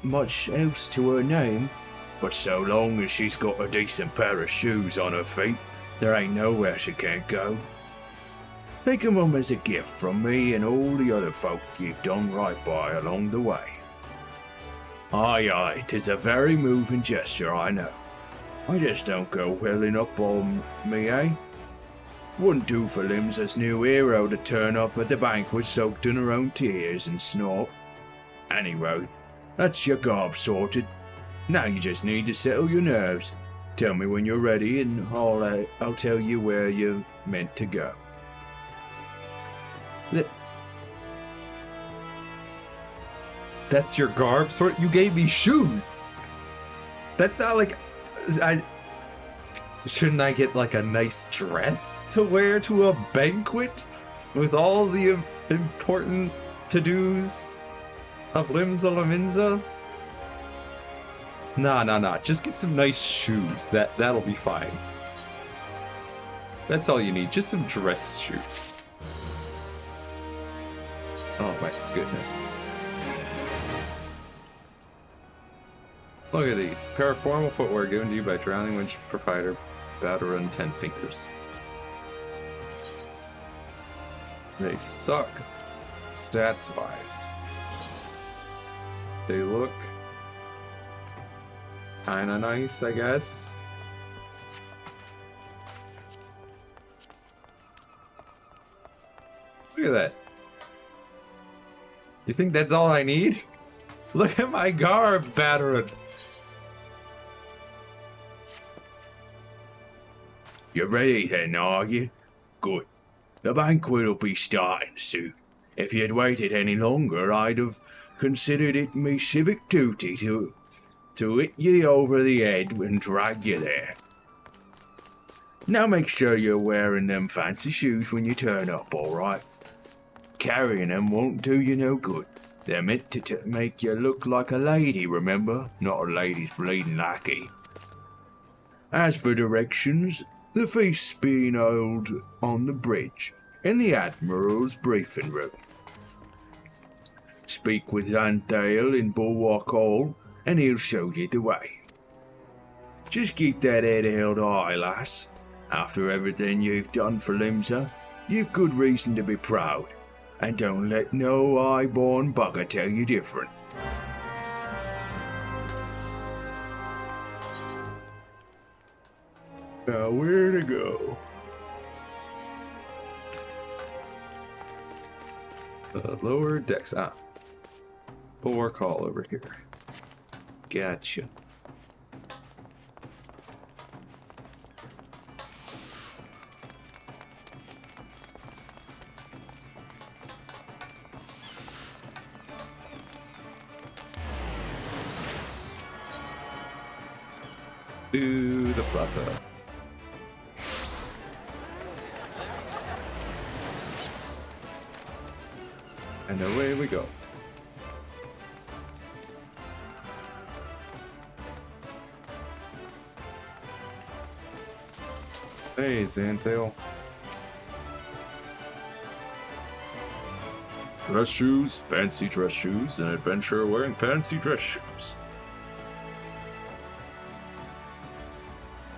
much else to her name, but so long as she's got a decent pair of shoes on her feet, there ain't nowhere she can't go. Take 'em home as a gift from me and all the other folk you've done right by along the way. Aye, 'tis a very moving gesture, I know. I just don't go welling up on me, eh? Wouldn't do for Limsa's new hero to turn up at the banquet soaked in her own tears and snort. Anyway, that's your garb sorted. Now you just need to settle your nerves. Tell me when you're ready and I'll tell you where you're meant to go. That's your garb sort? You gave me shoes. That's not like shouldn't I get like a nice dress to wear to a banquet with all the important to-dos of Limsa Lominsa? Nah. Just get some nice shoes. That'll be fine. That's all you need. Just some dress shoes. Oh my goodness. Look at these. Pair of formal footwear given to you by Drowning Winch proprietor Badarun Tenfingers. They suck stats wise. They look kinda nice, I guess. Look at that. You think that's all I need? Look at my garb, Badarun. You ready then, are you? Good. The banquet'll be starting soon. If you'd waited any longer, I'd have considered it me civic duty to hit you over the head and drag you there. Now make sure you're wearing them fancy shoes when you turn up, alright? Carrying them won't do you no good. They're meant to make you look like a lady, remember? Not a lady's bleeding lackey. As for directions, the feast's being held on the bridge in the Admiral's briefing room. Speak with Zanthael in Bulwark Hall and he'll show you the way. Just keep that head held high, lass. After everything you've done for Limsa, you've good reason to be proud. And don't let no high-born bugger tell you different. Now where to go? The lower decks. Bulwark Hall over here. Gotcha. To the plaza. And away we go. Hey, Zanthael. Dress shoes, fancy dress shoes, an adventurer wearing fancy dress shoes.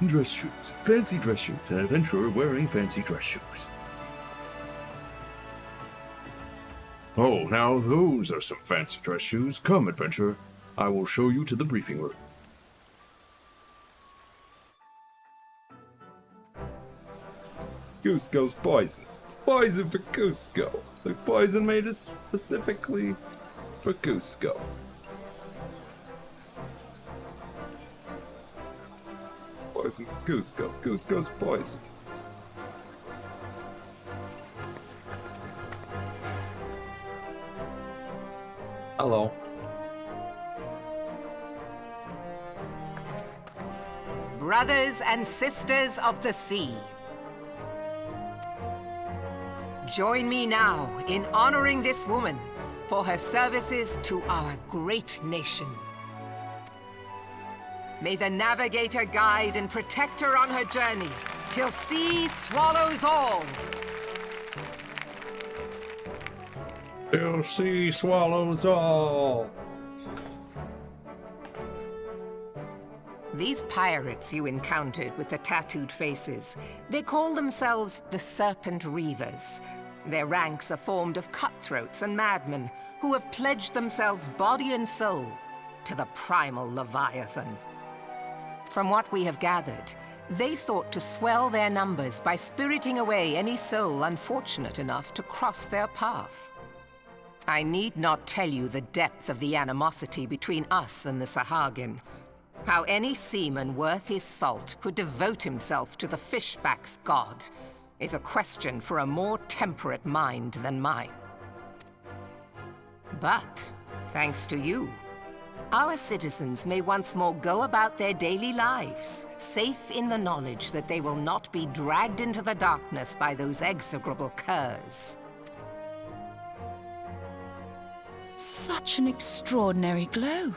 Dress shoes, fancy dress shoes, an adventurer wearing fancy dress shoes. Oh, now those are some fancy dress shoes. Come, adventurer. I will show you to the briefing room. Cusco's poison. Poison for Cusco. The poison made is specifically for Cusco. Poison for Cusco. Cusco's poison. Hello. Brothers and sisters of the sea, join me now in honoring this woman for her services to our great nation. May the Navigator guide and protect her on her journey, till sea swallows all. Till sea swallows all. These pirates you encountered with the tattooed faces, they call themselves the Serpent Reavers. Their ranks are formed of cutthroats and madmen who have pledged themselves body and soul to the primal Leviathan. From what we have gathered, they sought to swell their numbers by spiriting away any soul unfortunate enough to cross their path. I need not tell you the depth of the animosity between us and the Sahagin. How any seaman worth his salt could devote himself to the Fishback's god is a question for a more temperate mind than mine. But, thanks to you, our citizens may once more go about their daily lives, safe in the knowledge that they will not be dragged into the darkness by those execrable curs. Such an extraordinary glow.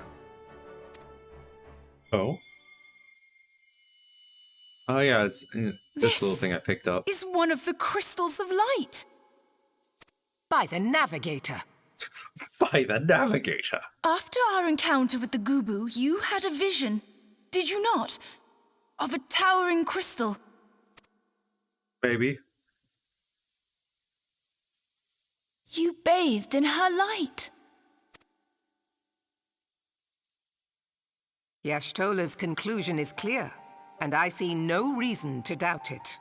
Oh? Oh yeah, it's this little thing I picked up. Is one of the crystals of light. By the Navigator! By the Navigator! After our encounter with the Gubu, you had a vision, did you not? Of a towering crystal. Maybe. You bathed in her light. Y'shtola's conclusion is clear, and I see no reason to doubt it.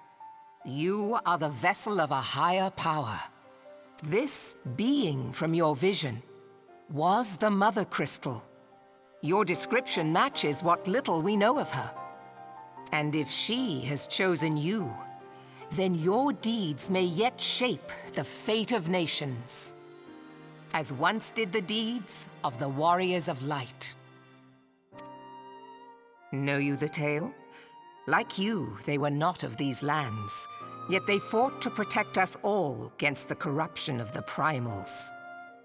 You are the vessel of a higher power. This being from your vision was the Mother Crystal. Your description matches what little we know of her. And if she has chosen you, then your deeds may yet shape the fate of nations, as once did the deeds of the Warriors of Light. Know you the tale? Like you, they were not of these lands, yet they fought to protect us all against the corruption of the Primals.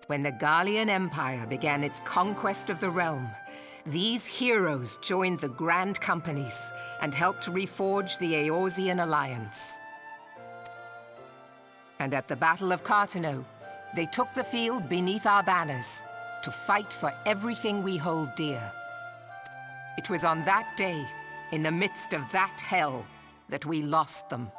When the Garlean Empire began its conquest of the realm, these heroes joined the Grand Companies and helped reforge the Eorzean Alliance. And at the Battle of Carteneau, they took the field beneath our banners to fight for everything we hold dear. It was on that day, in the midst of that hell, that we lost them.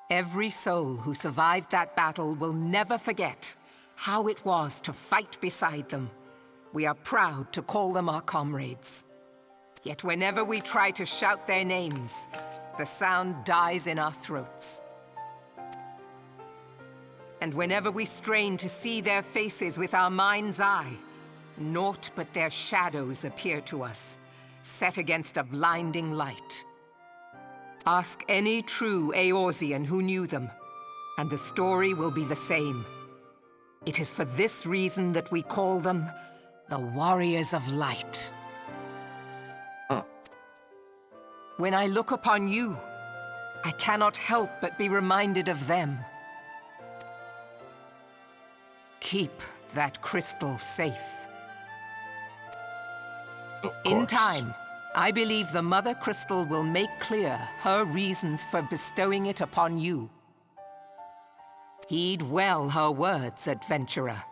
Every soul who survived that battle will never forget how it was to fight beside them. We are proud to call them our comrades. Yet whenever we try to shout their names, the sound dies in our throats. And whenever we strain to see their faces with our mind's eye, naught but their shadows appear to us, set against a blinding light. Ask any true Eorzean who knew them, and the story will be the same. It is for this reason that we call them the Warriors of Light. Huh. When I look upon you, I cannot help but be reminded of them. Keep that crystal safe. Of course. In time, I believe the Mother Crystal will make clear her reasons for bestowing it upon you. Heed well her words, adventurer,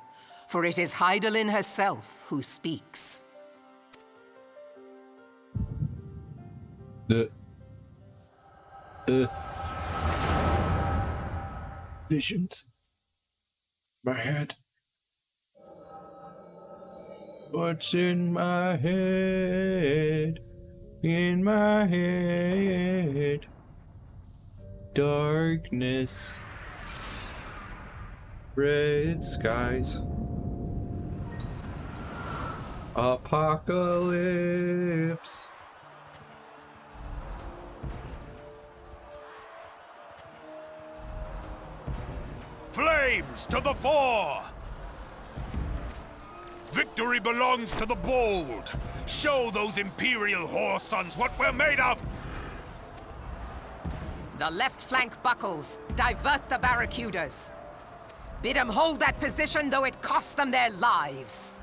for it is Hydaelyn herself who speaks. Visions. My head. What's in my head? In my head. Darkness. Red skies. Apocalypse. Flames to the fore! Victory belongs to the bold. Show those Imperial whore sons what we're made of! The left flank buckles. Divert the barracudas. Bid them hold that position, though it cost them their lives.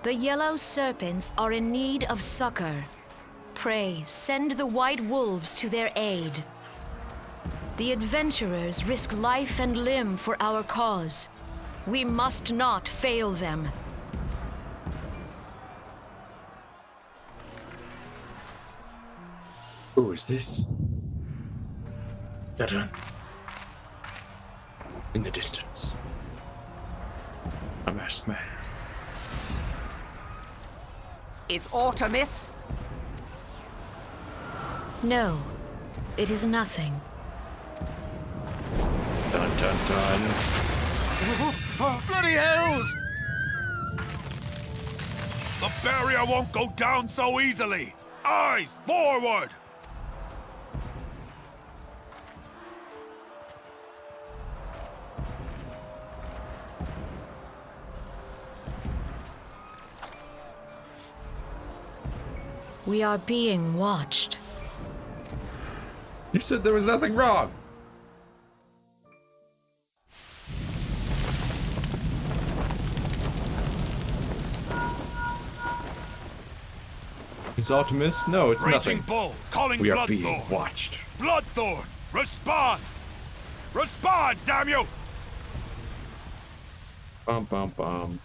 The yellow serpents are in need of succor. Pray, send the white wolves to their aid. The adventurers risk life and limb for our cause. We must not fail them. Who is this? That in the distance. A masked man. Is Artemis? No, it is nothing. Dun dun dun. Bloody hells! The barrier won't go down so easily! Eyes forward! We are being watched. You said there was nothing wrong. Is Optimus? No, it's Raging nothing. Bull, calling We are being Bloodthorn. watched. Bloodthorn, respond! Respond, damn you! Bum bum bum.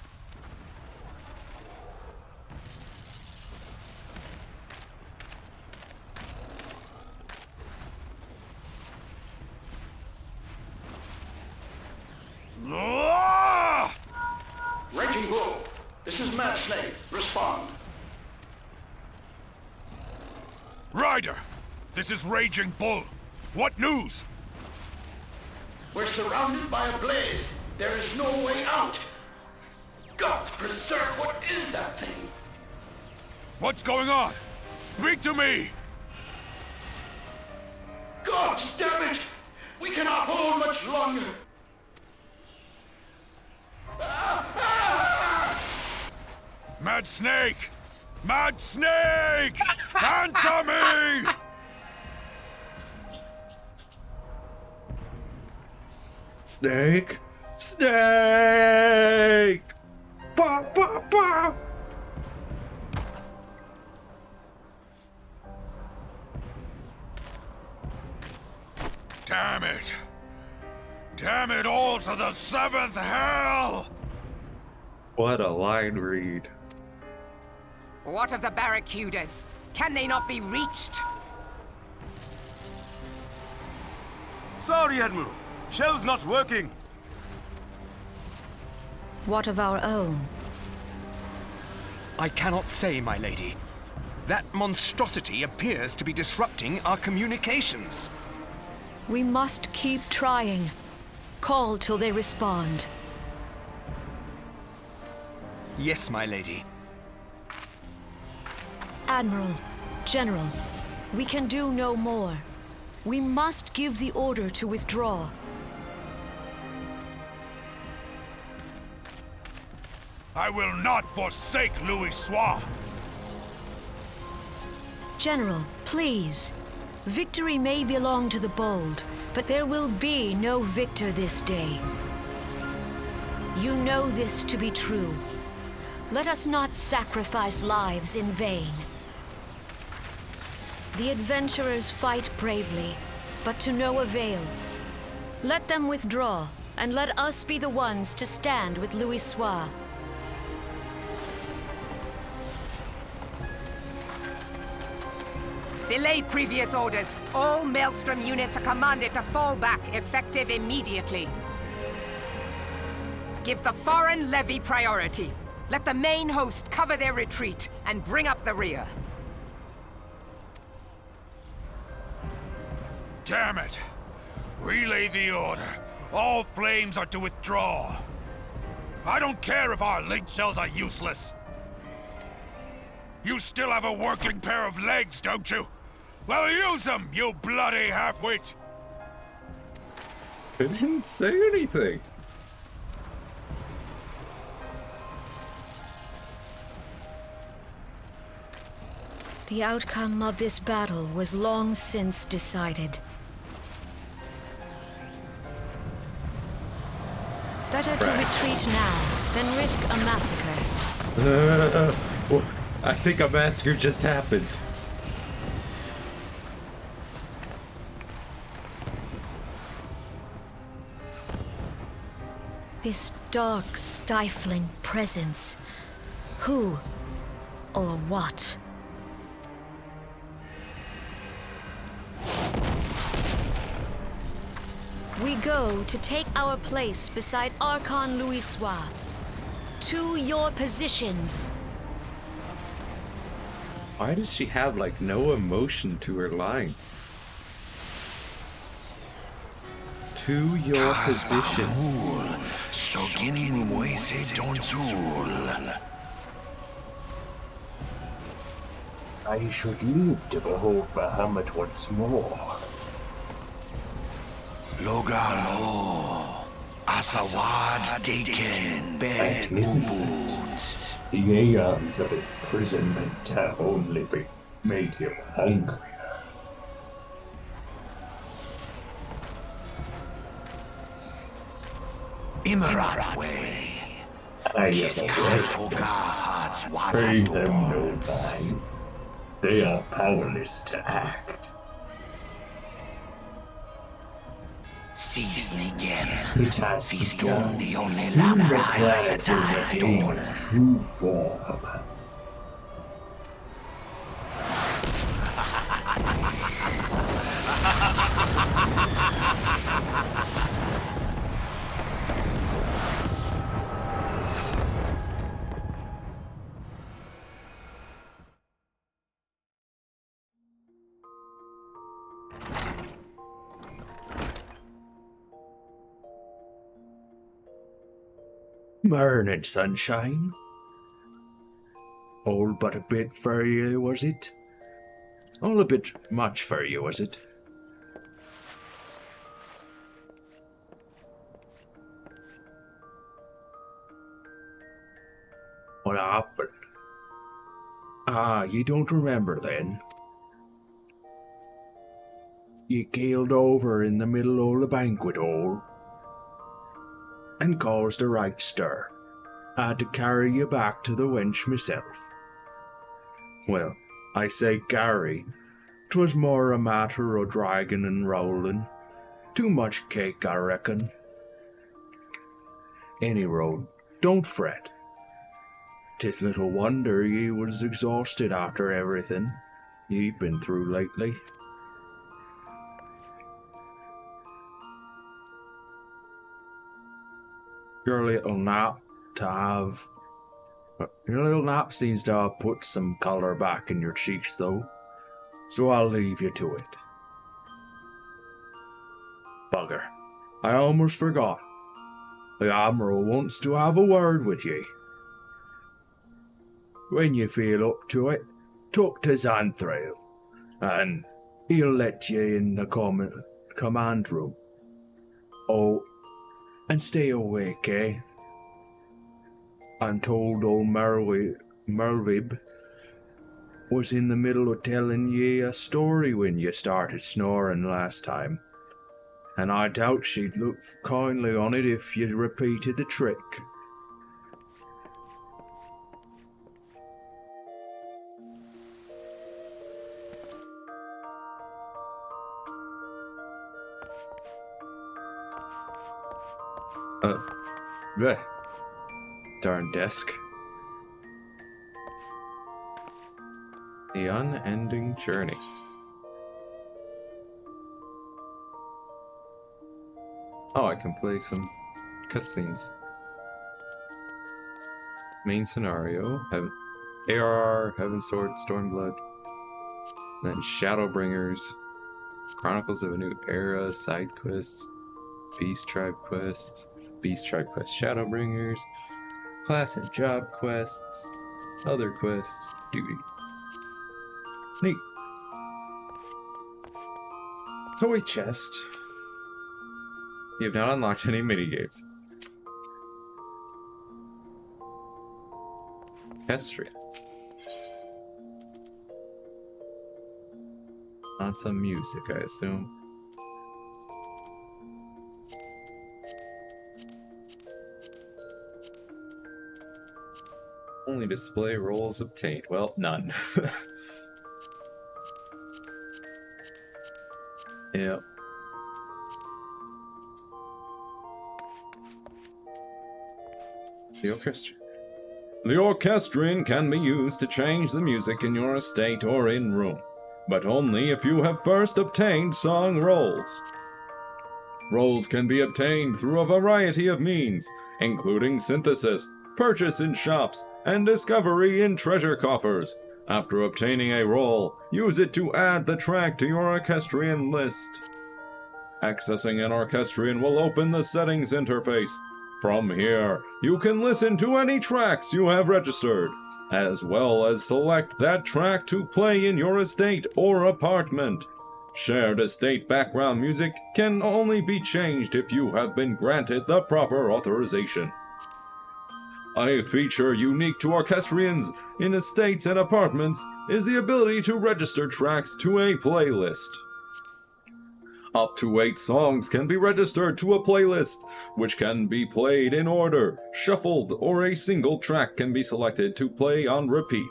Ah! Raging Bull, this is Mad Snake. Respond. Ryder, this is Raging Bull. What news? We're surrounded by a blaze. There is no way out. Gods preserve, what is that thing? What's going on? Speak to me! Gods damn it! We cannot hold much longer. Mad Snake! Mad Snake! Answer me! Snake! Snake! Bah, bah, bah! Damn it! Damn it all to the seventh hell! What a line read. What of the Barracudas? Can they not be reached? Sorry, Admiral. Shell's not working. What of our own? I cannot say, my lady. That monstrosity appears to be disrupting our communications. We must keep trying. Call till they respond. Yes, my lady. Admiral, General, we can do no more. We must give the order to withdraw. I will not forsake Louis Soir! General, please. Victory may belong to the bold, but there will be no victor this day. You know this to be true. Let us not sacrifice lives in vain. The adventurers fight bravely, but to no avail. Let them withdraw, and let us be the ones to stand with Louis Soir. Belay previous orders. All Maelstrom units are commanded to fall back, effective immediately. Give the foreign levy priority. Let the main host cover their retreat and bring up the rear. Damn it! Relay the order. All flames are to withdraw. I don't care if our link cells are useless. You still have a working pair of legs, don't you? Well, use them, you bloody half-wit! I didn't say anything. The outcome of this battle was long since decided. Better to retreat now than risk a massacre. Well, I think a massacre just happened. This dark, stifling presence. Who or what? We go to take our place beside Archon Louisoix. To your positions. Why does she have, like, no emotion to her lines? To your position. I should live to behold Bahamut once more. Logalo, Asawad Daken, Magnificent. The aeons of imprisonment have only made him hungrier. Imarat way. I am aware of them. Pay them no mind. They are powerless to act. It has begun. Soon the planet will regain its true form. Morning, sunshine. All but a bit for you, was it? All a bit much for you, was it? What happened? Ah, you don't remember then? You keeled over in the middle of the banquet hall and caused a right stir. I had to carry you back to the wench myself. Well, I say carry. 'Twas more a matter o' dragging and rolling. Too much cake, I reckon. Any road, don't fret. 'Tis little wonder ye was exhausted after everything ye've been through lately. Your little nap seems to have put some color back in your cheeks, though, so I'll leave you to it. Bugger, I almost forgot. The Admiral wants to have a word with ye. When you feel up to it, talk to Xanthrael, and he'll let you in the command room. Oh, and stay awake, eh? I'm told old Mervib was in the middle of telling ye a story when you started snoring last time, and I doubt she'd look kindly on it if you repeated the trick. Bleh. Darn desk. The unending journey. Oh, I can play some cutscenes. Main scenario, ARR, Heaven Sword, Stormblood. Then Shadowbringers, Chronicles of a New Era, side quests, Beast Tribe quests, Shadowbringers, class and job quests, other quests, duty. Neat. Toy chest. You have not unlocked any minigames. Kestria. On some music, I assume. Only display rolls obtained. Well, none. Yep. The orchestra. The orchestrion can be used to change the music in your estate or in room, but only if you have first obtained song rolls. Rolls can be obtained through a variety of means, including synthesis, purchase in shops, and discovery in treasure coffers. After obtaining a roll, use it to add the track to your orchestrion list. Accessing an orchestrion will open the settings interface. From here, you can listen to any tracks you have registered, as well as select that track to play in your estate or apartment. Shared estate background music can only be changed if you have been granted the proper authorization. A feature unique to orchestrions in estates and apartments is the ability to register tracks to a playlist. Up to 8 songs can be registered to a playlist, which can be played in order, shuffled, or a single track can be selected to play on repeat.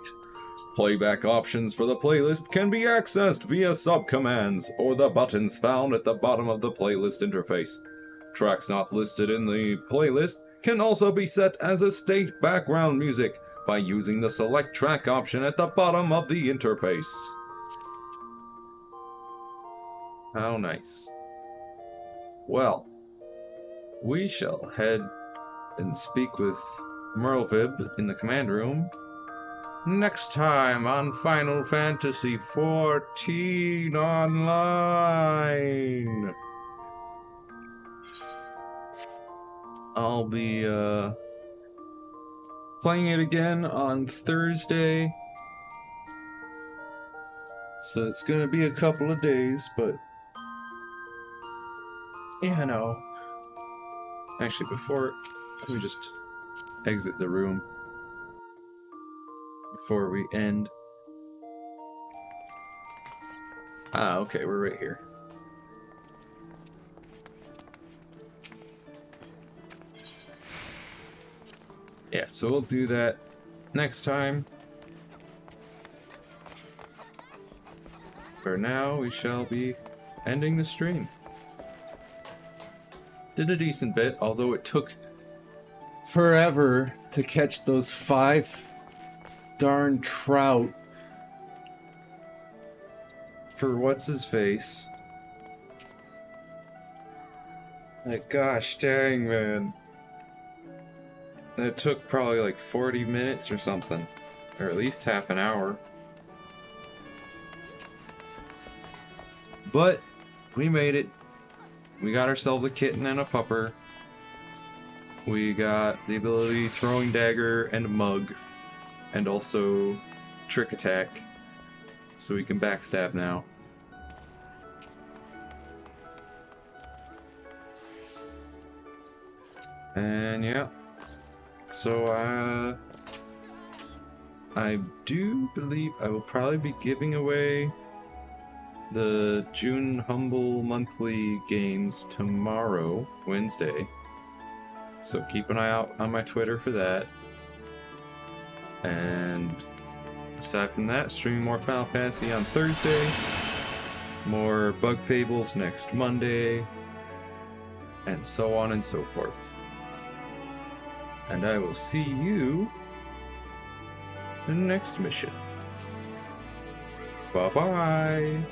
Playback options for the playlist can be accessed via subcommands or the buttons found at the bottom of the playlist interface. Tracks not listed in the playlist can also be set as estate background music by using the select track option at the bottom of the interface. How nice. Well, we shall head and speak with Merlvib in the command room next time on Final Fantasy XIV Online. I'll be playing it again on Thursday, so it's gonna be a couple of days, but you know. Actually, before, let me just exit the room before we end. Ah, okay, we're right here. Yeah, so we'll do that next time. For now, we shall be ending the stream. Did a decent bit, although it took forever to catch those 5 darn trout for what's-his-face. Like, gosh dang, man. It took probably like 40 minutes or something, or at least half an hour. But we made it. We got ourselves a kitten and a pupper. We got the ability throwing dagger and mug, and also trick attack, so we can backstab now. And yeah, so I do believe I will probably be giving away the June Humble Monthly games tomorrow, Wednesday. So keep an eye out on my Twitter for that. And aside from that, streaming more Final Fantasy on Thursday. More Bug Fables next Monday. And so on and so forth. And I will see you in the next mission. Bye-bye.